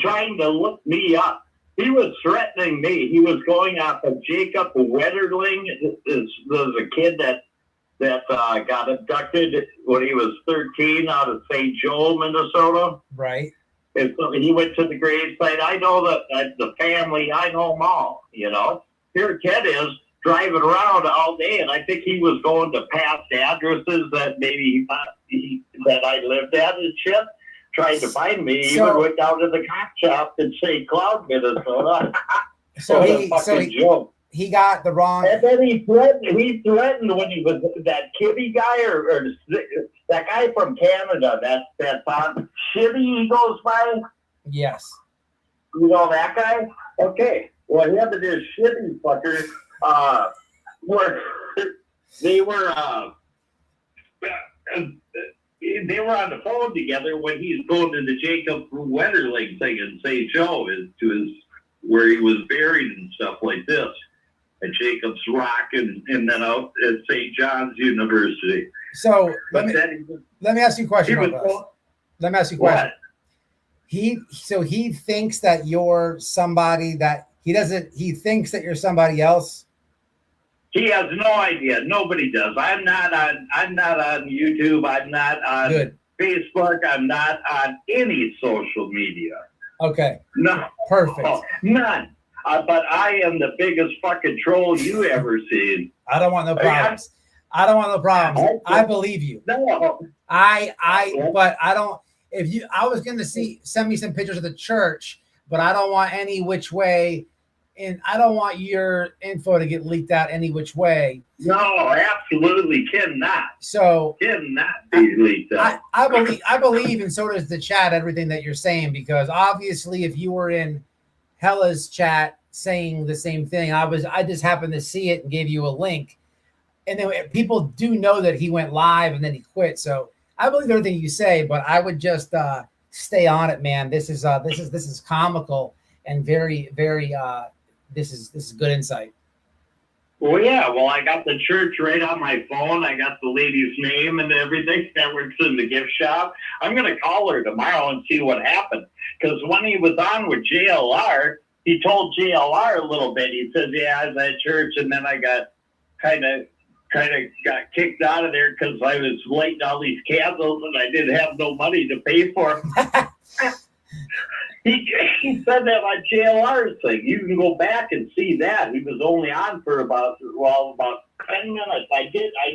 S13: trying to look me up. He was threatening me. He was going off of Jacob Wetterling. There's a kid that got abducted when he was 13 out of St. Joe, Minnesota.
S6: Right.
S13: And so he went to the gravesite. I know the family. I know them all, you know. Here Ted is driving around all day, and I think he was going to past addresses that maybe he thought that I lived at and shit. Trying to find me, he even went down to the cop shop in St. Cloud, Minnesota.
S6: He got the wrong.
S13: And then he threatened when he was that Kibby guy or that guy from Canada. That's on Shibby he goes by.
S6: Yes.
S13: You know that guy? Okay. Well, him and this Shibby fucker they were on the phone together when he's going to the Jacob Wetterling thing in St. Joe, where he was buried and stuff like this, at Jacob's Rock and then out at St. John's University.
S6: So let me ask you a question. Let me ask you a question. He thinks that you're somebody that he thinks that you're somebody else.
S13: He has no idea. Nobody does. I'm not on YouTube. I'm not on Facebook. I'm not on any social media.
S6: Okay.
S13: No.
S6: Perfect.
S13: None. But I am the biggest fucking troll you ever seen.
S6: I don't want no problems. I believe you.
S13: No.
S6: But I don't. I was going to send me some pictures of the church, but I don't want any which way and I don't want your info to get leaked out any which way.
S13: No, absolutely cannot.
S6: So
S13: cannot be leaked out.
S6: I believe, and so does the chat, everything that you're saying, because obviously, if you were in Hella's chat saying the same thing, I just happened to see it and gave you a link, and then people do know that he went live and then he quit. So I believe everything you say, but I would just stay on it, man. This is comical and very, very. This is good insight.
S13: Well, yeah. Well, I got the church right on my phone. I got the lady's name and everything that works in the gift shop. I'm going to call her tomorrow and see what happened. Because when he was on with JLR, he told JLR a little bit. He says, "Yeah, I was at church, and then I got kind of got kicked out of there because I was lighting all these candles and I didn't have no money to pay for them." He said that on JLR's thing. You can go back and see that. He was only on for about 10 minutes. I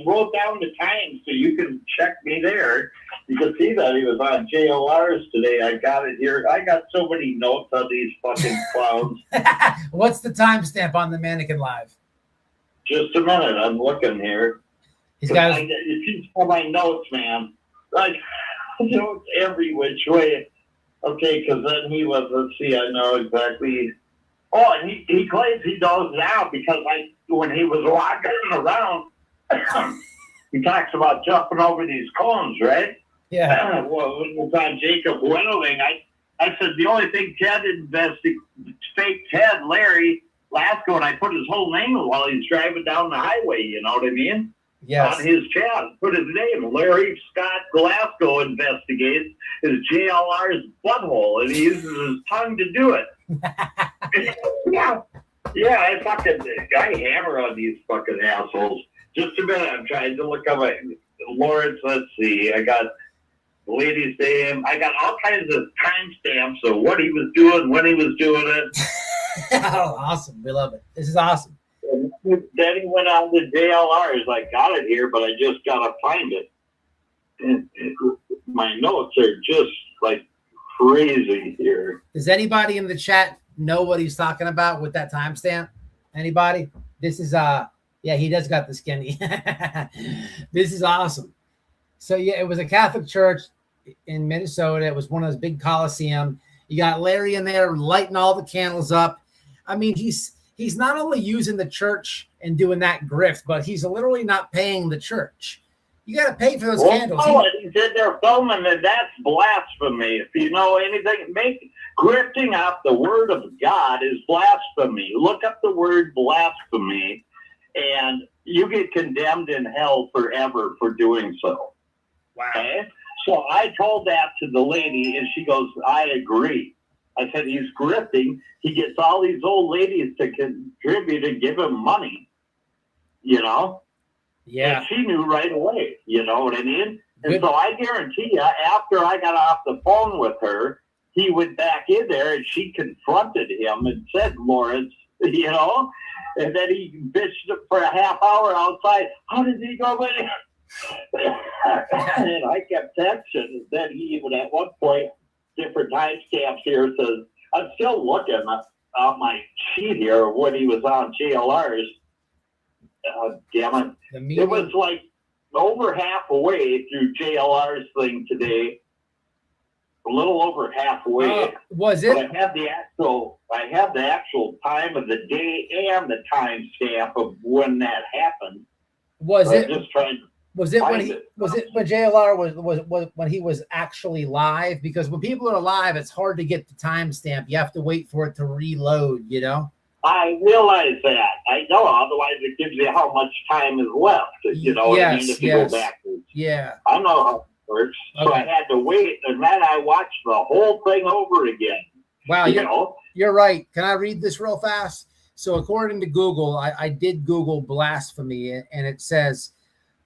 S13: wrote down the time so you can check me there. You can see that he was on JLR's today. I got it here. I got so many notes on these fucking clowns.
S6: What's the timestamp on the Mannequin Live?
S13: Just a minute. I'm looking here.
S6: He's got
S13: if you saw my notes, man, like notes every which way. Okay, because then he was, let's see, I know exactly. Oh, and he claims he knows now because when he was walking around, he talks about jumping over these cones, right?
S6: Yeah.
S13: Well, when it was on Jacob Winnowing, I said the only thing Ted fake Ted, Larry Lasco, and I put his whole name while he's driving down the highway, you know what I mean?
S6: Yes.
S13: On his chat, put his name. Larry Scott Glasgow investigates his JLR's butthole, and he uses his tongue to do it. Yeah, I hammer on these fucking assholes. Just a minute, I'm trying to look up Lawrence. Let's see, I got the lady's name. I got all kinds of timestamps of what he was doing, when he was doing it.
S6: Oh, awesome! We love it. This is awesome.
S13: And then he went on to JLR. He's like, got it here, but I just gotta find it. And my notes are just like crazy here.
S6: Does anybody in the chat know what he's talking about with that timestamp? Anybody? This is yeah, he does got the skinny. This is awesome. So yeah, it was a Catholic church in Minnesota. It was one of those big coliseum. You got Larry in there lighting all the candles up. I mean, he's not only using the church and doing that grift, but he's literally not paying the church. You got to pay for those candles.
S13: Oh, he said they're filming it. That's blasphemy. If you know anything, grifting off the word of God is blasphemy. Look up the word blasphemy, and you get condemned in hell forever for doing so.
S6: Wow.
S13: Okay? So I told that to the lady, and she goes, I agree. I said, he's grifting. He gets all these old ladies to contribute and give him money, you know?
S6: Yeah.
S13: And she knew right away, you know what I mean? And so I guarantee you, after I got off the phone with her, he went back in there and she confronted him and said, Lawrence, you know? And then he bitched for a half hour outside. How did he go in? And I kept texting. And then he even at one point, different timestamps here says, I'm still looking on my sheet here when he was on JLR's. Damn it. It was like over halfway through JLR's thing today. A little over halfway.
S6: Was it?
S13: But I have the actual time of the day and the timestamp of when that happened.
S6: Was it?
S13: I'm just trying to
S6: Was it when JLR was when he was actually live? Because when people are live, it's hard to get the timestamp. You have to wait for it to reload, you know?
S13: I realize that. I know, otherwise it gives you how much time is left. You know what I mean? If you go backwards.
S6: Yeah.
S13: I know how it works. So I had to wait, and then I watched the whole thing over again.
S6: Wow, you're right. Can I read this real fast? So according to Google, I did Google blasphemy, and it says,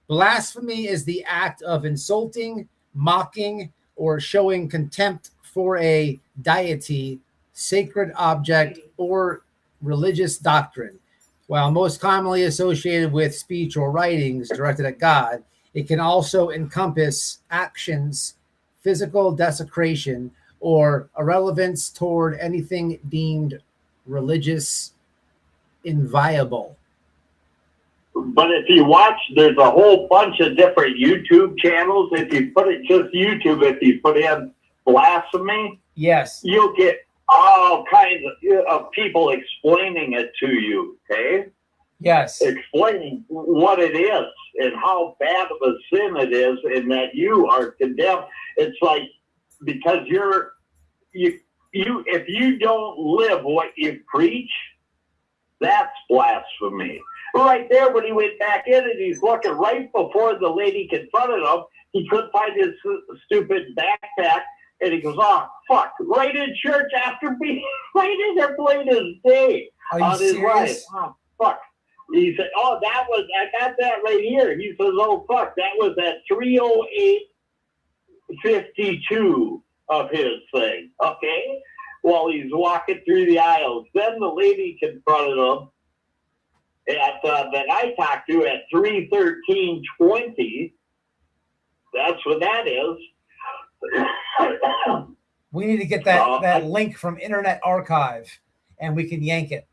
S6: blasphemy is the act of insulting, mocking, or showing contempt for a deity, sacred object, or religious doctrine. While most commonly associated with speech or writings directed at God, it can also encompass actions, physical desecration, or irrelevance toward anything deemed religious inviolable.
S13: But if you watch, there's a whole bunch of different YouTube channels. If you put it just YouTube, if you put in blasphemy,
S6: yes,
S13: you'll get all kinds of people explaining it to you. Okay.
S6: Yes.
S13: Explaining what it is and how bad of a sin it is, and that you are condemned. It's like, because if you don't live what you preach, that's blasphemy. Right there, when he went back in and he's looking right before the lady confronted him, he couldn't find his stupid backpack, and he goes, "Oh fuck!" Right in church after being right in there playing his day on his life. Oh fuck! He said, "Oh, I got that right here." He says, "Oh fuck, that was at 3:08:52 of his thing." Okay, while he's walking through the aisles, then the lady confronted him that I talked to at 3:13:20. That's what that is.
S6: We need to get that link from Internet Archive, and we can yank it,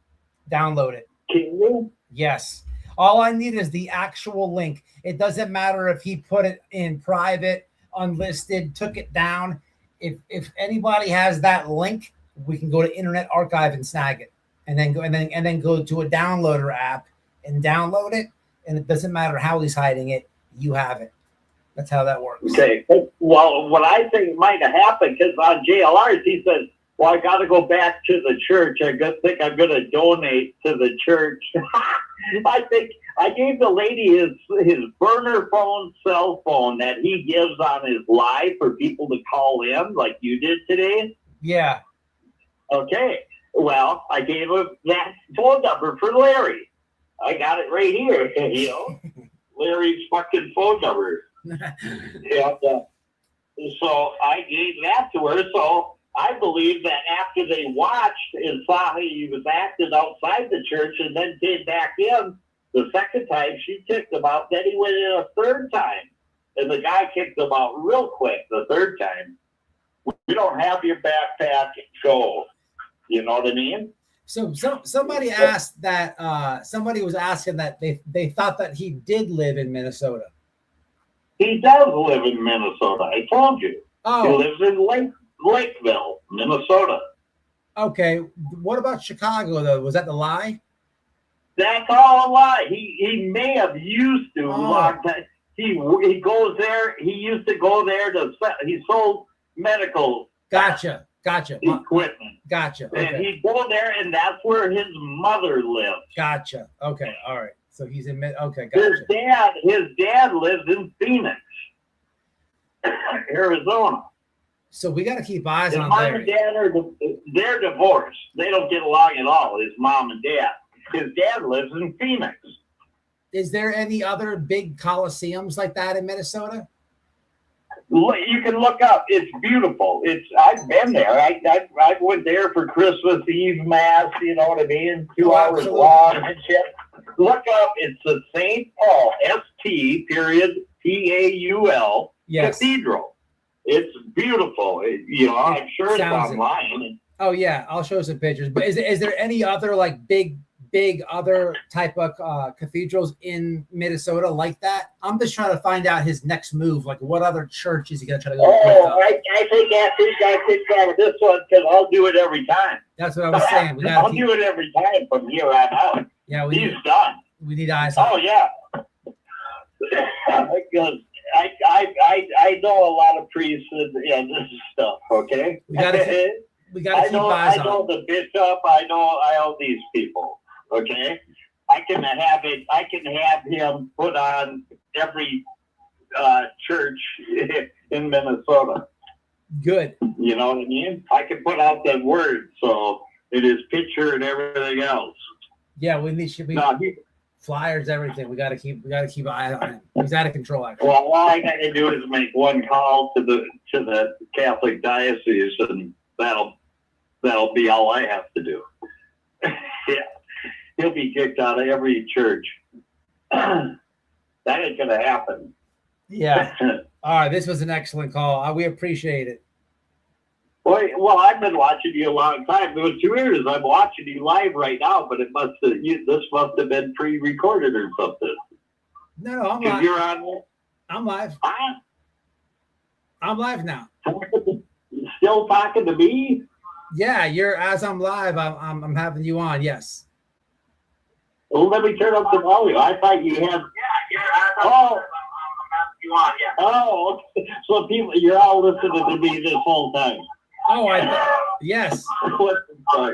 S6: download it.
S13: Can you?
S6: Yes. All I need is the actual link. It doesn't matter if he put it in private, unlisted, took it down. If anybody has that link, we can go to Internet Archive and snag it, and then go to a downloader app and download it. And it doesn't matter how he's hiding it, you have it. That's how that works.
S13: Okay. Well, what I think might have happened, because on JLRs he says, "Well, I got to go back to the church. I think I'm going to donate to the church." I think I gave the lady his burner phone, cell phone that he gives on his live for people to call in, like you did today.
S6: Yeah.
S13: Okay. Well, I gave him that phone number for Larry. I got it right here. You know, Larry's fucking phone number. So I gave that to her. So I believe that after they watched and saw how he was acting outside the church and then came back in the second time, she kicked him out. Then he went in a third time, and the guy kicked him out real quick the third time. We don't have your backpack, go. You know what I mean?
S6: So somebody asked that, somebody was asking that they thought that he did live in Minnesota.
S13: He does live in Minnesota. I told you.
S6: Oh.
S13: He lives in Lakeville, Minnesota.
S6: Okay. What about Chicago, though? Was that the lie?
S13: That's all a lie. He may have used to. Long time. He goes there. He used to go there he sold medical.
S6: Gotcha.
S13: Equipment.
S6: Gotcha. Okay.
S13: And he'd go there, and that's where his mother lives.
S6: Gotcha. Okay. All right. So he's in okay. Gotcha.
S13: His dad lives in Phoenix, Arizona.
S6: So we got to keep eyes
S13: His
S6: on
S13: mom
S6: Larry.
S13: and dad they're divorced. They don't get along at all. His mom and dad. His dad lives in Phoenix.
S6: Is there any other big coliseums like that in Minnesota?
S13: You can look up. It's beautiful. I've been there. I went there for Christmas Eve mass. You know what I mean? 2 hours long and shit. Look up. It's the St. Paul St.Paul Cathedral. It's beautiful. I'm sure it's online.
S6: Oh yeah, I'll show some pictures. But is there any other like big other type of cathedrals in Minnesota like that? I'm just trying to find out his next move. Like, what other church is he gonna try to go?
S13: I think after you guys take care of this one, because I'll do it every time.
S6: That's what I was saying.
S13: I'll do it every time from here on out.
S6: Yeah,
S13: he's done.
S6: We need eyes on.
S13: Oh yeah, because I know a lot of priests and this stuff. Okay,
S6: we gotta keep eyes on.
S13: I know the bishop. I know these people. Okay, I can have him put on every church in Minnesota.
S6: Good.
S13: You know what I mean? I can put out that word, so it is picture and everything else.
S6: Yeah, flyers, everything. We gotta keep an eye on him. He's out of control. Actually.
S13: Well, all I gotta do is make one call to the Catholic diocese, and that'll be all I have to do. Yeah. He'll be kicked out of every church. That ain't gonna happen.
S6: Yeah. All right. This was an excellent call. We appreciate it.
S13: Well, I've been watching you a long time. What's weird is I'm watching you live right now, but this must have been pre-recorded or something.
S6: No, I'm live.
S13: You're on.
S6: I'm live. I'm live now.
S13: Still talking to me?
S6: Yeah, as I'm live. I'm having you on. Yes.
S13: Well, let me turn up the volume. I thought you had. Yeah, I'm having you on. Yeah. Oh, so you're all listening to me this whole time.
S6: Oh, yes.
S13: What the fuck?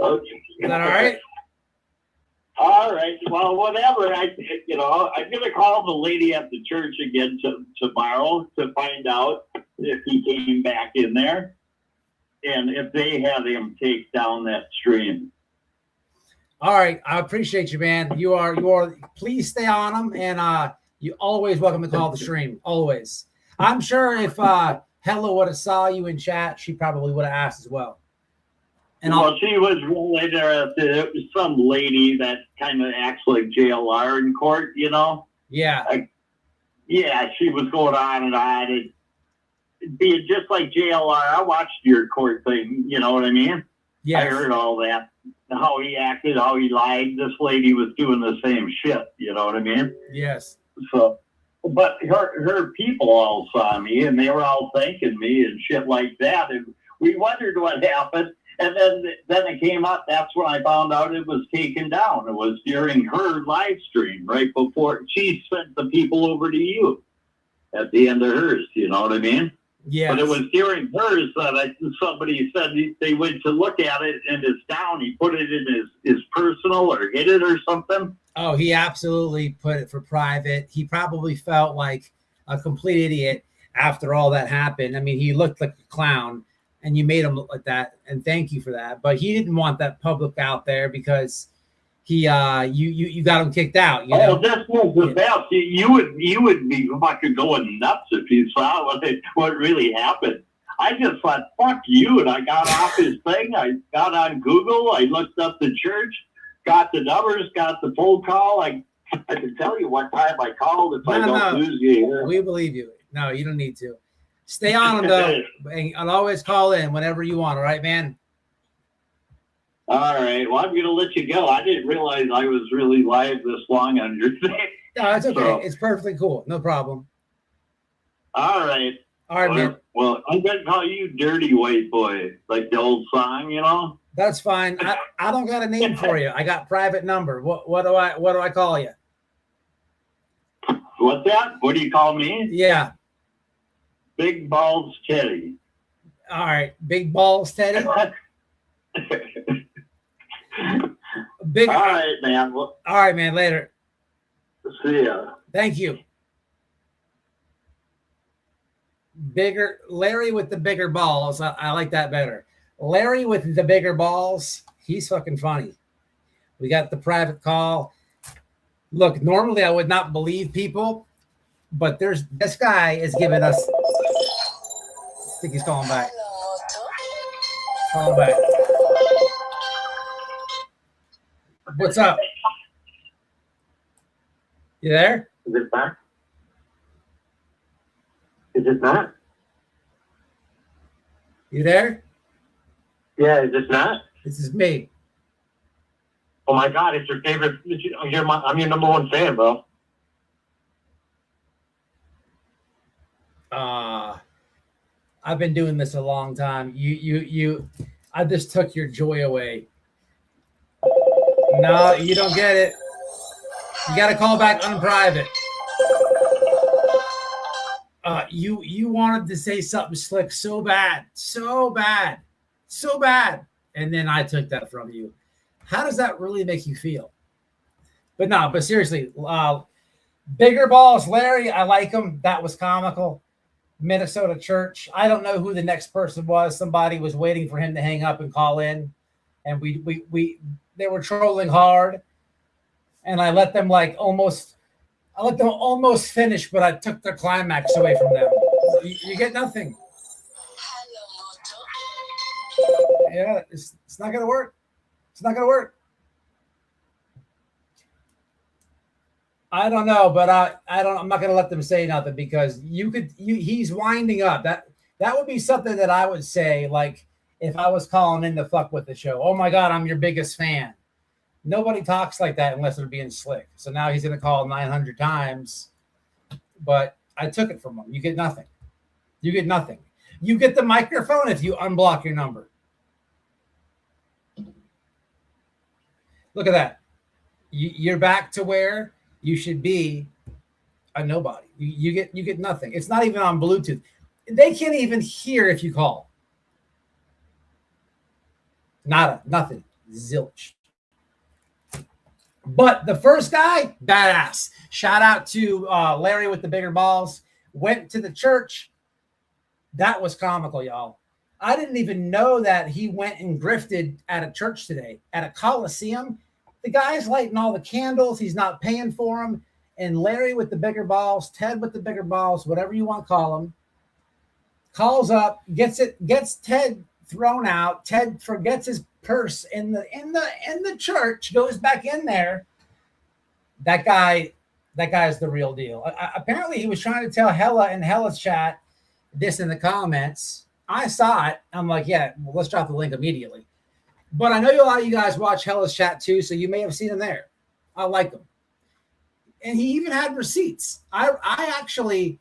S13: Okay.
S6: Is that all right?
S13: All right. Well, whatever. I'm gonna call the lady at the church again tomorrow to find out if he came back in there and if they had him take down that stream.
S6: All right. I appreciate you, man. You are. Please stay on them, and you always welcome to call the stream. Always. I'm sure if Hella would have saw you in chat, she probably would have asked as well.
S13: And she was real interested. It was some lady that kind of acts like JLR in court, you know?
S6: Yeah.
S13: Yeah, she was going on and on. And being just like JLR, I watched your court thing, you know what I mean?
S6: Yeah.
S13: I heard all that. How he acted, how he lied. This lady was doing the same shit, you know what I mean?
S6: Yes.
S13: So, but her people all saw me and they were all thanking me and shit like that. And we wondered what happened. And then it came up. That's when I found out it was taken down. It was during her live stream right before she sent the people over to you at the end of hers. You know what I mean?
S6: Yeah.
S13: But it was during hers that somebody said they went to look at it and it's down. He put it in his personal or hid it or something.
S6: Oh, he absolutely put it for private. He probably felt like a complete idiot after all that happened. I mean, he looked like a clown. And you made him look like that, and thank you for that. But he didn't want that public out there because he, you got him kicked out. You know?
S13: This was the best. You would be fucking going nuts if you saw what really happened. I just thought, fuck you, and I got off his thing. I got on Google. I looked up the church, got the numbers, got the phone call. I can tell you what time I called if I don't lose you here.
S6: We believe you. No, you don't need to. Stay on them, though, and I'll always call in whenever you want. All right, man?
S13: All right. Well, I'm going to let you go. I didn't realize I was really live this long on your thing.
S6: No, it's okay. So, it's perfectly cool. No problem.
S13: All right.
S6: All right, man.
S13: Well, I'm going to call you Dirty White Boy, like the old song, you know?
S6: That's fine. I don't got a name for you. I got private number. What do I call you?
S13: What's that? What do you call me?
S6: Yeah.
S13: Big Balls Teddy.
S6: All right. Big Balls Teddy. Big.
S13: All right, man.
S6: All right, man. Later.
S13: See ya.
S6: Thank you. Bigger Larry with the bigger balls. I like that better. Larry with the bigger balls. He's fucking funny. We got the private call. Look, normally I would not believe people, but this guy is giving us. I think he's calling back. Calling back. What's up? You there?
S13: Is it back? Is it not?
S6: You there?
S13: Yeah, is this not?
S6: This is me.
S13: Oh my God, it's your favorite. I'm your number one fan, bro.
S6: I've been doing this a long time. I just took your joy away. No, you don't get it. You got to call back unprivate. You wanted to say something slick so bad, and then I took that from you. How does that really make you feel? But seriously, bigger balls, Larry. I like him. That was comical. Minnesota church. I don't know who the next person was. Somebody was waiting for him to hang up and call in, and they were trolling hard, and I let them almost finish, but I took their climax away from them. You get nothing. Yeah, it's not gonna work. It's not gonna work. I don't know, but I'm not gonna let them say nothing because he's winding up. That That would be something that I would say, like, if I was calling in to fuck with the show. Oh my God, I'm your biggest fan. Nobody talks like that unless they're being slick. So now he's going to call 900 times. But I took it from him. You get nothing. You get nothing. You get the microphone if you unblock your number. Look at that. You're back to where you should be a nobody. You get nothing. It's not even on Bluetooth. They can't even hear if you call. Nada, nothing. Zilch. But the first guy, badass. Shout out to Larry with the bigger balls. Went to the church. That was comical, y'all. I didn't even know that he went and grifted at a church today, at a coliseum. The guy's lighting all the candles. He's not paying for them. And Larry with the bigger balls, Ted with the bigger balls, whatever you want to call him, calls up, gets Ted thrown out. Ted forgets his purse in the church, goes back in there. That guy's the real deal. Apparently he was trying to tell Hella in Hella's chat this in the comments. I saw it. I'm like, yeah, well, let's drop the link immediately. But I know a lot of you guys watch Hella's chat too, so you may have seen him there. I like him. And he even had receipts. I actually,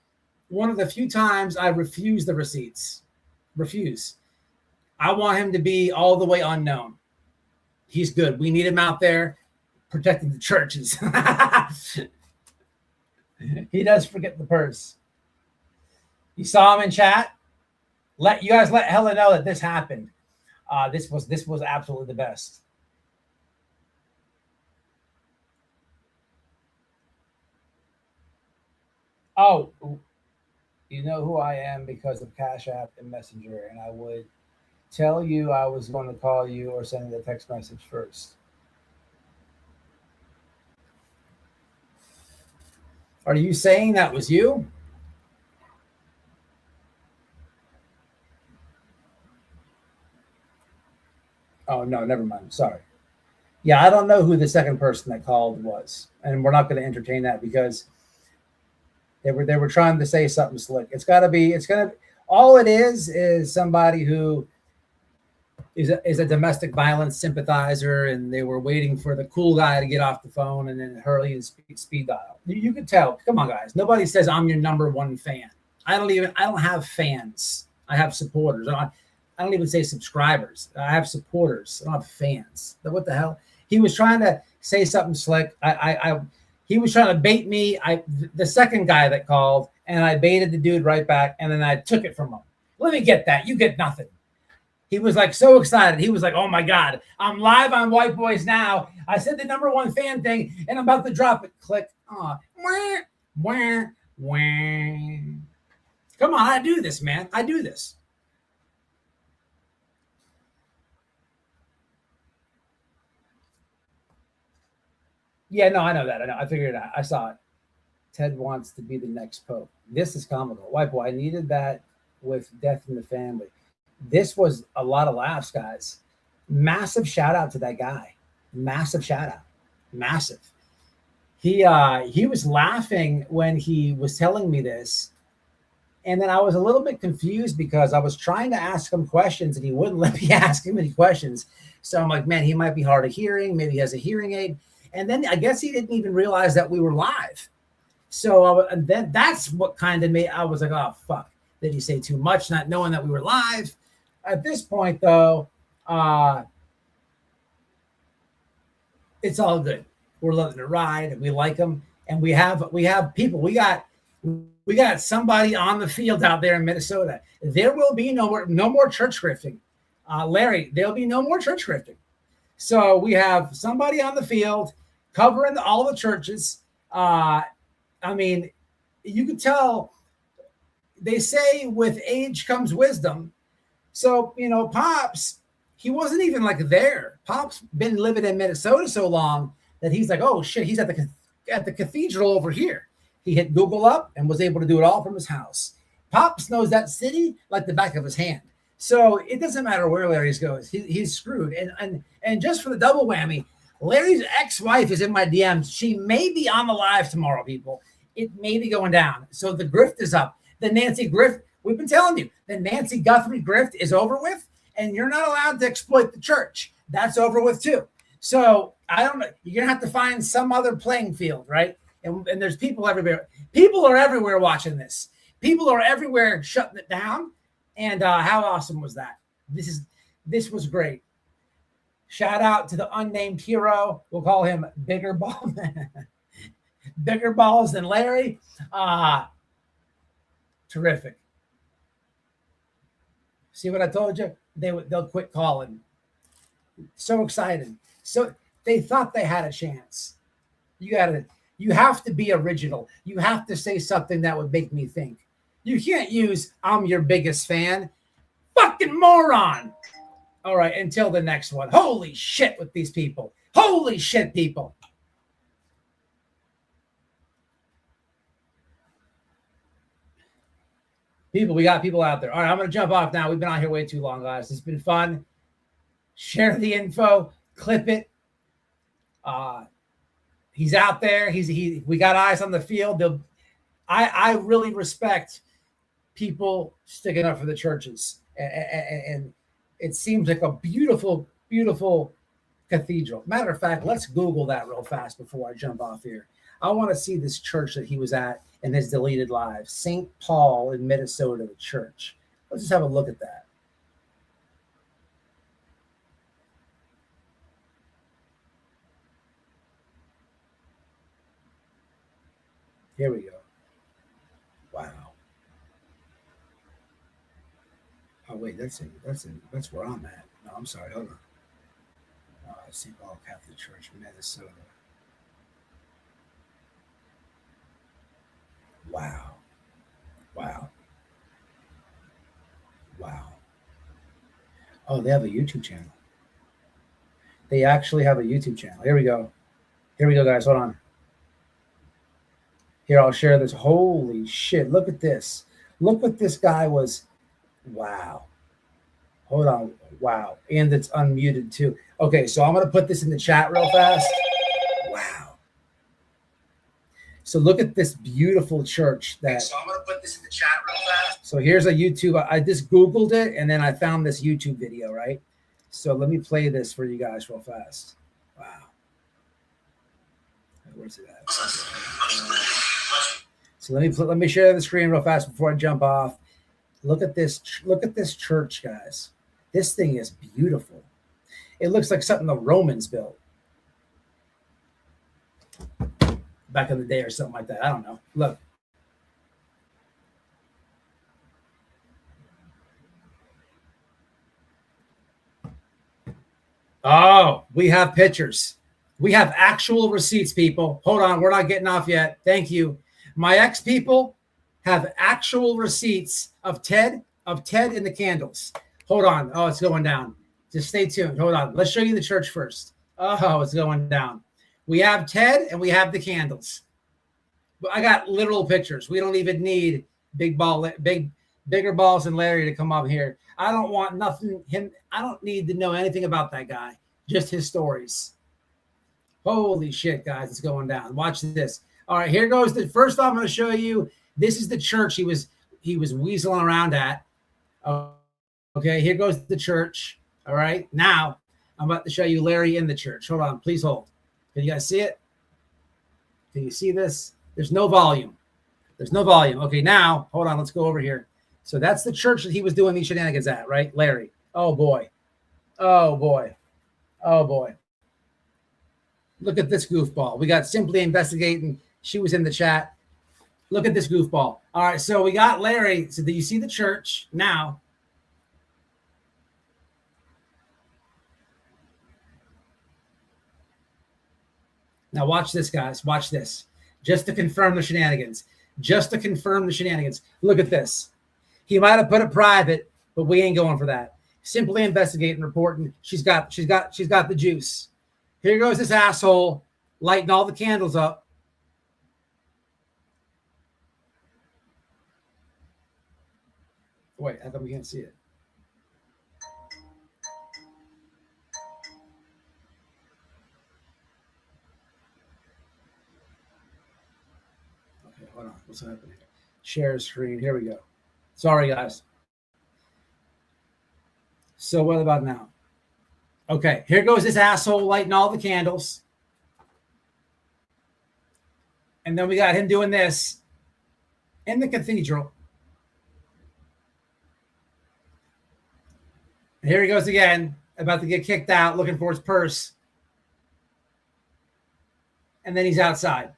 S6: one of the few times I refuse the receipts. Refuse. I want him to be all the way unknown. He's good. We need him out there protecting the churches. He does forget the purse. You saw him in chat. Let Hella know that this happened. This was absolutely the best. Oh, you know who I am because of Cash App and Messenger, and I would tell you I was going to call you or send you the text message first. Are you saying that was you? Oh, no, never mind. Sorry. Yeah, I don't know who the second person that called was, and we're not going to entertain that because they were trying to say something slick. All it is somebody who is a domestic violence sympathizer, and they were waiting for the cool guy to get off the phone and then hurry and speed dial. You could tell. Come on, guys. Nobody says I'm your number one fan. I don't have fans. I have supporters. I don't even say subscribers. I have supporters. I don't have fans. What the hell? He was trying to say something slick. He was trying to bait me. The second guy that called, and I baited the dude right back, and then I took it from him. Let me get that. You get nothing. He was like so excited. He was like, oh my God, I'm live on White Boys Now. I said the number one fan thing, and I'm about to drop it. Click. Wah, wah, wah. Come on, I do this, man. I do this. Yeah, no, I know that. I know. I figured it out. I saw it. Ted wants to be the next Pope. This is comical. White boy, I needed that with Death in the Family. This was a lot of laughs, guys. Massive shout out to that guy. Massive shout out. Massive. He was laughing when he was telling me this. And then I was a little bit confused because I was trying to ask him questions and he wouldn't let me ask him any questions. So I'm like, man, he might be hard of hearing. Maybe he has a hearing aid. And then I guess he didn't even realize that we were live. So then that's what kind of made, I was like, oh, fuck. Did he say too much, not knowing that we were live? At this point, though, it's all good. We're letting it ride. We like them. And we have people. We got somebody on the field out there in Minnesota. There will be no more church grifting. Larry, there'll be no more church grifting. So we have somebody on the field covering all the churches. I mean, you can tell they say with age comes wisdom. So, Pops, he wasn't even like there. Pop's been living in Minnesota so long that he's like, oh shit, he's at the cathedral over here. He hit Google up and was able to do it all from his house. Pops knows that city like the back of his hand. So it doesn't matter where Larry's goes. He's screwed. And just for the double whammy, Larry's ex-wife is in my DMs. She may be on the live tomorrow, people. It may be going down. So the grift is up. The Nancy grift, We've been telling you the Nancy Guthrie grift is over with, and you're not allowed to exploit the church. That's over with too. So I don't know. You're gonna have to find some other playing field, right? And there's people everywhere. People are everywhere watching this. People are everywhere shutting it down. And how awesome was that? This was great. Shout out to the unnamed hero. We'll call him Bigger Ball, Bigger Balls than Larry. Terrific. See what I told you? They'll quit calling. So excited. So they thought they had a chance. You have to be original. You have to say something that would make me think. You can't use "I'm your biggest fan." Fucking moron. All right, until the next one. Holy shit with these people. Holy shit, people. People, we got people out there. All right, I'm going to jump off now. We've been out here way too long, guys. It's been fun. Share the info. Clip it. He's out there. We got eyes on the field. I really respect people sticking up for the churches. And it seems like a beautiful, beautiful cathedral. Matter of fact, let's Google that real fast before I jump off here. I want to see this church that he was at in his deleted lives. St. Paul in Minnesota, the church. Let's just have a look at that. Here we go. Wow. Oh wait, that's where I'm at. No, I'm sorry. Hold on. St. Paul Catholic Church, Minnesota. Wow. Wow. Wow. Oh, they have a YouTube channel. They actually have a YouTube channel. Here we go. Here we go, guys. Hold on. Here, I'll share this. Holy shit. Look at this. Look what this guy was. Wow. Hold on. Wow. And it's unmuted too. Okay, so I'm going to put this in the chat real fast. Wow. So look at this beautiful church. So I'm going to put this in the chat real fast. So here's a YouTube. I just Googled it, and then I found this YouTube video, right? So let me play this for you guys real fast. Wow. Where's it at? So let me share the screen real fast before I jump off. Look at this. Look at this church, guys. This thing is beautiful. It looks like something the Romans built back in the day or something like that. I don't know. Look. Oh, we have pictures. We have actual receipts, people. Hold on. We're not getting off yet. Thank you. My ex people have actual receipts of Ted and the candles. Hold on. Oh, it's going down. Just stay tuned. Hold on. Let's show you the church first. Oh, it's going down. We have Ted and we have the candles. I got literal pictures. We don't even need bigger balls than Larry to come up here. I don't want nothing. I don't need to know anything about that guy. Just his stories. Holy shit, guys. It's going down. Watch this. All right, here goes the first. I'm going to show you. This is the church he was weaseling around at. Okay, here goes the church. All right, now I'm about to show you Larry in the church. Hold on, please hold. Can you guys see it? Can you see this? There's no volume. There's no volume. Okay, now hold on. Let's go over here. So that's the church that he was doing these shenanigans at, right, Larry? Oh boy. Oh boy. Oh boy. Look at this goofball. We got Simply Investigating. She was in the chat. Look at this goofball. All right, so we got Larry. So do you see the church now? Now watch this, guys. Watch this. Just to confirm the shenanigans. Just to confirm the shenanigans. Look at this. He might have put it private, but we ain't going for that. Simply Investigating, reporting. She's got the juice. Here goes this asshole lighting all the candles up. Wait, how come we can't see it? Okay, hold on. What's happening? Share screen. Here we go. Sorry, guys. So what about now? Okay, here goes this asshole lighting all the candles. And then we got him doing this in the cathedral. And here he goes again, about to get kicked out, looking for his purse. And then he's outside.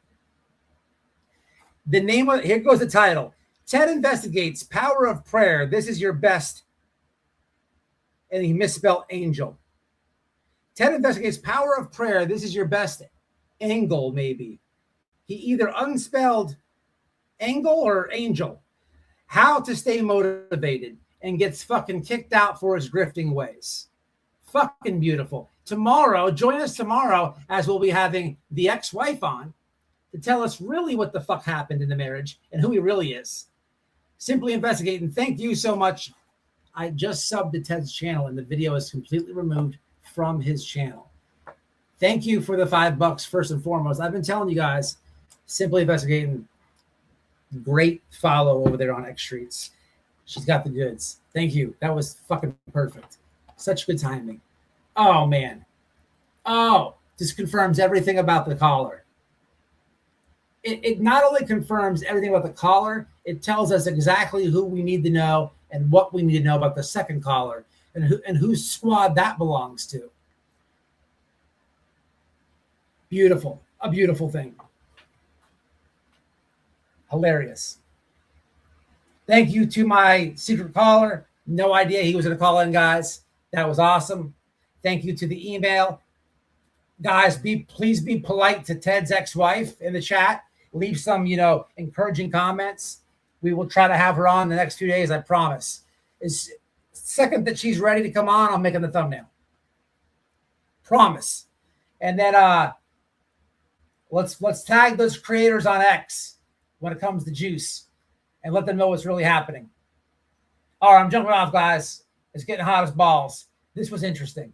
S6: The name of, here goes the title. Ted investigates power of prayer. This is your best. And he misspelled angel. Ted investigates power of prayer. This is your best angle, maybe. He either unspelled angle or angel. How to stay motivated and gets fucking kicked out for his grifting ways. Fucking beautiful. Tomorrow, join us tomorrow as we'll be having the ex-wife on to tell us really what the fuck happened in the marriage and who he really is. Simply investigating. Thank you so much. I just subbed to Ted's channel and the video is completely removed from his channel. Thank you for the $5 first and foremost. I've been telling you guys, Simply Investigating, great follow over there on X Streets. She's got the goods. Thank you. That was fucking perfect. Such good timing. Oh, man. Oh, this confirms everything about the caller. It not only confirms everything about the caller, it tells us exactly who we need to know and what we need to know about the second caller and whose squad that belongs to. Beautiful. A beautiful thing. Hilarious. Thank you to my secret caller. No idea he was going to call in, guys. That was awesome. Thank you to the email. Guys, please be polite to Ted's ex-wife in the chat. Leave some, encouraging comments. We will try to have her on the next few days, I promise. As second that she's ready to come on, I'm making the thumbnail. Promise. And then let's tag those creators on X when it comes to juice and let them know what's really happening. All right, I'm jumping off, guys. It's getting hot as balls. This was interesting.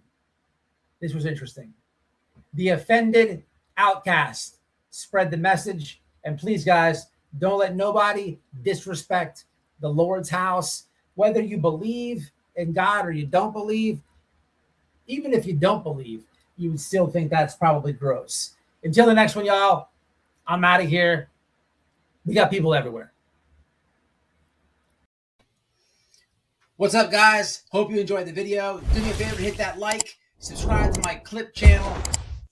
S6: The offended outcast spread the message. And please, guys, don't let nobody disrespect the Lord's house. Whether you believe in God or you don't believe, even if you don't believe, you would still think that's probably gross. Until the next one, y'all, I'm out of here. We got people everywhere. What's up, guys? Hope you enjoyed the video. Do me a favor, hit that like, subscribe to my clip channel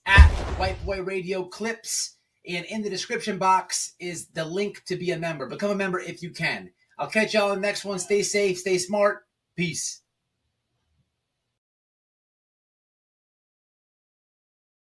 S6: at White Boy Radio Clips. And in the description box is the link to be a member. Become a member if you can. I'll catch y'all in the next one. Stay safe, stay smart. Peace.